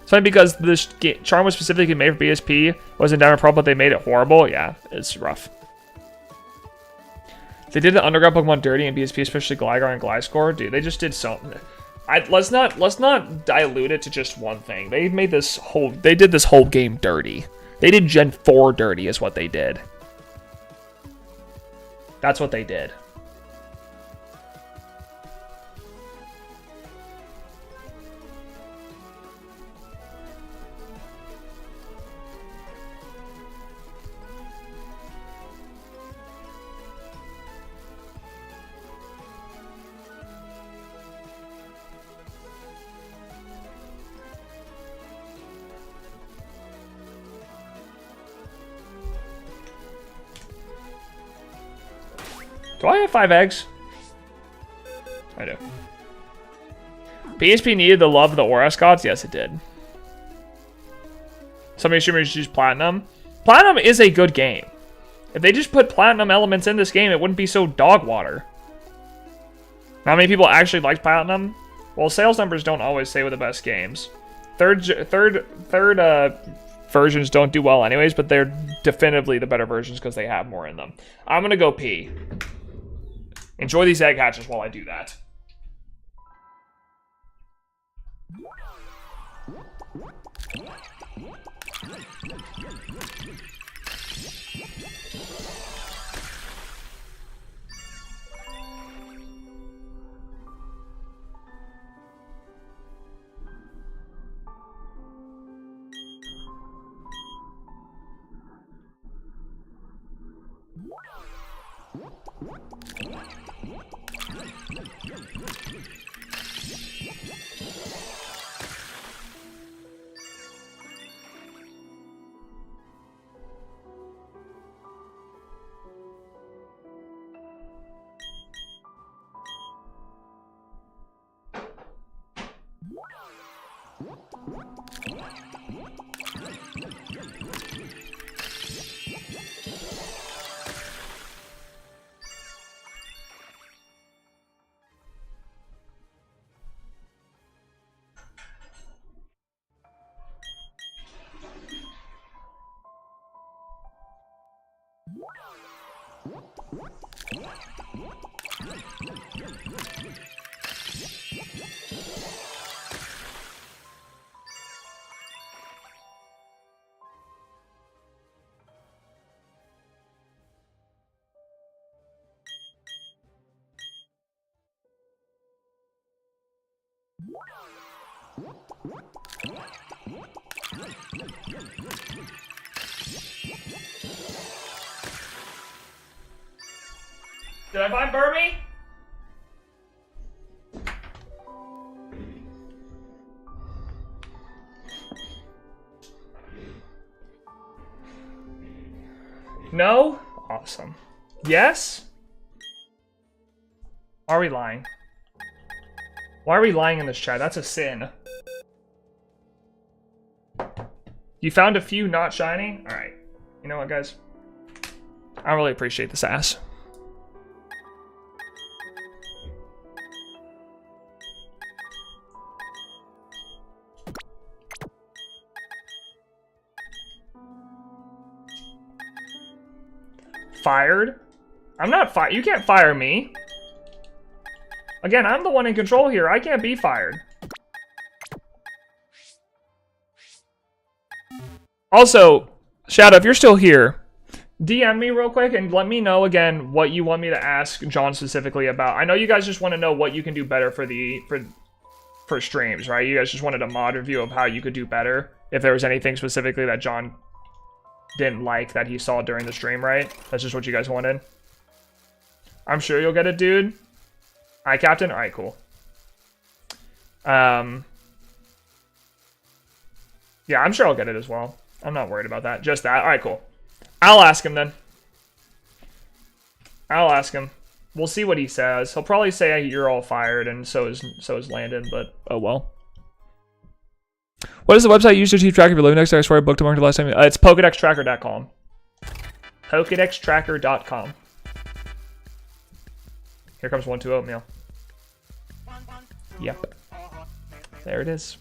It's funny because this charm was specifically made for BSP. Wasn't down a problem, but they made it horrible. Yeah, it's rough. They did the underground Pokemon dirty in BSP, especially Gligar and Gliscor. Dude, they just did something. Let's not dilute it to just one thing. They did this whole game dirty. They did Gen 4 dirty is what they did. That's what they did. Do I have 5 eggs? I do. PSP needed the love of the Aura Scots? Yes, it did. Somebody should use Platinum. Platinum is a good game. If they just put Platinum elements in this game, it wouldn't be so dog water. How many people actually like Platinum? Well, sales numbers don't always say with the best games. Third versions don't do well anyways, but they're definitively the better versions because they have more in them. I'm gonna go pee. Enjoy these egg hatches while I do that. Did I find Burmy? No? Awesome. Yes? Are we lying? Why are we lying in this chat? That's a sin. You found a few not shiny? Alright. You know what, guys? I really appreciate this ass. Fired? I'm not fired. You can't fire me. Again, I'm the one in control here. I can't be fired. Also, Shadow, if you're still here, DM me real quick and let me know again what you want me to ask John specifically about. I know you guys just want to know what you can do better for streams, right? You guys just wanted a mod review of how you could do better. If there was anything specifically that John didn't like that he saw during the stream, right? That's just what you guys wanted. I'm sure you'll get it, dude. Hi, Captain. All right, cool. Yeah, I'm sure I'll get it as well. I'm not worried about that. Just that. All right, cool. I'll ask him then. I'll ask him. We'll see what he says. He'll probably say you're all fired, and so is Landon. But oh well. What is the website you use to keep track of your living next? I swear I booked a mark the last time. It's PokédexTracker.com. PokédexTracker.com. Here comes 1-2 oatmeal. Yep. There it is.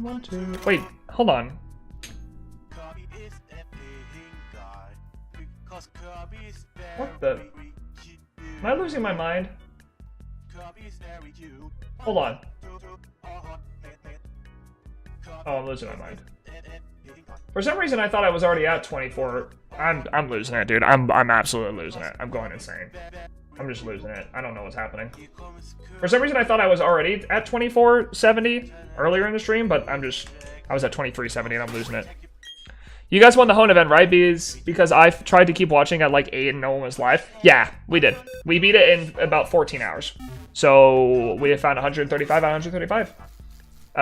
One, two. Wait, hold on. What the? Am I losing my mind? Hold on. Oh, I'm losing my mind. For some reason, I thought I was already at 24. I'm losing it, dude. I'm absolutely losing it. I'm going insane. I'm just losing it. I don't know what's happening. For some reason, I thought I was already at 2470 earlier in the stream, but I was at 2370 and I'm losing it. You guys won the Hoenn event, right? Because I tried to keep watching at like 8 and no one was live. Yeah, we did. We beat it in about 14 hours. So we have found 135 out of 135.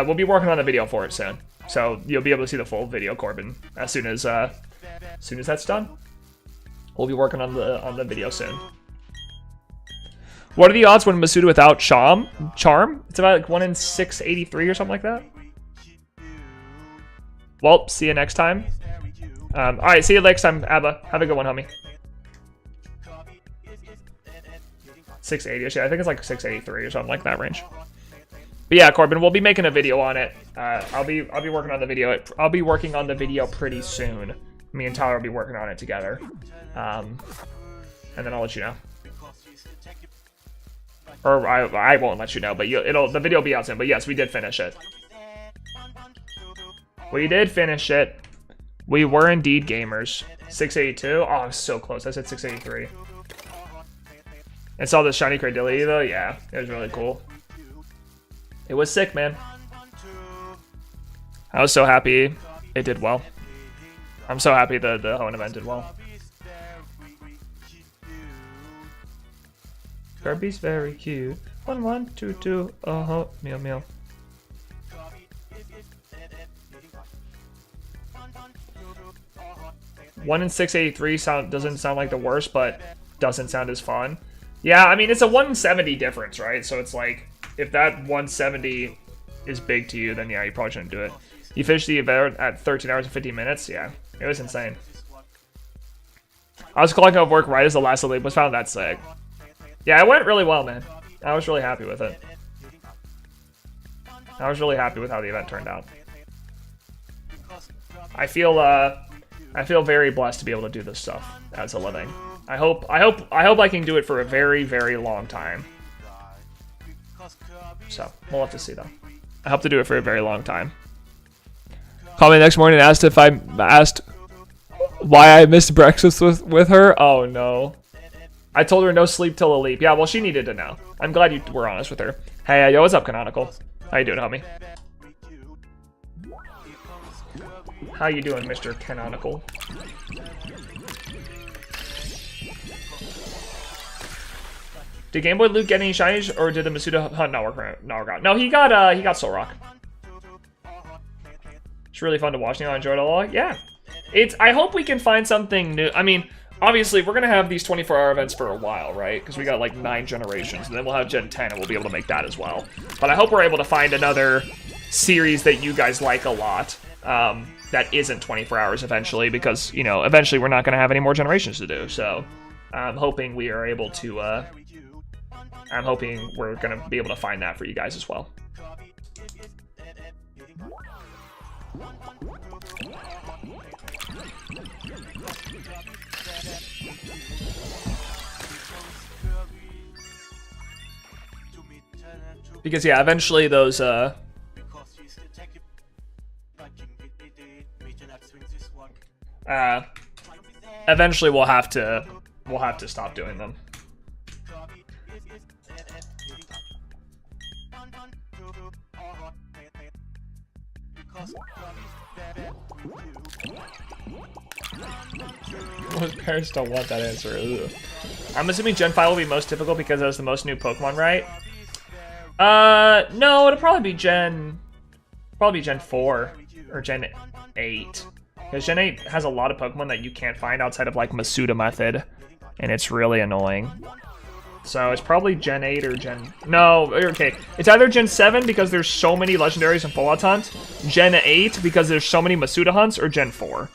We'll be working on the video for it soon. So you'll be able to see the full video, Corbin, as soon as that's done. We'll be working on the video soon. What are the odds when Masuda without Charm? It's about like 1 in 683 or something like that. Well, see you next time. Alright, see you next time, Abba. Have a good one, homie. 680-ish, yeah, I think it's like 683 or something like that range. But yeah, Corbin, we'll be making a video on it. I'll be working on the video. I'll be working on the video pretty soon. Me and Tyler will be working on it together. And then I'll let you know. Or I won't let you know, but the video will be out soon. But yes, we did finish it. We did finish it. We were indeed gamers. 682. Oh, I was so close. I said 683. And saw the shiny Cradilly though. Yeah, it was really cool. It was sick, man. I was so happy it did well. I'm so happy the Hoenn event did well. Kirby's very cute. 1, 1, 2, 2. Oh, meow. 1 in 683 doesn't sound like the worst, but doesn't sound as fun. Yeah, I mean, it's a 170 difference, right? So it's like, if that 170 is big to you, then yeah, you probably shouldn't do it. You finished the event at 13 hours and 15 minutes? Yeah, it was insane. I was calling out of work right as the last elite was found. That sick. Yeah, it went really well, man. I was really happy with it. I was really happy with how the event turned out. I feel very blessed to be able to do this stuff as a living. I hope I can do it for a very, very long time. So, we'll have to see though. I hope to do it for a very long time. Called me the next morning and asked why I missed breakfast with her. Oh no. I told her no sleep till a leap. Yeah, well, she needed to know. I'm glad you were honest with her. Hey, yo, what's up, Canonical? How you doing, homie? How you doing, Mr. Canonical? Did Game Boy Luke get any shinies, or did the Masuda hunt not work out? No, he got Soul Rock. It's really fun to watch. I enjoyed it a lot. Yeah, I hope we can find something new. I mean, obviously, we're gonna have these 24-hour events for a while, right? Because we got like 9 generations, and then we'll have Gen 10, and we'll be able to make that as well. But I hope we're able to find another series that you guys like a lot that isn't 24 hours eventually, because you know, eventually we're not gonna have any more generations to do. So I'm hoping we are able to. I'm hoping we're gonna be able to find that for you guys as well. Because yeah, eventually those eventually we'll have to stop doing them. Most parents don't want that answer. Ugh. I'm assuming Gen 5 will be most difficult because it has the most new Pokemon, right? No, it'll probably be Gen 4 or Gen 8. Because Gen 8 has a lot of Pokemon that you can't find outside of like Masuda method, and it's really annoying. So it's probably Gen 8 or Gen... No, okay. It's either Gen 7 because there's so many legendaries in Fallout Hunt, Gen 8 because there's so many Masuda hunts, or Gen 4.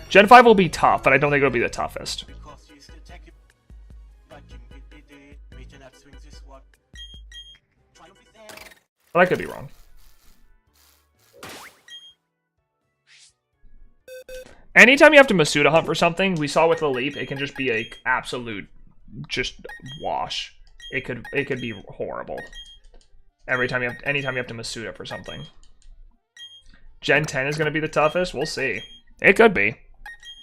Gen 5 will be tough, but I don't think it'll be the toughest. But I could be wrong. Anytime you have to Masuda hunt for something, we saw with the Leap, it can just be a absolute just wash. It could be horrible. Anytime you have to Masuda for something. Gen 10 is gonna be the toughest? We'll see. It could be.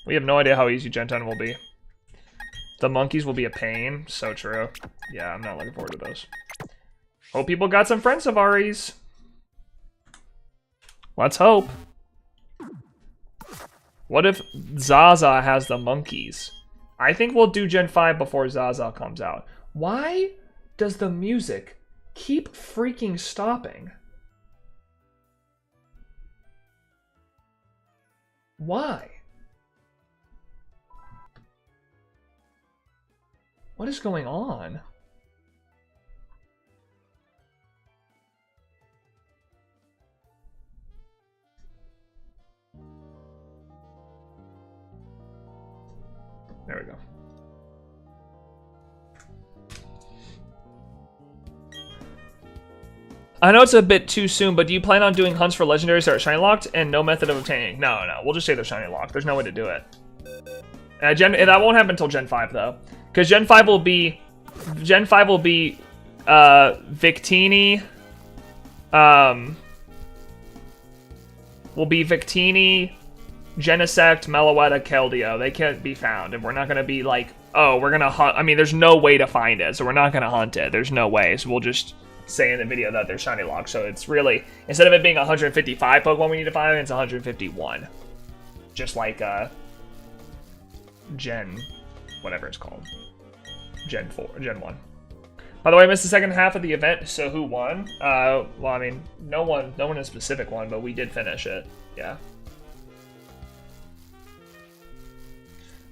We have no idea how easy Gen 10 will be. The monkeys will be a pain. So true. Yeah, I'm not looking forward to those. Hope people got some friend Savaris. Let's hope. What if Zaza has the monkeys? I think we'll do Gen 5 before Zaza comes out. Why does the music keep freaking stopping? Why? What is going on? There we go. I know it's a bit too soon, but do you plan on doing hunts for legendaries that are shiny locked and no method of obtaining? No, no, we'll just say they're shiny locked. There's no way to do it. That won't happen until Gen 5 though, because Gen 5 will be Victini, Genesect, Meloetta, Keldeo. They can't be found, and we're not gonna be like, oh, we're gonna hunt. I mean, there's no way to find it, so we're not gonna hunt it. There's no way. So we'll just say in the video that they're shiny locked. So it's really, instead of it being 155 Pokemon we need to find, it's 151. Just like Gen, whatever it's called, Gen 1. By the way, I missed the second half of the event. So who won? Well, I mean, no one in a specific one, but we did finish it. Yeah.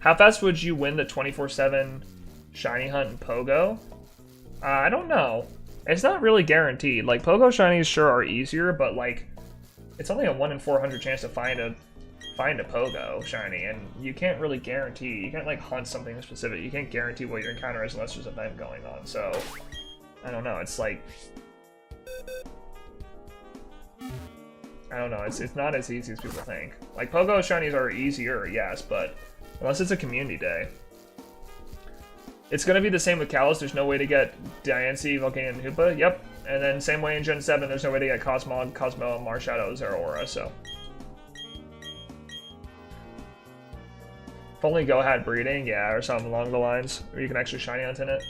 How fast would you win the 24/7 shiny hunt in Pogo? I don't know. It's not really guaranteed. Like, Pogo shinies sure are easier, but like, it's only a 1 in 400 chance to find a Pogo shiny, and you can't really guarantee. You can't like hunt something specific. You can't guarantee what your encounter is unless there's an event going on. So I don't know. It's like, I don't know. It's not as easy as people think. Like, Pogo shinies are easier, yes, but unless it's a community day. It's going to be the same with Kalos. There's no way to get Diancie, Volcanion, and Hoopa. Yep. And then same way in Gen 7, there's no way to get Cosmo, Marshadow, Zeraora, so. If only Go had breeding, yeah, or something along the lines, or you can actually shiny onto it.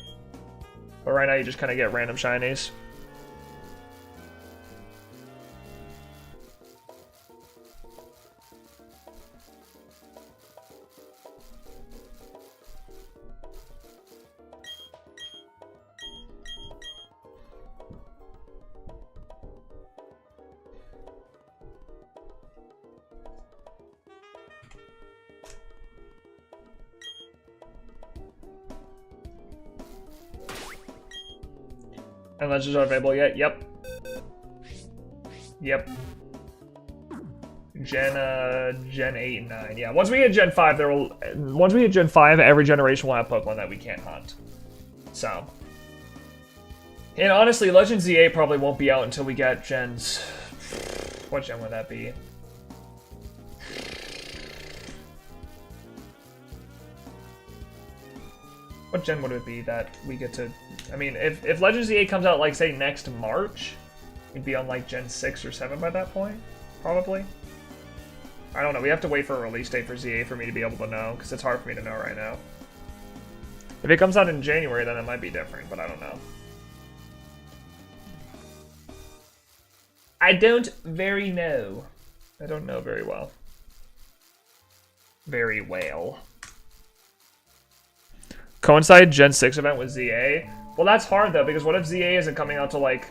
But right now you just kind of get random shinies. And legends are available yet? Yep. Yep. Gen 8 and 9. Yeah, once we hit Gen 5, once we hit Gen 5, every generation will have Pokemon that we can't hunt. So. And honestly, Legends Z8 probably won't be out until we get Gens... What gen would that be? What gen would it be that we get to... I mean, if Legends Z8 comes out, like, say, next March, we'd be on, like, Gen 6 or 7 by that point, probably. I don't know, we have to wait for a release date for Z8 for me to be able to know, because it's hard for me to know right now. If it comes out in January, then it might be different, but I don't know. I don't very know. I don't know very well. Very well. Coincide Gen 6 event with ZA? Well, that's hard though, because what if ZA isn't coming out to like...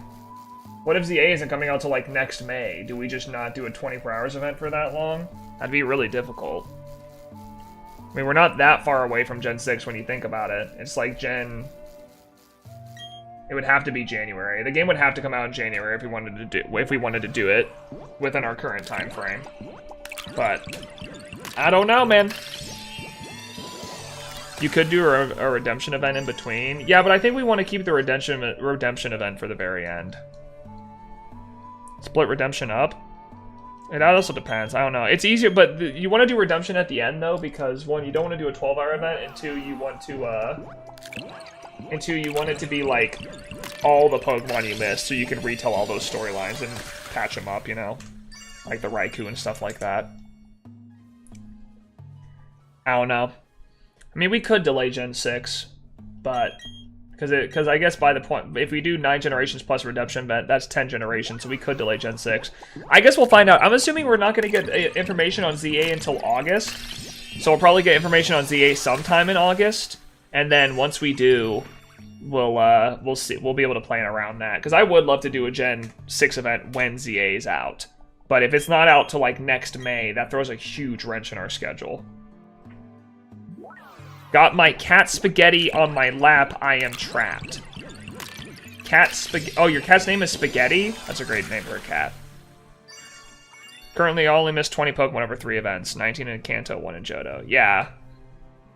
What if ZA isn't coming out to like next May? Do we just not do a 24 hours event for that long? That'd be really difficult. I mean, we're not that far away from Gen 6 when you think about it. It's like Gen... It would have to be January. The game would have to come out in January if we wanted to do it within our current time frame. But I don't know, man. You could do a redemption event in between. Yeah, but I think we want to keep the redemption event for the very end. Split redemption up. It also depends. I don't know. It's easier, but you want to do redemption at the end though, because one, you don't want to do a 12-hour event, and two, you want it to be like all the Pokemon you missed, so you can retell all those storylines and patch them up, you know, like the Raikou and stuff like that. I don't know. I mean, we could delay Gen 6, but because I guess by the point, if we do 9 generations plus redemption event, that's 10 generations, so we could delay Gen 6. I guess we'll find out. I'm assuming we're not going to get information on ZA until August, so we'll probably get information on ZA sometime in August, and then once we do, we'll see. We'll be able to plan around that, because I would love to do a Gen 6 event when ZA is out, but if it's not out till like next May, that throws a huge wrench in our schedule. Got my cat Spaghetti on my lap, I am trapped. Cat Spaghetti. Oh, your cat's name is Spaghetti? That's a great name for a cat. Currently, I only missed 20 Pokemon over 3 events. 19 in Kanto, 1 in Johto. Yeah.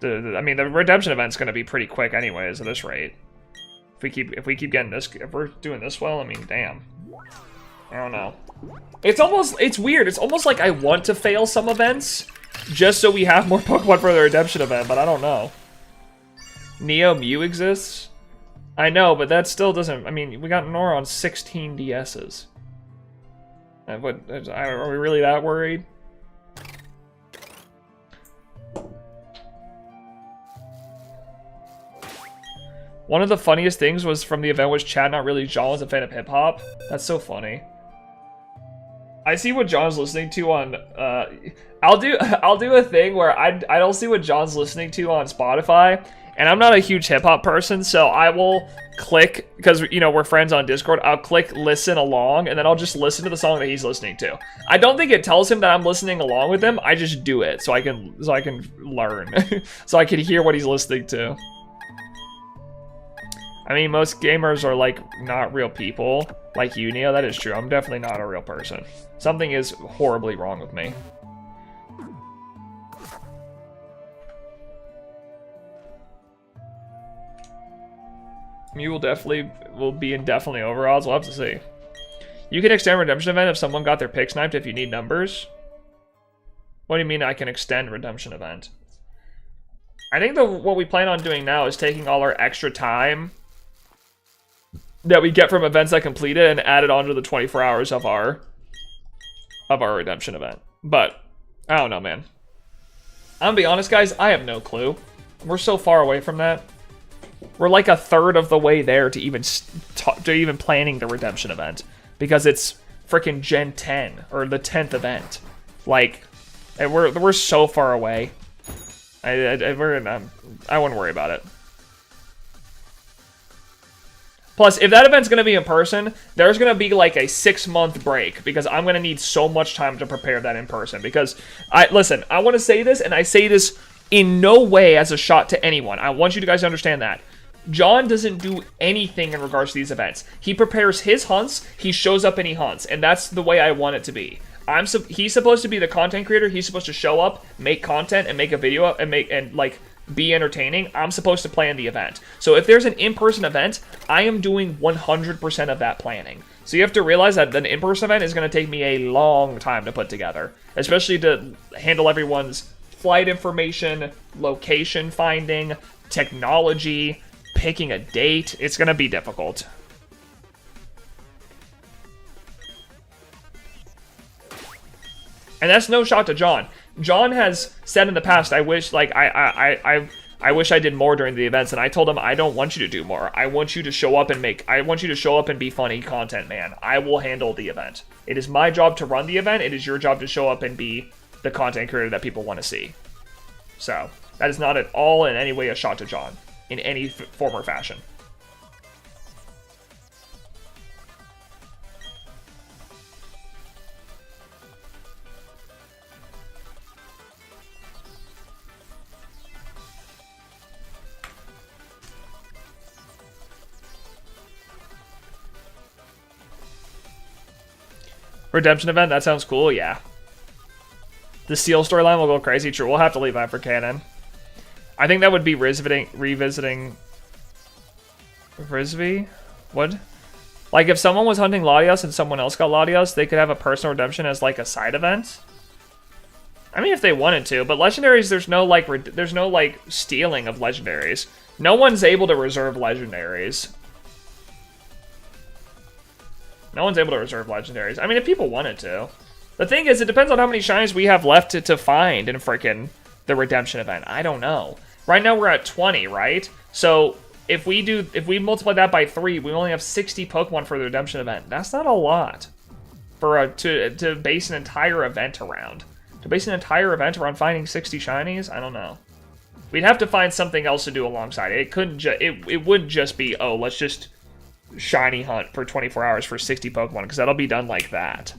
I mean, the redemption event's going to be pretty quick anyways at this rate. If we keep getting this, if we're doing this well, I mean, damn. I don't know. It's weird. It's almost like I want to fail some events just so we have more Pokemon for the redemption event, but I don't know. Neo Mew exists? I know, but that still doesn't... I mean, we got Nora on 16 DSs. Are we really that worried? One of the funniest things was from the event was Chad not really John was a fan of hip-hop. That's so funny. I see what John's listening to on, I'll do a thing where I don't see what John's listening to on Spotify, and I'm not a huge hip-hop person, so I will click, because, you know, we're friends on Discord, I'll click listen along, and then I'll just listen to the song that he's listening to. I don't think it tells him that I'm listening along with him, I just do it, so I can learn, so I can hear what he's listening to. I mean, most gamers are, like, not real people. Like you, Neo, that is true. I'm definitely not a real person. Something is horribly wrong with me. You will be indefinitely overalls. We'll have to see. You can extend redemption event if someone got their pick sniped if you need numbers. What do you mean I can extend redemption event? I think what we plan on doing now is taking all our extra time that we get from events that completed and add it onto the 24 hours of our redemption event. But I don't know, man. I'm gonna be honest, guys, I have no clue. We're so far away from that. We're like a third of the way there to even planning the redemption event, because it's freaking Gen 10 or the 10th event. Like, and we're so far away. I wouldn't worry about it. Plus, if that event's gonna be in person, there's gonna be like a 6-month break, because I'm gonna need so much time to prepare that in person. Because listen, I want to say this, and I say this in no way as a shot to anyone. I want you guys to understand that John doesn't do anything in regards to these events. He prepares his hunts, he shows up and he hunts, and that's the way I want it to be. He's supposed to be the content creator. He's supposed to show up, make content, and make a video and like be entertaining. I'm supposed to plan the event. So if there's an in-person event, I am doing 100% of that planning. So you have to realize that an in-person event is going to take me a long time to put together, especially to handle everyone's flight information, location finding, technology, picking a date. It's going to be difficult. And that's no shot to John. John has said in the past, I wish, like, I wish I did more during the events, and I told him, I don't want you to do more. I want you to show up and be funny content, man. I will handle the event. It is my job to run the event. It is your job to show up and be the content creator that people want to see. So, that is not at all in any way a shot to John, in any form or fashion. Redemption event, that sounds cool, yeah. The Seal storyline will go crazy, true. We'll have to leave that for canon. I think that would be revisiting Frisbee? What? Like, if someone was hunting Latios and someone else got Latios, they could have a personal redemption as, like, a side event? I mean, if they wanted to, but legendaries, there's no, like, stealing of legendaries. No one's able to reserve legendaries. No one's able to reserve legendaries. I mean, if people wanted to. The thing is, it depends on how many shinies we have left to find in frickin' the redemption event. I don't know. Right now we're at 20, right? So if we multiply that by 3, we only have 60 Pokemon for the redemption event. That's not a lot for to base an entire event around. To base an entire event around finding 60 shinies, I don't know. We'd have to find something else to do alongside it. It couldn't it wouldn't just be, oh, let's just shiny hunt for 24 hours for 60 Pokemon, because that'll be done like that.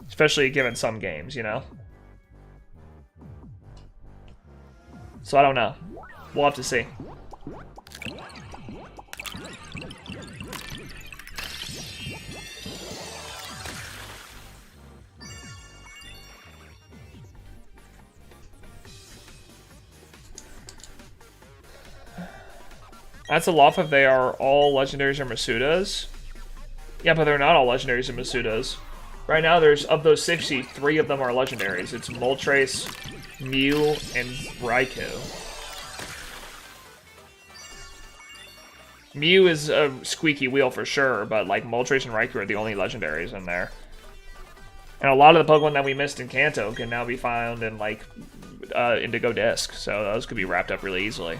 Especially given some games, you know? So I don't know. We'll have to see. That's a lot if they are all legendaries or Masudas. Yeah, but they're not all legendaries or Masudas. Right now, there's, of those 60, 3 of them are legendaries. It's Moltres, Mew, and Raikou. Mew is a squeaky wheel for sure, but like Moltres and Raikou are the only legendaries in there. And a lot of the Pokemon that we missed in Kanto can now be found in like Indigo Disc, so those could be wrapped up really easily.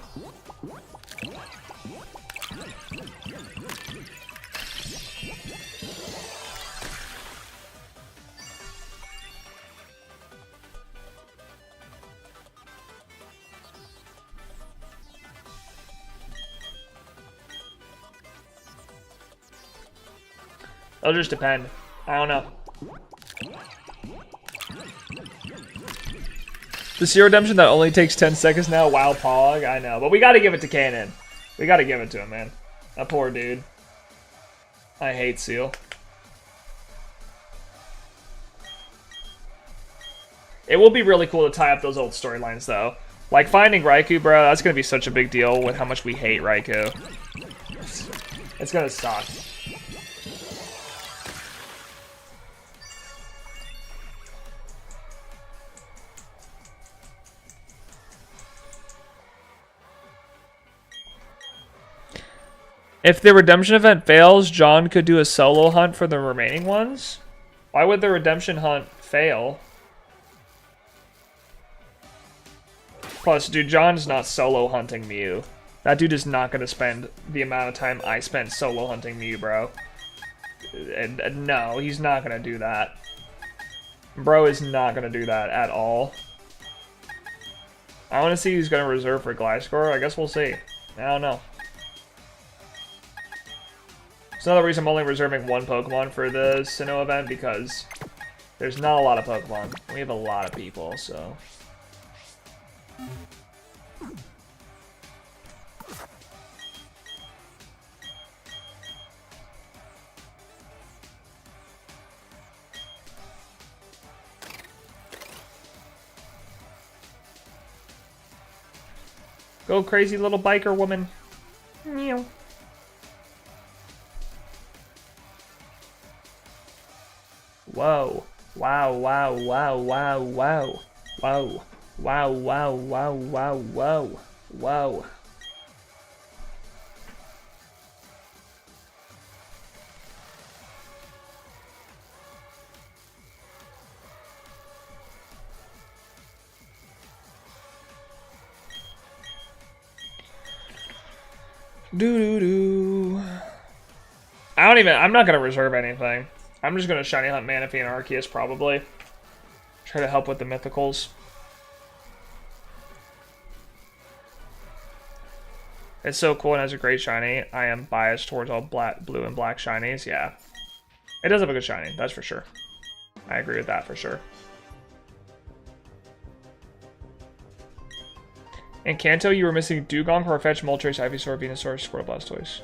It'll just depend. I don't know. The Seal Redemption that only takes 10 seconds now? Wow, Pog. I know. But we gotta give it to Kanon. We gotta give it to him, man. That poor dude. I hate Seal. It will be really cool to tie up those old storylines, though. Like, finding Raikou, bro, that's gonna be such a big deal with how much we hate Raikou. It's gonna suck. If the redemption event fails, John could do a solo hunt for the remaining ones? Why would the redemption hunt fail? Plus, dude, John's not solo hunting Mew. That dude is not gonna spend the amount of time I spent solo hunting Mew, bro. And no, he's not gonna do that. Bro is not gonna do that at all. I want to see who's gonna reserve for Gliscor. I guess we'll see. I don't know. It's another reason I'm only reserving one Pokemon for the Sinnoh event, because there's not a lot of Pokemon. We have a lot of people, so... Go crazy little biker woman. Meow. Whoa. Wow, wow, wow, wow, wow. Whoa. Wow, wow, wow, wow, whoa. Whoa. Doo-doo-doo. I'm not gonna reserve anything. I'm just gonna Shiny Hunt Manaphy and Arceus, probably. Try to help with the mythicals. It's so cool and has a great shiny. I am biased towards all blue and black shinies, yeah. It does have a good shiny, that's for sure. I agree with that for sure. In Kanto, you were missing Dugong, Farfetch, Moltres, Ivysaur, Venusaur, Squirtle, Blastoise.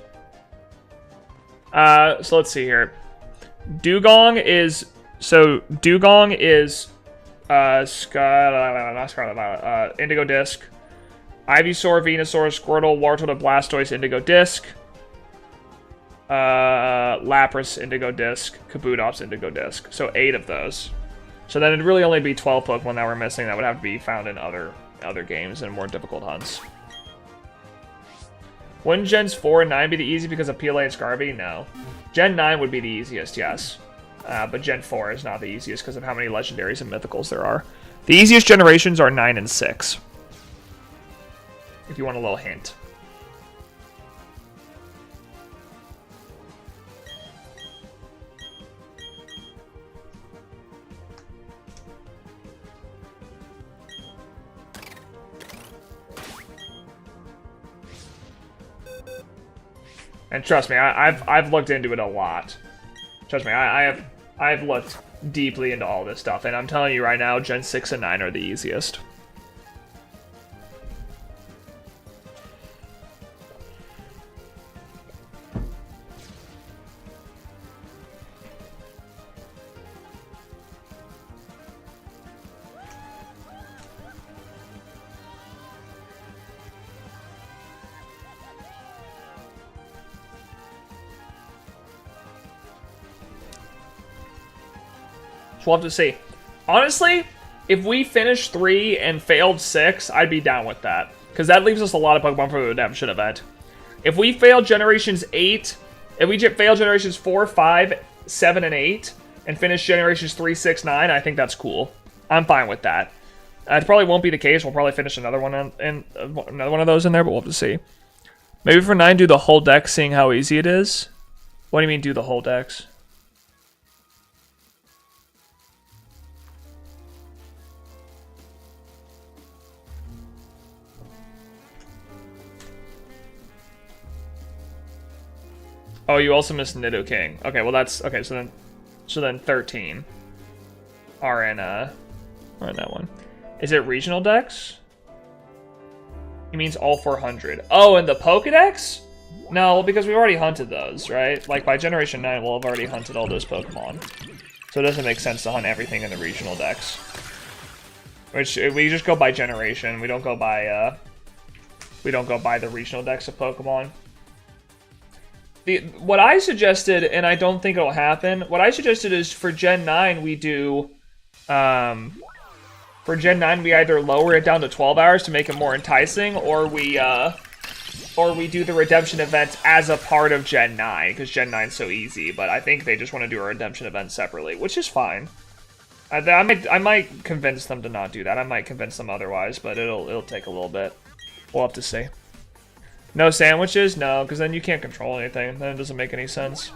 So let's see here. Dugong is Indigo Disc. Ivysaur, Venusaur, Squirtle, Wartortle, Blastoise, Indigo Disc. Lapras, Indigo Disc. Kabutops, Indigo Disc. So 8 of those. So then it'd really only be 12 Pokemon that we're missing that would have to be found in other games and more difficult hunts. Wouldn't Gens 4 and 9 be the easy because of PLA and Scarby? No. Gen 9 would be the easiest, yes. But Gen 4 is not the easiest because of how many legendaries and mythicals there are. The easiest generations are 9 and 6. If you want a little hint. And trust me, I've looked into it a lot. Trust me, I've looked deeply into all this stuff, and I'm telling you right now, Gen 6 and 9 are the easiest. We'll have to see. Honestly, if we finished 3 and failed 6, I'd be down with that. Because that leaves us a lot of Pokemon for the Redemption event. If we fail Generations 8, if we fail Generations 4, 5, 7, and 8, and finish Generations 3, 6, 9, I think that's cool. I'm fine with that. It probably won't be the case. We'll probably finish another one another one of those in there, but we'll have to see. Maybe for 9, do the whole deck, seeing how easy it is. What do you mean, do the whole decks? Oh, you also missed Nidoking. Okay, well that's okay. So then 13 are in that one. Is it regional decks? He means all 400. Oh, and the Pokedex? No, because we already hunted those, right? Like by Generation 9, we'll have already hunted all those Pokemon. So it doesn't make sense to hunt everything in the regional decks. Which we just go by generation. We don't go by the regional decks of Pokemon. What I suggested, and I don't think it'll happen, what I suggested is for Gen 9 we do, for Gen 9 we either lower it down to 12 hours to make it more enticing, or we do the redemption event as a part of Gen 9, because Gen 9's so easy, but I think they just want to do a redemption event separately, which is fine. I might convince them to not do that. I might convince them otherwise, but it'll take a little bit. We'll have to see. No sandwiches? No, because then you can't control anything. Then it doesn't make any sense.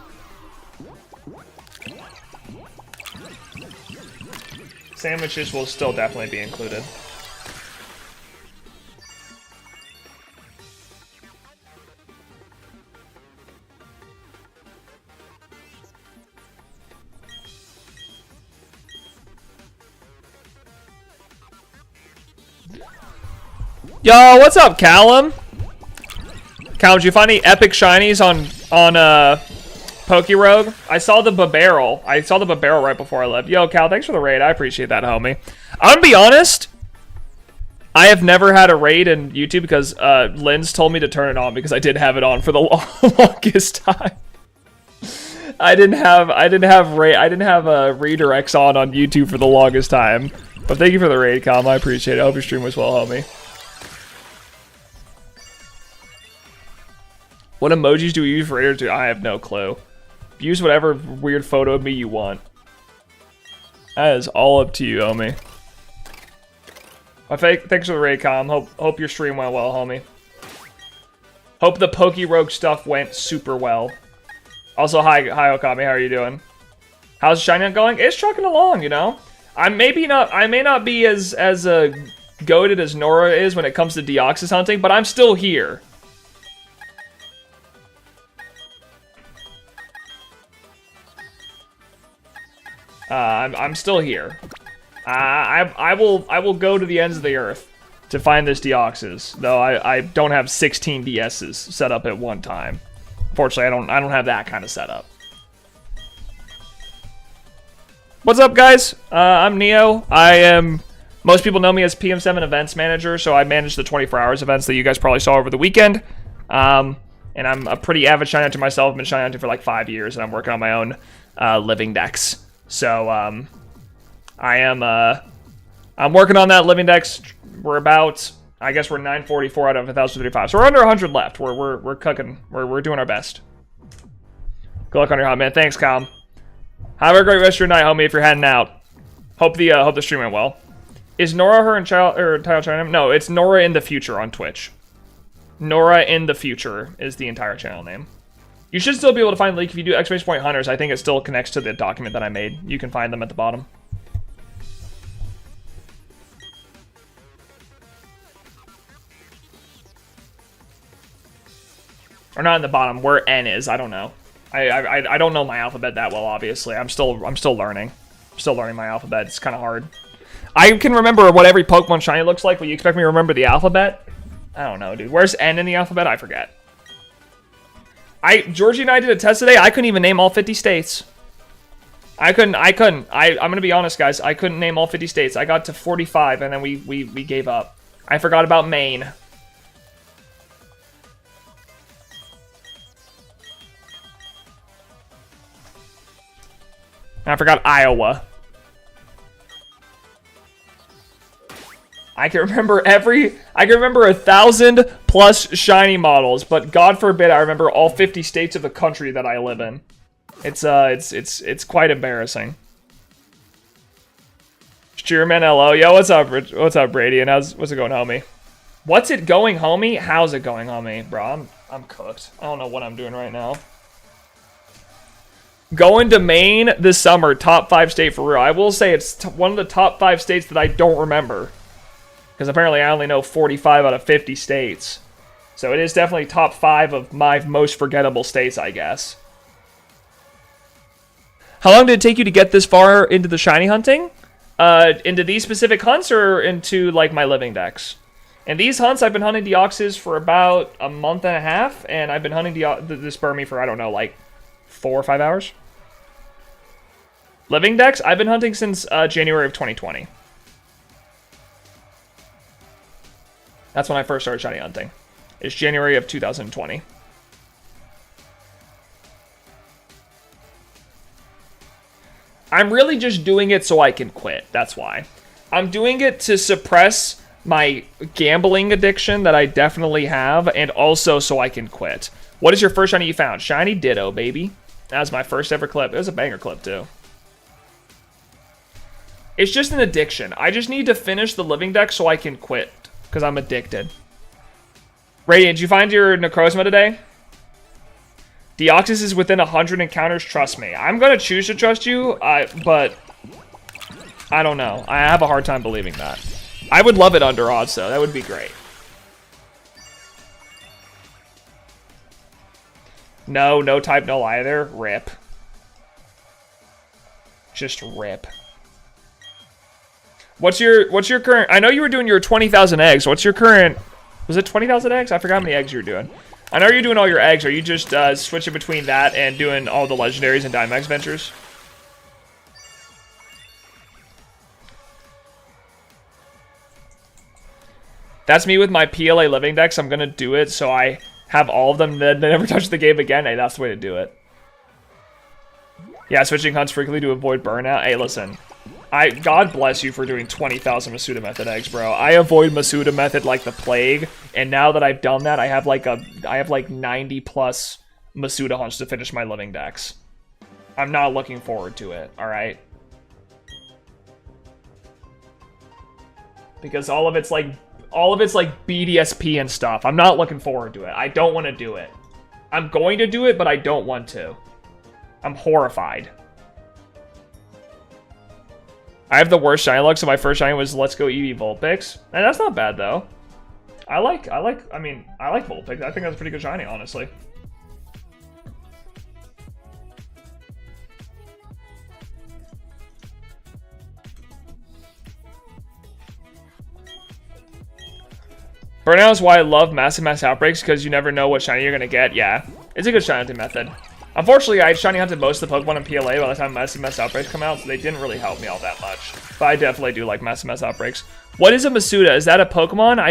Sandwiches will still definitely be included. Yo, what's up, Callum? Callum, did you find any epic shinies on Pokerogue? I saw the Babarrel. I saw the Babarrel right before I left. Yo, Cal, thanks for the raid. I appreciate that, homie. I'm gonna be honest. I have never had a raid in YouTube because Linz told me to turn it on because I did have it on for the longest time. I didn't have redirects on YouTube for the longest time. But thank you for the raid, Cal. I appreciate it. I hope your stream was well, homie. What emojis do we use for Raiders? I have no clue. Use whatever weird photo of me you want. That is all up to you, homie. Thanks for the raid, Com. Hope your stream went well, homie. Hope the Pokerogue stuff went super well. Also, hi Okami, how are you doing? How's Shiny Hunt going? It's trucking along, you know. I may not be as goated as Nora is when it comes to Deoxys hunting, but I'm still here. I'm still here. I will go to the ends of the earth to find this Deoxys, though I don't have 16 DSs set up at one time. Fortunately, I don't have that kind of setup. What's up, guys? I'm Neo. Most people know me as PM7 events manager, so I manage the 24 hours events that you guys probably saw over the weekend. And I'm a pretty avid shiny hunter myself. I've been shiny hunting for like 5 years, and I'm working on my own living dex. So I'm working on that living dex. We're about, I guess we're 944 out of 1035. So we're under 100 left. We're cooking. We're doing our best. Good luck on your hunt, man. Thanks, Calm. Have a great rest of your night, homie. If you're heading out, hope the stream went well. Is Nora her and title channel? No, it's Nora in the future on Twitch. Nora in the future is the entire channel name. You should still be able to find the link if you do exclamation point hunters. I think it still connects to the document that I made. You can find them at the bottom. Or not in the bottom, where N is. I don't know. I don't know my alphabet that well, obviously. I'm still learning. I'm still learning my alphabet. It's kind of hard. I can remember what every Pokemon shiny looks like, but you expect me to remember the alphabet? I don't know, dude. Where's N in the alphabet? I forget. Georgie and I did a test today. I couldn't even name all 50 states. I'm gonna be honest, guys. I couldn't name all 50 states. I got to 45, and then we gave up. I forgot about Maine. I forgot Iowa. I can remember 1,000 plus shiny models, but God forbid I remember all 50 states of the country that I live in. It's quite embarrassing. Steerman, hello. Yo, what's up, what's up, Brady? And what's it going, homie? What's it going, homie? How's it going, homie? Bro, I'm cooked. I don't know what I'm doing right now. Going to Maine this summer, top 5 state for real. I will say it's one of the top 5 states that I don't remember. Because apparently I only know 45 out of 50 states. So it is definitely top 5 of my most forgettable states, I guess. How long did it take you to get this far into the shiny hunting? Into these specific hunts or into like my living dex? In these hunts, I've been hunting Deoxys for about a month and a half. And I've been hunting this Burmy for, I don't know, like 4 or 5 hours. Living dex, I've been hunting since January of 2020. That's when I first started shiny hunting. It's January of 2020. I'm really just doing it so I can quit. That's why. I'm doing it to suppress my gambling addiction that I definitely have, and also so I can quit. What is your first shiny you found? Shiny Ditto, baby. That was my first ever clip. It was a banger clip, too. It's just an addiction. I just need to finish the living deck so I can quit. Because I'm addicted. Radiant, did you find your Necrozma today? Deoxys is within 100 encounters, trust me. I'm going to choose to trust you, but I don't know. I have a hard time believing that. I would love it under odds, though. That would be great. No, no type, no either. Rip. Just rip. What's your current... I know you were doing your 20,000 eggs. What's your current... Was it 20,000 eggs? I forgot how many eggs you were doing. I know you're doing all your eggs. Are you just switching between that and doing all the legendaries and Dimex ventures? That's me with my PLA living decks. I'm going to do it so I have all of them that never touch the game again. Hey, that's the way to do it. Yeah, switching hunts frequently to avoid burnout. Hey, listen. God bless you for doing 20,000 Masuda Method eggs, bro. I avoid Masuda Method like the plague, and now that I've done that, I have like 90 plus Masuda hunts to finish my living decks. I'm not looking forward to it, all right? Because all of it's like BDSP and stuff. I'm not looking forward to it. I don't want to do it. I'm going to do it, but I don't want to. I'm horrified. I have the worst shiny luck, so my first shiny was Let's Go Eevee Vulpix. And that's not bad, though. I like Vulpix. I think that's a pretty good shiny, honestly. Burnout is why I love Massive Mass Outbreaks, because you never know what shiny you're going to get. Yeah, it's a good shiny hunting method. Unfortunately, I shiny hunted most of the Pokemon in PLA by the time Massive Mass Outbreaks come out, so they didn't really help me all that much. But I definitely do like Massive Mass Outbreaks. What is a Masuda? Is that a Pokemon? I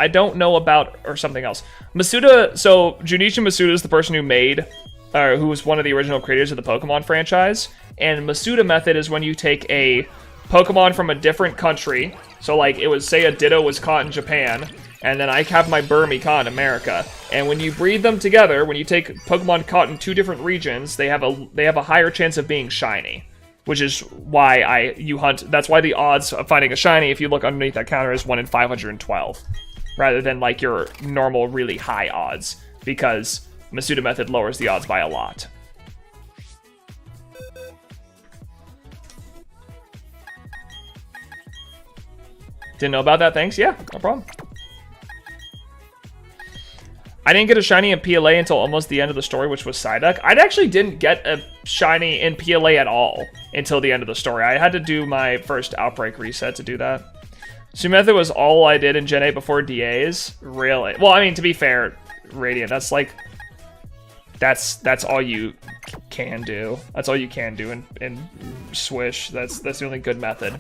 don't know about, or something else. Masuda, so Junichi Masuda is the person who was one of the original creators of the Pokemon franchise. And Masuda method is when you take a Pokemon from a different country. So like, it was, say a Ditto was caught in Japan, and then I have my Burmy caught in America. And when you breed them together, when you take Pokemon caught in two different regions, they have a higher chance of being shiny. Which is why you hunt. That's why the odds of finding a shiny, if you look underneath that counter, is 1 in 512. Rather than like your normal really high odds. Because Masuda method lowers the odds by a lot. Didn't know about that, thanks. Yeah, no problem. I didn't get a shiny in PLA until almost the end of the story, which was Psyduck. I actually didn't get a shiny in PLA at all until the end of the story. I had to do my first Outbreak reset to do that. Su Method was all I did in Gen 8 before DAs. Really? Well, I mean, to be fair, Radiant, that's like... That's all you can do. That's all you can do in Swish. That's the only good method.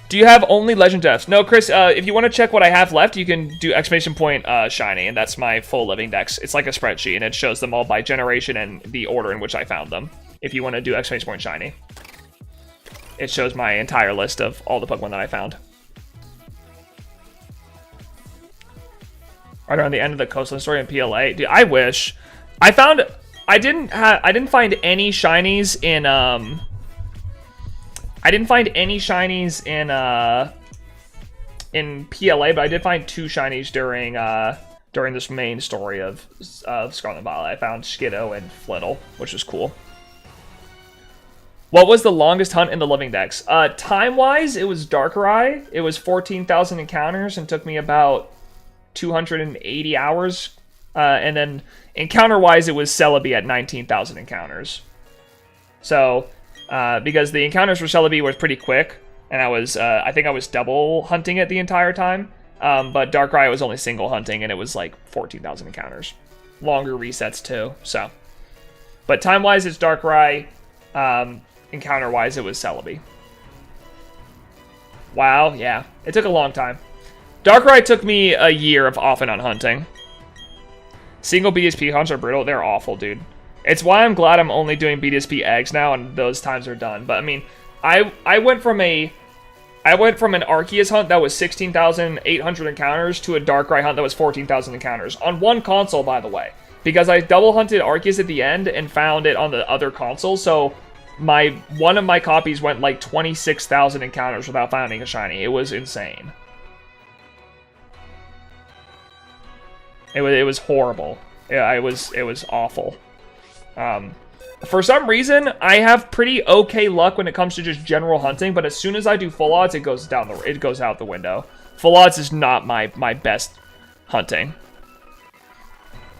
Do you have only Legend Deaths? No, Chris, if you want to check what I have left, you can do exclamation point shiny, and that's my full living dex. It's like a spreadsheet, and it shows them all by generation and the order in which I found them. If you want to do exclamation point shiny. It shows my entire list of all the Pokemon that I found. Right around the end of the Coastline story in PLA. Dude, I wish. I didn't find any shinies in I didn't find any shinies in PLA, but I did find 2 shinies during this main story of Scarlet and Violet. I found Skiddo and Flittle, which was cool. What was the longest hunt in the living dex? Time-wise, it was Darkrai. It was 14,000 encounters and took me about 280 hours. And then encounter-wise, it was Celebi at 19,000 encounters. So... because the encounters for Celebi was pretty quick, and I think I was double hunting it the entire time, but Darkrai was only single hunting, and it was like 14,000 encounters. Longer resets too, so. But time-wise, it's Darkrai, encounter-wise, it was Celebi. Wow, yeah, it took a long time. Darkrai took me a year of off and on hunting. Single BSP hunts are brutal, they're awful, dude. It's why I'm glad I'm only doing BDSP eggs now, and those times are done. But I mean, I went from an Arceus hunt that was 16,800 encounters to a Darkrai hunt that was 14,000 encounters on one console, by the way, because I double hunted Arceus at the end and found it on the other console. So one of my copies went like 26,000 encounters without finding a shiny. It was insane. It was horrible. Yeah, it was awful. For some reason, I have pretty okay luck when it comes to just general hunting, but as soon as I do full odds, it goes out the window. Full odds is not my best hunting.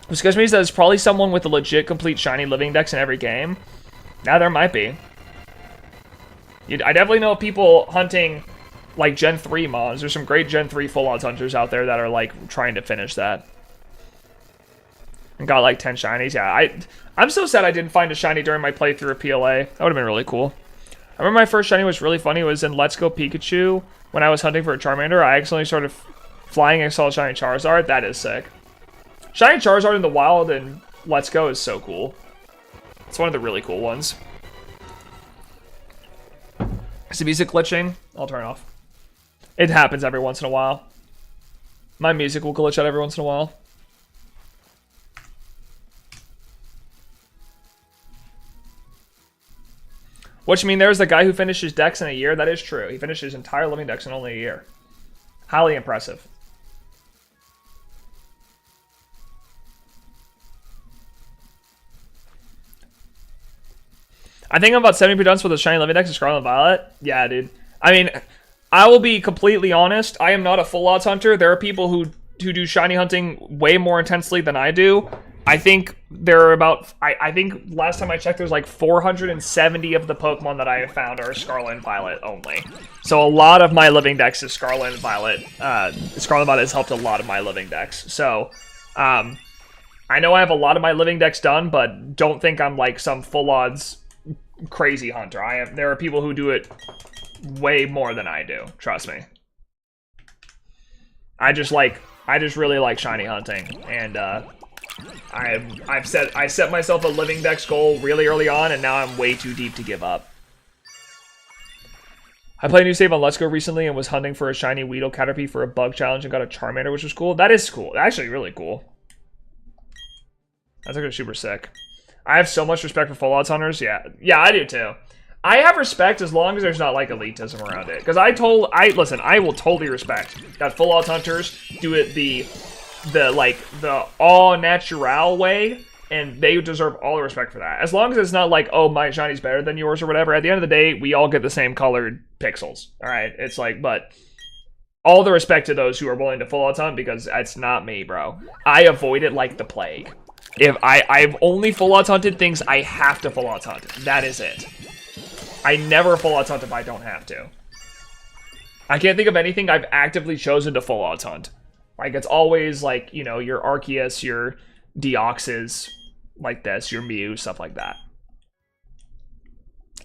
Which means that there's probably someone with a legit complete shiny living dex in every game. Now there might be. I definitely know people hunting like Gen 3 mods. There's some great Gen 3 full odds hunters out there that are like trying to finish that. And got like 10 shinies. Yeah, I'm so sad I didn't find a shiny during my playthrough of PLA. That would have been really cool. I remember my first shiny was really funny. It was in Let's Go Pikachu. When I was hunting for a Charmander, I accidentally started flying and saw a shiny Charizard. That is sick. Shiny Charizard in the wild and Let's Go is so cool. It's one of the really cool ones. Is the music glitching? I'll turn it off. It happens every once in a while. My music will glitch out every once in a while. What you mean, there's the guy who finishes decks in a year? That is true. He finished his entire living decks in only a year. Highly impressive. I think I'm about 70% done with the shiny living decks of Scarlet and Violet. Yeah, dude. I mean, I will be completely honest. I am not a full odds hunter. There are people who do shiny hunting way more intensely than I do. I think there are about, I think last time I checked, there's like 470 of the Pokemon that I have found are Scarlet and Violet only. So a lot of my living decks is Scarlet and Violet. Scarlet and Violet has helped a lot of my living decks. So, I know I have a lot of my living decks done, but don't think I'm like some full odds crazy hunter. There are people who do it way more than I do. Trust me. I just really like shiny hunting, and I set myself a living dex goal really early on, and now I'm way too deep to give up. I played a new save on Let's Go recently and was hunting for a shiny Weedle Caterpie for a bug challenge and got a Charmander, which was cool. That is cool. Actually, really cool. That's actually super sick. I have so much respect for full odds hunters. Yeah, I do too. I have respect as long as there's not like elitism around it. Because listen, I will totally respect that full odds hunters do it the all natural way, and they deserve all the respect for that. As long as it's not like, oh, my shiny's better than yours or whatever. At the end of the day, we all get the same colored pixels. All right, it's like, but all the respect to those who are willing to full odds hunt, because that's not me, bro. I avoid it like the plague. If I've only full odds hunted things I have to full odds hunt. That is it. I never full odds hunt if I don't have to. I can't think of anything I've actively chosen to full odds hunt. Like, it's always like, you know, your Arceus, your Deoxys, like this, your Mew, stuff like that.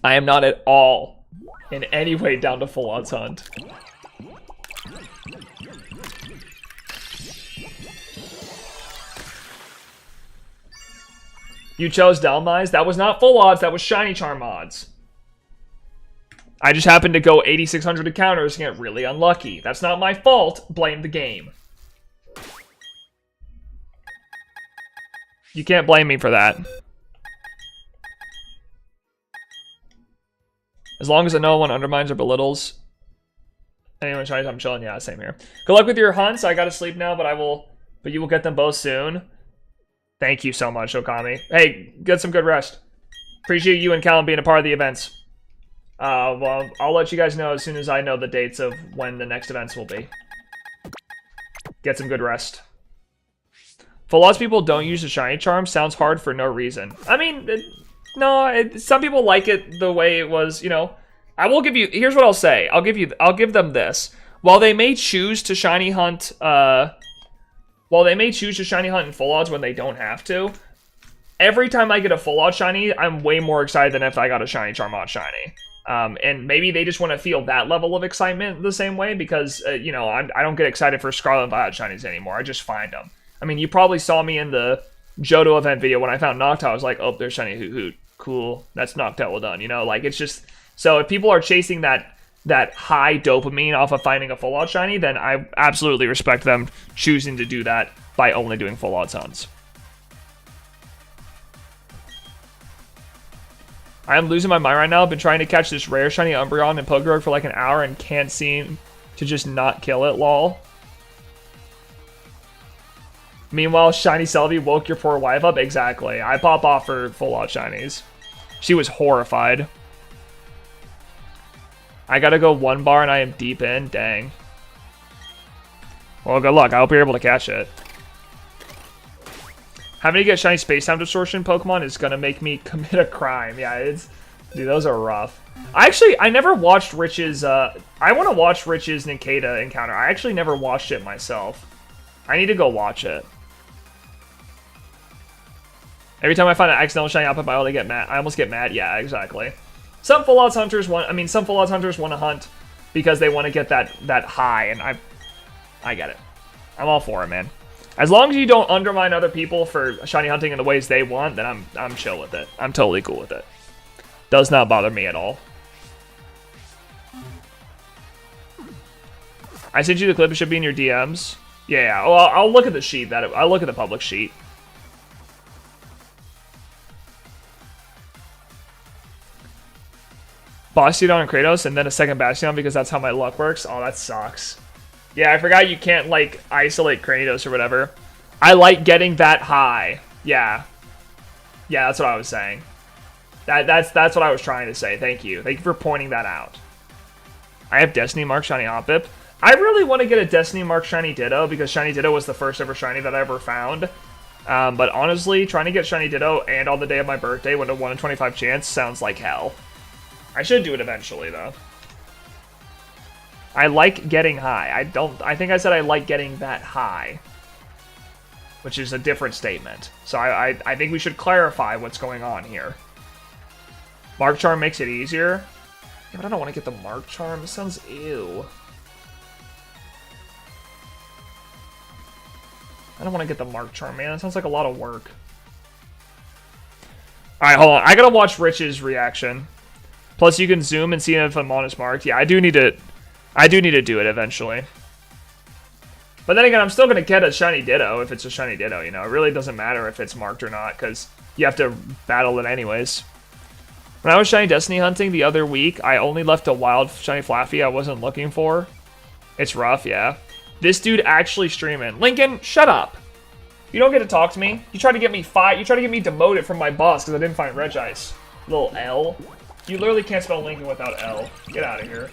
I am not at all in any way down to full odds hunt. You chose Delmise? That was not full odds, that was shiny charm mods. I just happened to go 8,600 encounters and get really unlucky. That's not my fault. Blame the game. You can't blame me for that. As long as no one undermines or belittles anyone shinies, I'm chilling. Yeah, same here. Good luck with your hunts. I gotta sleep now, but you will get them both soon. Thank you so much, Okami. Hey, get some good rest. Appreciate you and Callum being a part of the events. Well, I'll let you guys know as soon as I know the dates of when the next events will be. Get some good rest. Full odds people don't use the shiny charm. Sounds hard for no reason. I mean, some people like it the way it was, you know. I will give you, here's what I'll say. I'll give them this. While they may choose to shiny hunt, in full odds when they don't have to, every time I get a full odds shiny, I'm way more excited than if I got a shiny Charmant shiny. And maybe they just want to feel that level of excitement the same way, because, you know, I don't get excited for Scarlet and Violet shinies anymore. I just find them. I mean, you probably saw me in the Johto event video when I found Noctowl. I was like, oh, there's shiny Hoot Hoot. Cool. That's Noctowl done. You know, like, it's just... So if people are chasing that high dopamine off of finding a full odds shiny, then I absolutely respect them choosing to do that by only doing full odds hunts. I am losing my mind right now. I've been trying to catch this rare shiny Umbreon in Pokerog for like an hour and can't seem to just not kill it, lol. Meanwhile, Shiny Celebi woke your poor wife up. Exactly. I pop off for full out shinies. She was horrified. I gotta go 1 bar and I am deep in. Dang. Well, good luck. I hope you're able to catch it. Having to get shiny Space Time Distortion Pokemon is gonna make me commit a crime. Yeah, it's... Dude, those are rough. I never watched Rich's, I want to watch Rich's Nikita encounter. I actually never watched it myself. I need to go watch it. Every time I find an accidental shiny output bio, they get mad. I almost get mad. Yeah, exactly. Some Full Outs hunters want, some Full Outs hunters want to hunt because they want to get that high, and I get it. I'm all for it, man. As long as you don't undermine other people for shiny hunting in the ways they want, then I'm chill with it. I'm totally cool with it. Does not bother me at all. I sent you the clip. It should be in your DMs. Yeah. Well, I'll look at the sheet. I'll look at the public sheet. Bastion and Kratos, and then a second Bastion because that's how my luck works. Oh, that sucks. Yeah, I forgot you can't, like, isolate Kratos or whatever. I like getting that high. Yeah. Yeah, that's what I was saying. That's what I was trying to say. Thank you. Thank you for pointing that out. I have Destiny Mark Shiny Hoppip. I really want to get a Destiny Mark Shiny Ditto because Shiny Ditto was the first ever Shiny that I ever found. But honestly, trying to get Shiny Ditto and on the day of my birthday with a 1 in 25 chance sounds like hell. I should do it eventually, though. I like getting high. I think I said I like getting that high. Which is a different statement. So I think we should clarify what's going on here. Mark Charm makes it easier. Yeah, but I don't want to get the Mark Charm. It sounds ew. I don't want to get the Mark Charm, man. It sounds like a lot of work. Alright, hold on. I gotta watch Rich's reaction. Plus, you can zoom and see if I'm on his marked. Yeah, I do need to do it eventually. But then again, I'm still gonna get a Shiny Ditto if it's a Shiny Ditto, you know? It really doesn't matter if it's marked or not, because you have to battle it anyways. When I was Shiny Destiny hunting the other week, I only left a wild Shiny Flaffy I wasn't looking for. It's rough, yeah. This dude actually streaming. Lincoln, shut up. You don't get to talk to me. You try to get me You try to get me demoted from my boss because I didn't find Regice. Little L. You literally can't spell Lincoln without L. Get out of here.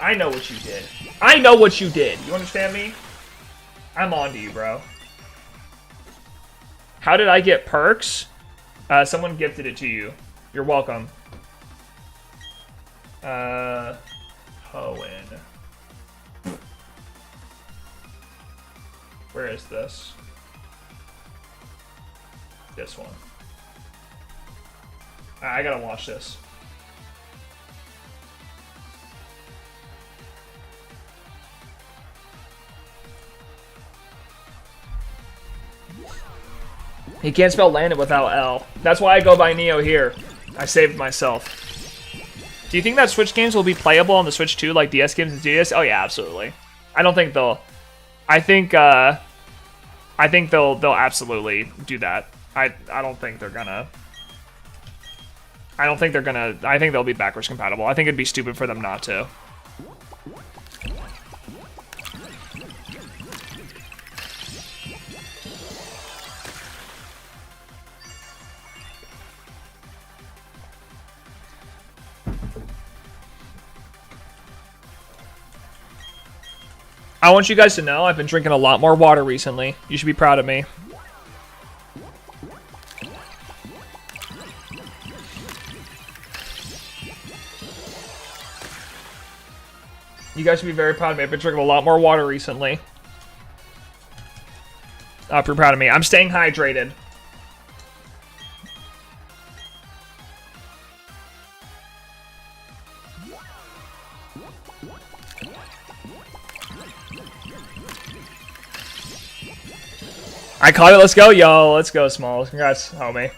I know what you did. I know what you did. You understand me? I'm on to you, bro. How did I get perks? Someone gifted it to you. You're welcome. Hoenn. Where is this? This one. I gotta watch this. He can't spell landed without L. That's why I go by NeoHere. I saved myself. Do you think that Switch games will be playable on the Switch too, like DS games and DS? Oh yeah, absolutely. I don't think they'll. I think they'll absolutely do that. I don't think they're gonna. I think they'll be backwards compatible. I think it'd be stupid for them not to. I want you guys to know I've been drinking a lot more water recently. You should be proud of me. You guys should be very proud of me. I've been drinking a lot more water recently. I hope you're proud of me. I'm staying hydrated. I caught it. Let's go, yo. Let's go, Smalls. Congrats, homie.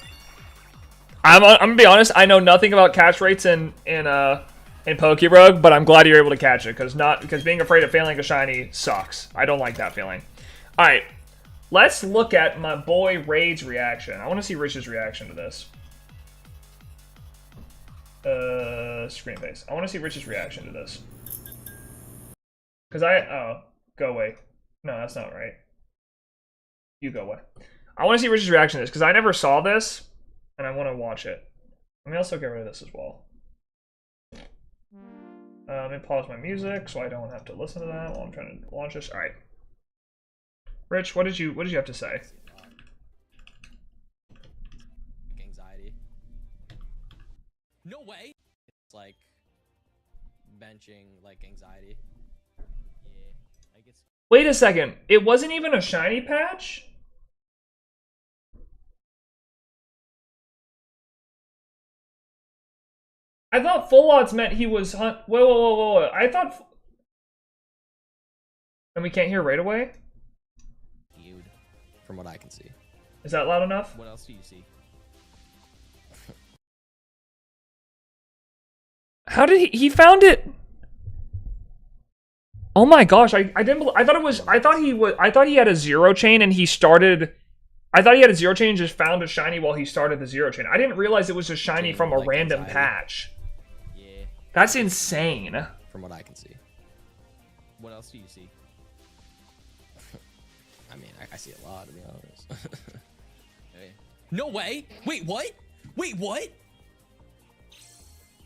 I'm gonna be honest. I know nothing about catch rates in Pokebug, but I'm glad you're able to catch it because being afraid of failing a shiny sucks. I don't like that feeling. All right, let's look at my boy Raid's reaction. I want to see Rich's reaction to this. Screen face. I want to see Rich's reaction to this. Because oh, go away. No, that's not right. You go away. I want to see Rich's reaction to this because I never saw this and I want to watch it. Let me also get rid of this as well. Let me pause my music so I don't have to listen to that while I'm trying to launch this. All right. Rich, what did you have to say? Anxiety. No way. It's like benching like anxiety. Yeah, I guess. Wait a second. It wasn't even a shiny patch? I thought full odds meant he was whoa. I thought. And we can't hear right away? From what I can see. Is that loud enough? What else do you see? How did he found it? Oh my gosh, I didn't I thought it was I thought he had a zero chain and he started I thought he had a zero chain and just found a shiny while he started the zero chain. I didn't realize it was a shiny from a random patch. Yeah. That's insane. From what I can see. What else do you see? I mean, I see a lot, to be honest. Hey. No way! Wait, what? Wait, what?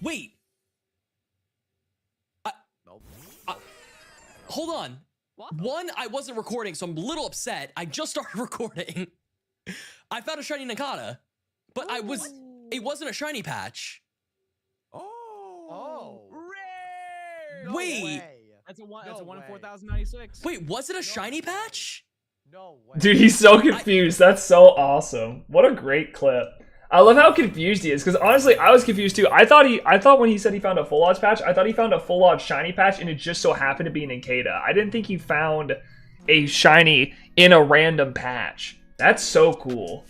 Wait! Nope. Hold on. What? One, I wasn't recording, so I'm a little upset. I just started recording. I found a shiny Nakata, but it wasn't a shiny patch. Oh. Rare. No Wait. Way. That's a 1 in 4,096. Wait, was it a shiny patch? No way. Dude, he's so confused. That's so awesome. What a great clip. I love how confused he is, because honestly, I was confused too. I thought when he said he found a full odds patch, I thought he found a full odds shiny patch, and it just so happened to be an Ikeda. I didn't think he found a shiny in a random patch. That's so cool.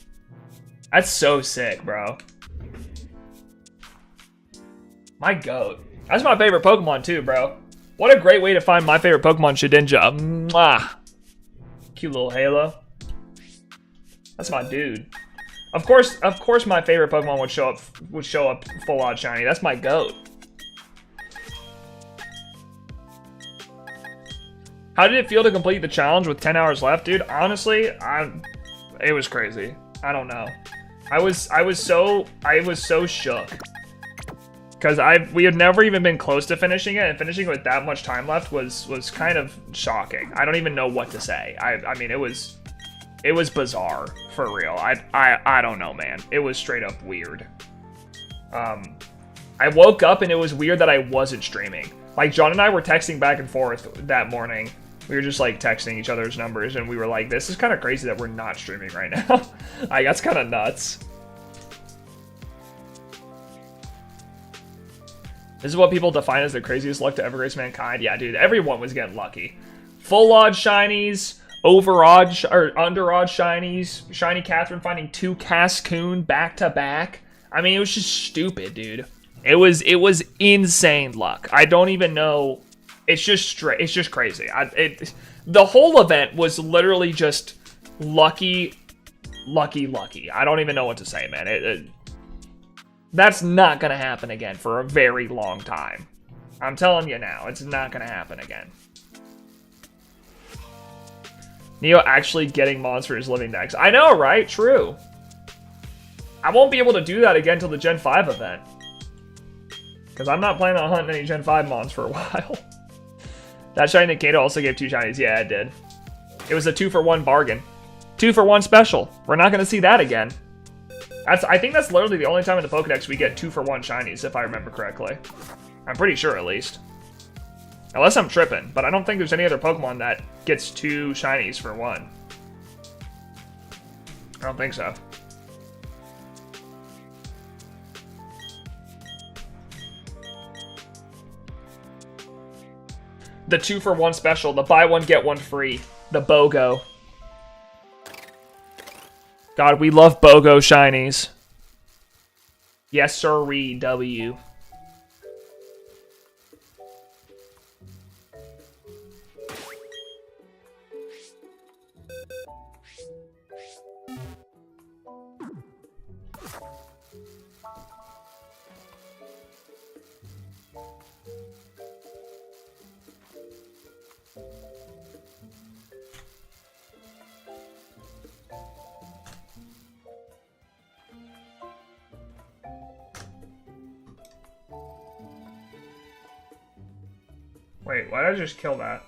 That's so sick, bro. My goat. That's my favorite Pokemon too, bro. What a great way to find my favorite Pokemon, Shedinja. Mwah. Cute little halo. That's my dude. Of course my favorite Pokemon would show up full odds shiny. That's my goat. How did it feel to complete the challenge with 10 hours left, dude? Honestly, it was crazy. I don't know. I was so shook. Because we had never even been close to finishing it, and finishing it with that much time left was kind of shocking. I don't even know what to say. I mean, it was bizarre, for real. I don't know, man. It was straight up weird. I woke up and it was weird that I wasn't streaming. Like, John and I were texting back and forth that morning. We were just, like, texting each other's numbers, and we were like, this is kind of crazy that we're not streaming right now. Like, that's kind of nuts. This is what people define as the craziest luck to ever grace mankind. Yeah, dude, everyone was getting lucky. Full odd shinies, over odd or under odd shinies. Shiny Catherine finding 2 Cascoon back to back. I mean, it was just stupid, dude. It was insane luck. I don't even know. It's just crazy. The whole event was literally just lucky. I don't even know what to say, man. That's not going to happen again for a very long time. I'm telling you now, it's not going to happen again. Neo actually getting monsters living next. I know, right? True. I won't be able to do that again till the Gen 5 event. Because I'm not planning on hunting any Gen 5 mons for a while. That shiny Nikita also gave 2 shinies. Yeah, it did. It was a 2-for-1 bargain. 2-for-1 special. We're not going to see that again. I think that's literally the only time in the Pokedex we get 2-for-1 shinies, if I remember correctly. I'm pretty sure, at least. Unless I'm tripping, but I don't think there's any other Pokemon that gets 2 shinies for 1. I don't think so. The 2-for-1 special, the buy one, get one free. The BOGO. God, we love BOGO shinies. Yes, sirree, W. Wait, why did I just kill that?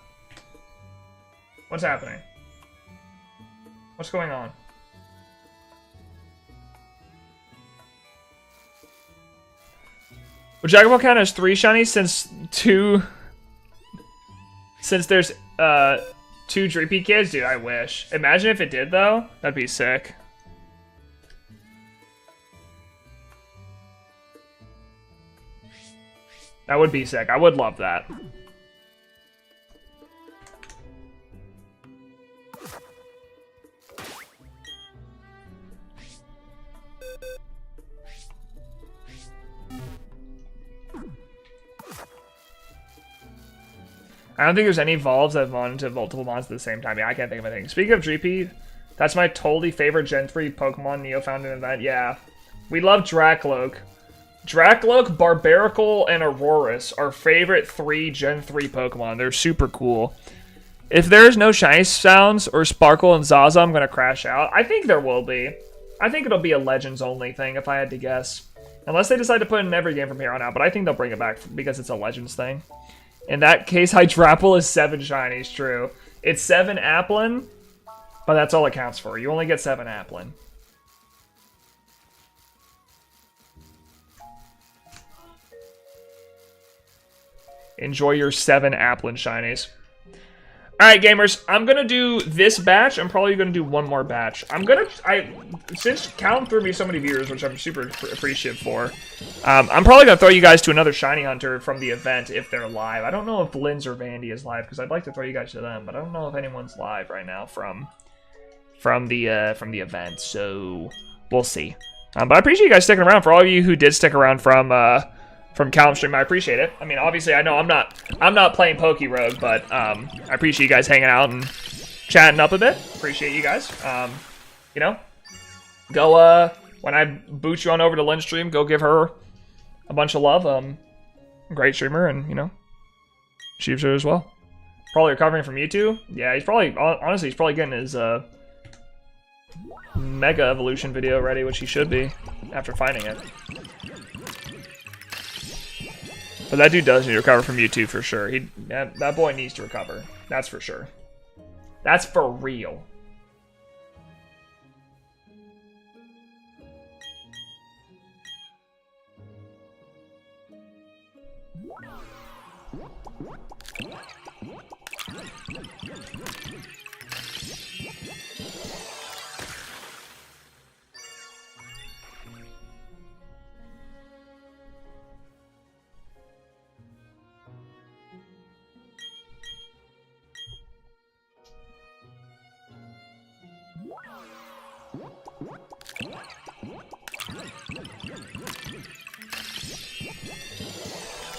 What's happening? What's going on? Would Dragon Ball count as 3 shinies since there's 2 Dreepy kids? Dude, I wish. Imagine if it did though. That'd be sick. That would be sick. I would love that. I don't think there's any evolves that evolve into multiple mons at the same time. Yeah, I can't think of anything. Speaking of Dreepy, that's my totally favorite Gen 3 Pokemon Neo found in an event. Yeah. We love Dracloak. Dracloak, Barbaracle, and Aurorus are favorite 3 Gen 3 Pokemon. They're super cool. If there's no shiny sounds or Sparkle and Zaza, I'm going to crash out. I think there will be. I think it'll be a Legends only thing if I had to guess. Unless they decide to put it in every game from here on out, but I think they'll bring it back because it's a Legends thing. In that case, Hydrapple is 7 shinies, true. It's 7 Applin, but that's all it counts for. You only get 7 Applin. Enjoy your 7 Applin shinies. Alright, gamers, I'm gonna do this batch. I'm probably gonna do one more batch. Since Calum threw me so many viewers, which I'm super appreciative for, I'm probably gonna throw you guys to another shiny hunter from the event if they're live. I don't know if Lynn's or Vandy is live because I'd like to throw you guys to them, but I don't know if anyone's live right now from the event. So we'll see. But I appreciate you guys sticking around. For all of you who did stick around from Calum's stream, I appreciate it. I mean, obviously, I know I'm not playing Poke Rogue, but I appreciate you guys hanging out and chatting up a bit. Appreciate you guys. You know, go when I boot you on over to Lynn's stream, go give her a bunch of love. Great streamer, and you know, she's her as well. Probably recovering from YouTube. Yeah, he's probably honestly he's probably getting his Mega Evolution video ready, which he should be after finding it. But that dude does need to recover from YouTube for sure. That boy needs to recover. That's for sure. That's for real.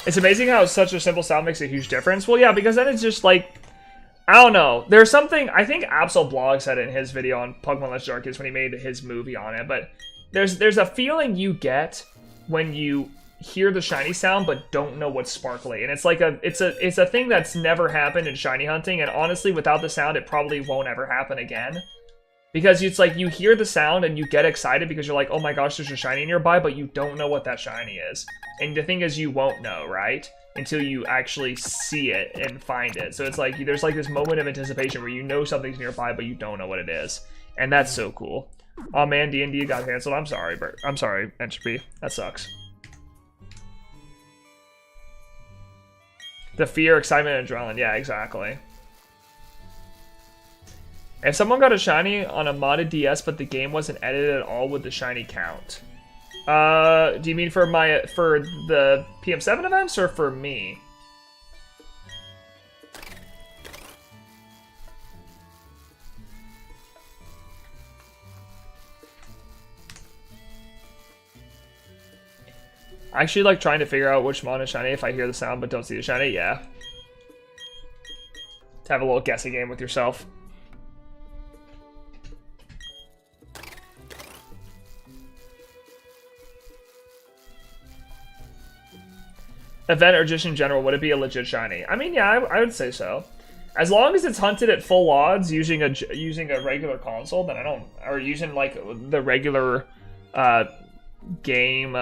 It's amazing how such a simple sound makes a huge difference. Well, yeah, because then it's just like, I don't know. There's something, I think Absolblog said it in his video on Pokemon Let's Arceus when he made his movie on it, but there's a feeling you get when you hear the shiny sound but don't know what's sparkly. And it's like it's a thing that's never happened in shiny hunting, and honestly, without the sound, it probably won't ever happen again. Because it's like you hear the sound and you get excited because you're like, oh my gosh, there's a shiny nearby, but you don't know what that shiny is. And the thing is, you won't know, right? Until you actually see it and find it. So it's like, there's like this moment of anticipation where you know something's nearby, but you don't know what it is. And that's so cool. Oh man, D&D got canceled. I'm sorry, Bert. I'm sorry, Entropy. That sucks. The fear, excitement, and adrenaline. Yeah, exactly. If someone got a shiny on a modded DS, but the game wasn't edited at all, would the shiny count? Do you mean for the PM7 events or for me? I actually like trying to figure out which mon is shiny if I hear the sound but don't see the shiny. Yeah. To have a little guessing game with yourself. Event or just in general, would it be a legit shiny? I mean, yeah, I would say so. As long as it's hunted at full odds using a regular console, then I don't, or using like the regular game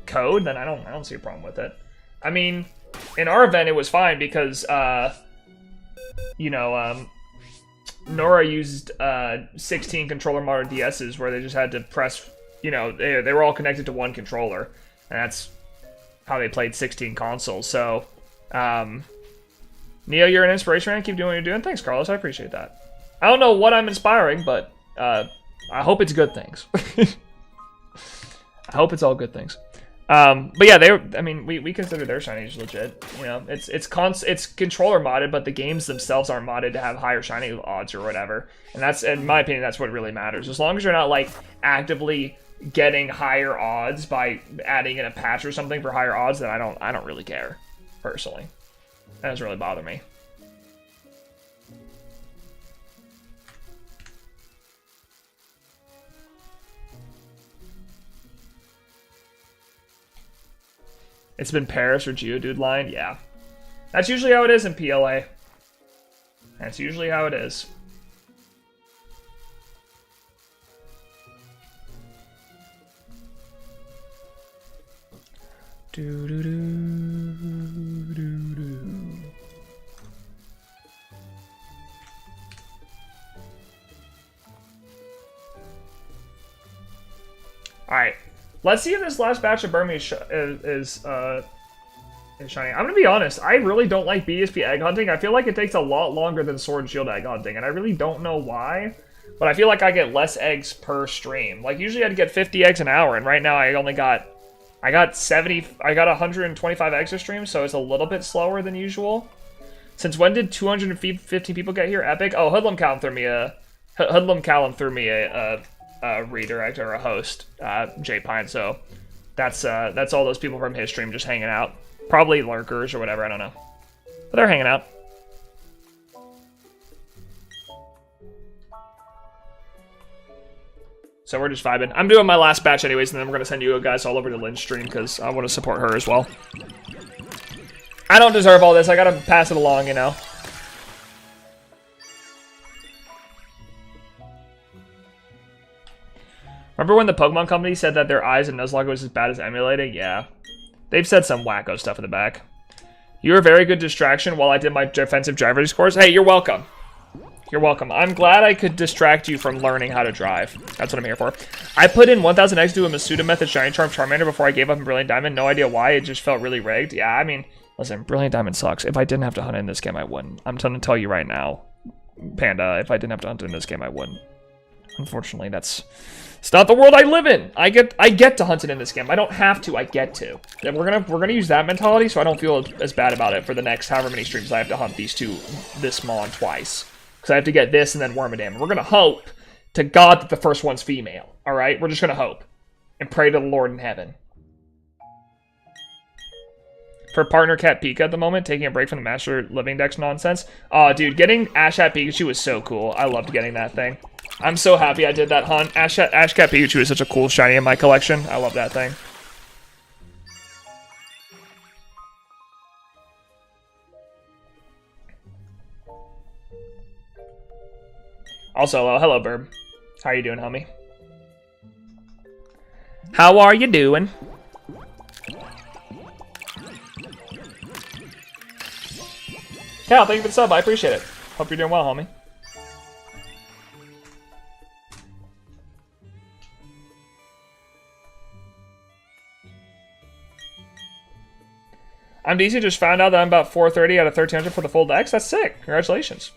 code, then I don't see a problem with it. I mean, in our event, it was fine because, you know, Nora used 16 controller modded DSs where they just had to press, you know, they were all connected to one controller. And that's how they played 16 consoles. So, Neo, you're an inspiration, man. Keep doing what you're doing. Thanks, Carlos. I appreciate that. I don't know what I'm inspiring, but I hope it's good things. I hope it's all good things. But yeah, I mean, we consider their shinies legit. You know, it's controller modded, but the games themselves aren't modded to have higher shiny odds or whatever. And that's, in my opinion, that's what really matters. As long as you're not like actively getting higher odds by adding in a patch or something for higher odds, then I don't really care, personally. That doesn't really bother me. It's been Paris or Geodude line? Yeah. That's usually how it is in PLA. That's usually how it is. Alright. Let's see if this last batch of Burmy is shiny. I'm gonna be honest, I really don't like BSP egg hunting. I feel like it takes a lot longer than Sword and Shield egg hunting, and I really don't know why. But I feel like I get less eggs per stream. Like, usually I'd get 50 eggs an hour, and right now I got 125 eggs a stream, so it's a little bit slower than usual. Since when did 215 people get here? Epic? Oh, Hoodlum Callum threw me a redirect or a host, J Pine. So that's all those people from his stream just hanging out. Probably lurkers or whatever. I don't know, but they're hanging out. So we're just vibing. I'm doing my last batch anyways, and then we're gonna send you guys all over to Lynn's stream because I want to support her as well. I don't deserve all this. I gotta pass it along, you know. Remember when the Pokemon Company said that their eyes and Nuzlocke was as bad as emulating? Yeah. They've said some wacko stuff in the back. You were a very good distraction while I did my defensive driver's course. Hey, you're welcome. You're welcome. I'm glad I could distract you from learning how to drive. That's what I'm here for. I put in 1000 eggs to a Masuda Method Shiny Charm Charmander before I gave up in Brilliant Diamond. No idea why. It just felt really rigged. Yeah, I mean, listen, Brilliant Diamond sucks. If I didn't have to hunt in this game, I wouldn't. I'm trying to tell you right now, Panda, if I didn't have to hunt in this game, I wouldn't. Unfortunately, it's not the world I live in. I get to hunt it in this game. I don't have to. I get to. And we're gonna use that mentality, so I don't feel as bad about it for the next however many streams I have to hunt this mon twice, because I have to get this and then Wormadam. We're gonna hope to God that the first one's female. All right, we're just gonna hope and pray to the Lord in heaven. For partner Cat Pika at the moment, taking a break from the Master Living Dex nonsense. Oh, dude, getting Ash Hat Pikachu was so cool. I loved getting that thing. I'm so happy I did that hunt. Ash Cat Pikachu is such a cool shiny in my collection. I love that thing. Also, hello, Burb. How are you doing, homie? How are you doing? Cal, thank you for the sub. I appreciate it. Hope you're doing well, homie. I'm DC. Just found out that I'm about 430 out of 1300 for the full dex. That's sick. Congratulations.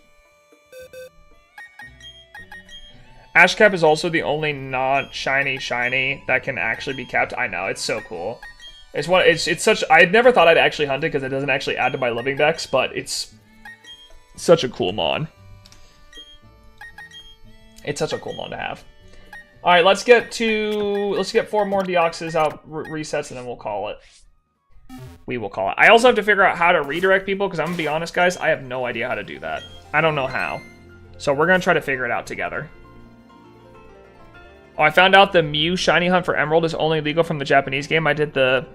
Ashcap is also the only non-shiny that can actually be kept. I know, it's so cool. It's such. I never thought I'd actually hunt it because it doesn't actually add to my living dex, but it's such a cool mon. It's such a cool mon to have. All right, let's get 4 more Deoxys out resets, and then we'll call it. We will call it. I also have to figure out how to redirect people, because I'm gonna be honest, guys, I have no idea how to do that. I don't know how. So we're gonna try to figure it out together. Oh, I found out the Mew shiny hunt for Emerald is only legal from the Japanese game. I did the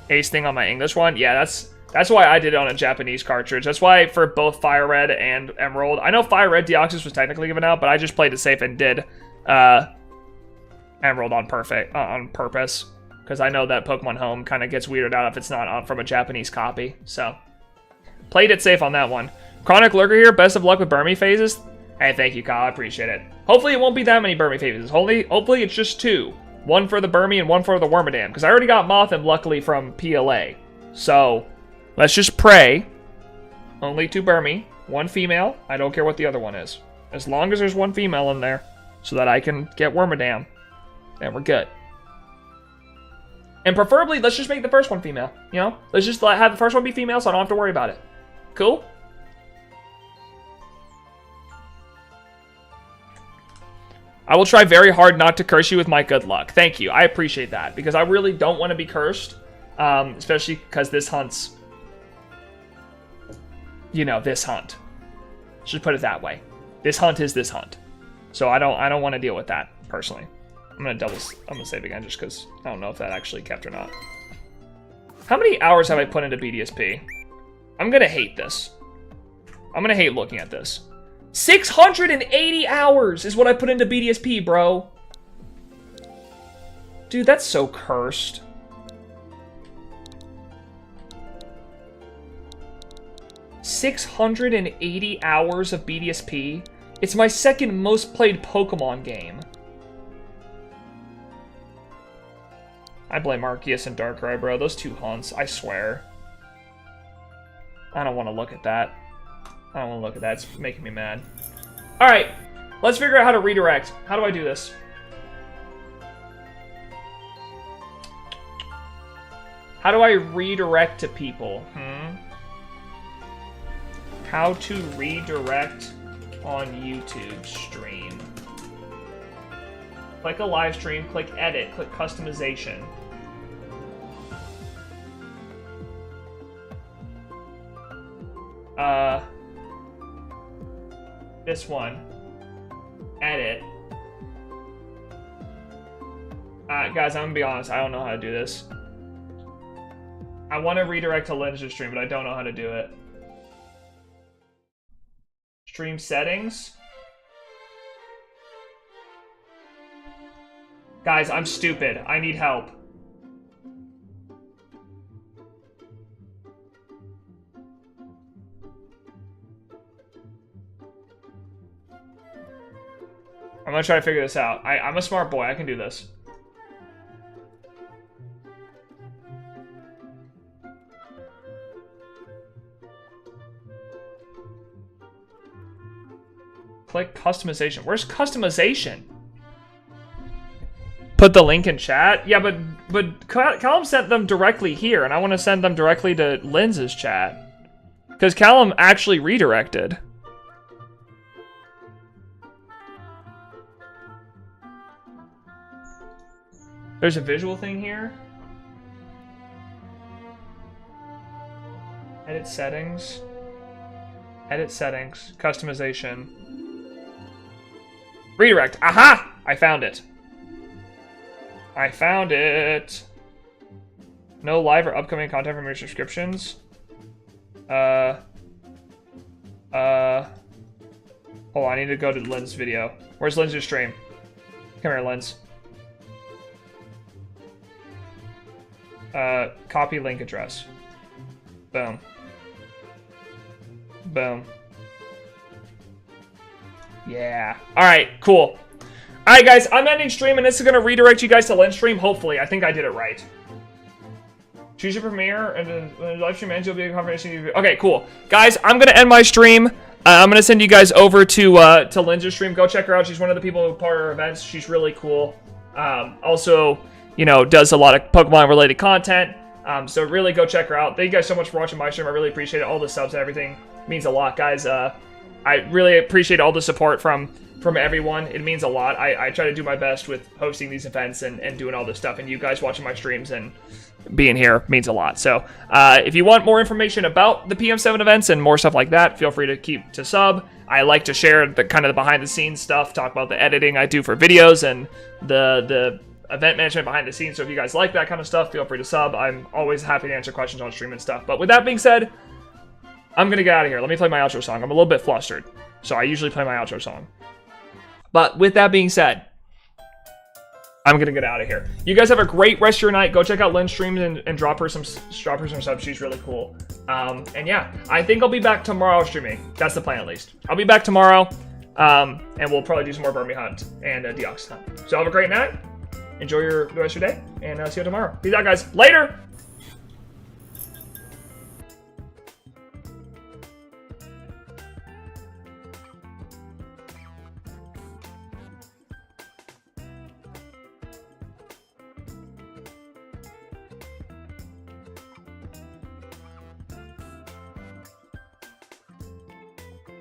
Ace thing on my English one. Yeah, that's why I did it on a Japanese cartridge. That's why for both Fire Red and Emerald. I know Fire Red Deoxys was technically given out, but I just played it safe and did Emerald on purpose. Because I know that Pokemon Home kind of gets weirded out if it's not from a Japanese copy. So Played it safe on that one. Chronic Lurker here. Best of luck with Burmy phases. Hey, thank you, Kyle. I appreciate it. Hopefully it won't be that many Burmy phases. Hopefully it's just 2. One for the Burmy and one for the Wormadam. Because I already got Mothim, luckily, from PLA. So, let's just pray. Only 2 Burmy. 1 female. I don't care what the other one is. As long as there's 1 female in there. So that I can get Wormadam. Then we're good. And preferably, let's just make the first one female. You know? Let's just have the first one be female so I don't have to worry about it. Cool? I will try very hard not to curse you with my good luck. Thank you. I appreciate that. Because I really don't want to be cursed. Especially because this hunt's... You know, this hunt. Let's just put it that way. This hunt is this hunt. So I don't want to deal with that, personally. I'm gonna save again just because I don't know if that actually kept or not. How many hours have I put into BDSP? I'm gonna hate this. I'm gonna hate looking at this. 680 hours is what I put into BDSP, bro. Dude, that's so cursed. $680 hours of BDSP. It's my second most played Pokemon game. I blame Arceus and Darkrai, bro. Those 2 hunts, I swear. I don't want to look at that. I don't want to look at that. It's making me mad. Alright, let's figure out how to redirect. How do I do this? How do I redirect to people? How to redirect on YouTube stream. Click a live stream, click edit, click customization. This one. Edit. Guys, I'm gonna be honest, I don't know how to do this. I want to redirect to Lynch's stream, but I don't know how to do it. Stream settings. Guys, I'm stupid. I need help. I'm gonna try to figure this out. I'm a smart boy. I can do this. Click customization. Where's customization? Put the link in chat? Yeah, but Callum sent them directly here, and I want to send them directly to Linz's chat. Because Callum actually redirected. There's a visual thing here. Edit settings. Edit settings. Customization. Redirect. Aha! I found it. I found it. No live or upcoming content from your subscriptions. Hold on, I need to go to Lynn's video. Where's Lynn's stream? Come here, Lynn's. Copy link address. Boom. Boom. Yeah. Alright, cool. Alright, guys, I'm ending stream, and this is going to redirect you guys to Lynn's stream, hopefully. I think I did it right. Choose your premiere, and then when the live stream ends, you'll be a confirmation. Okay, cool. Guys, I'm going to end my stream. I'm going to send you guys over to Lynn's stream. Go check her out. She's one of the people who are part of our events. She's really cool. Also, you know, does a lot of Pokemon-related content. So really go check her out. Thank you guys so much for watching my stream. I really appreciate it. All the subs and everything means a lot, guys. I really appreciate all the support from everyone. It means a lot. I try to do my best with hosting these events and doing all this stuff. And you guys watching my streams and being here means a lot. So if you want more information about the PM7 events and more stuff like that, feel free to keep to sub. I like to share the kind of the behind the scenes stuff, talk about the editing I do for videos and the event management behind the scenes. So if you guys like that kind of stuff, feel free to sub. I'm always happy to answer questions on stream and stuff. But with that being said, I'm going to get out of here. Let me play my outro song. I'm a little bit flustered, so I usually play my outro song. But with that being said, I'm gonna get out of here. You guys have a great rest of your night. Go check out Lynn's streams and drop her some subs. She's really cool. And yeah, I think I'll be back tomorrow streaming. That's the plan at least. I'll be back tomorrow. And we'll probably do some more Burmy hunt and Deox hunt. So have a great night. Enjoy the rest of your day, and see you tomorrow. Peace out, guys. Later.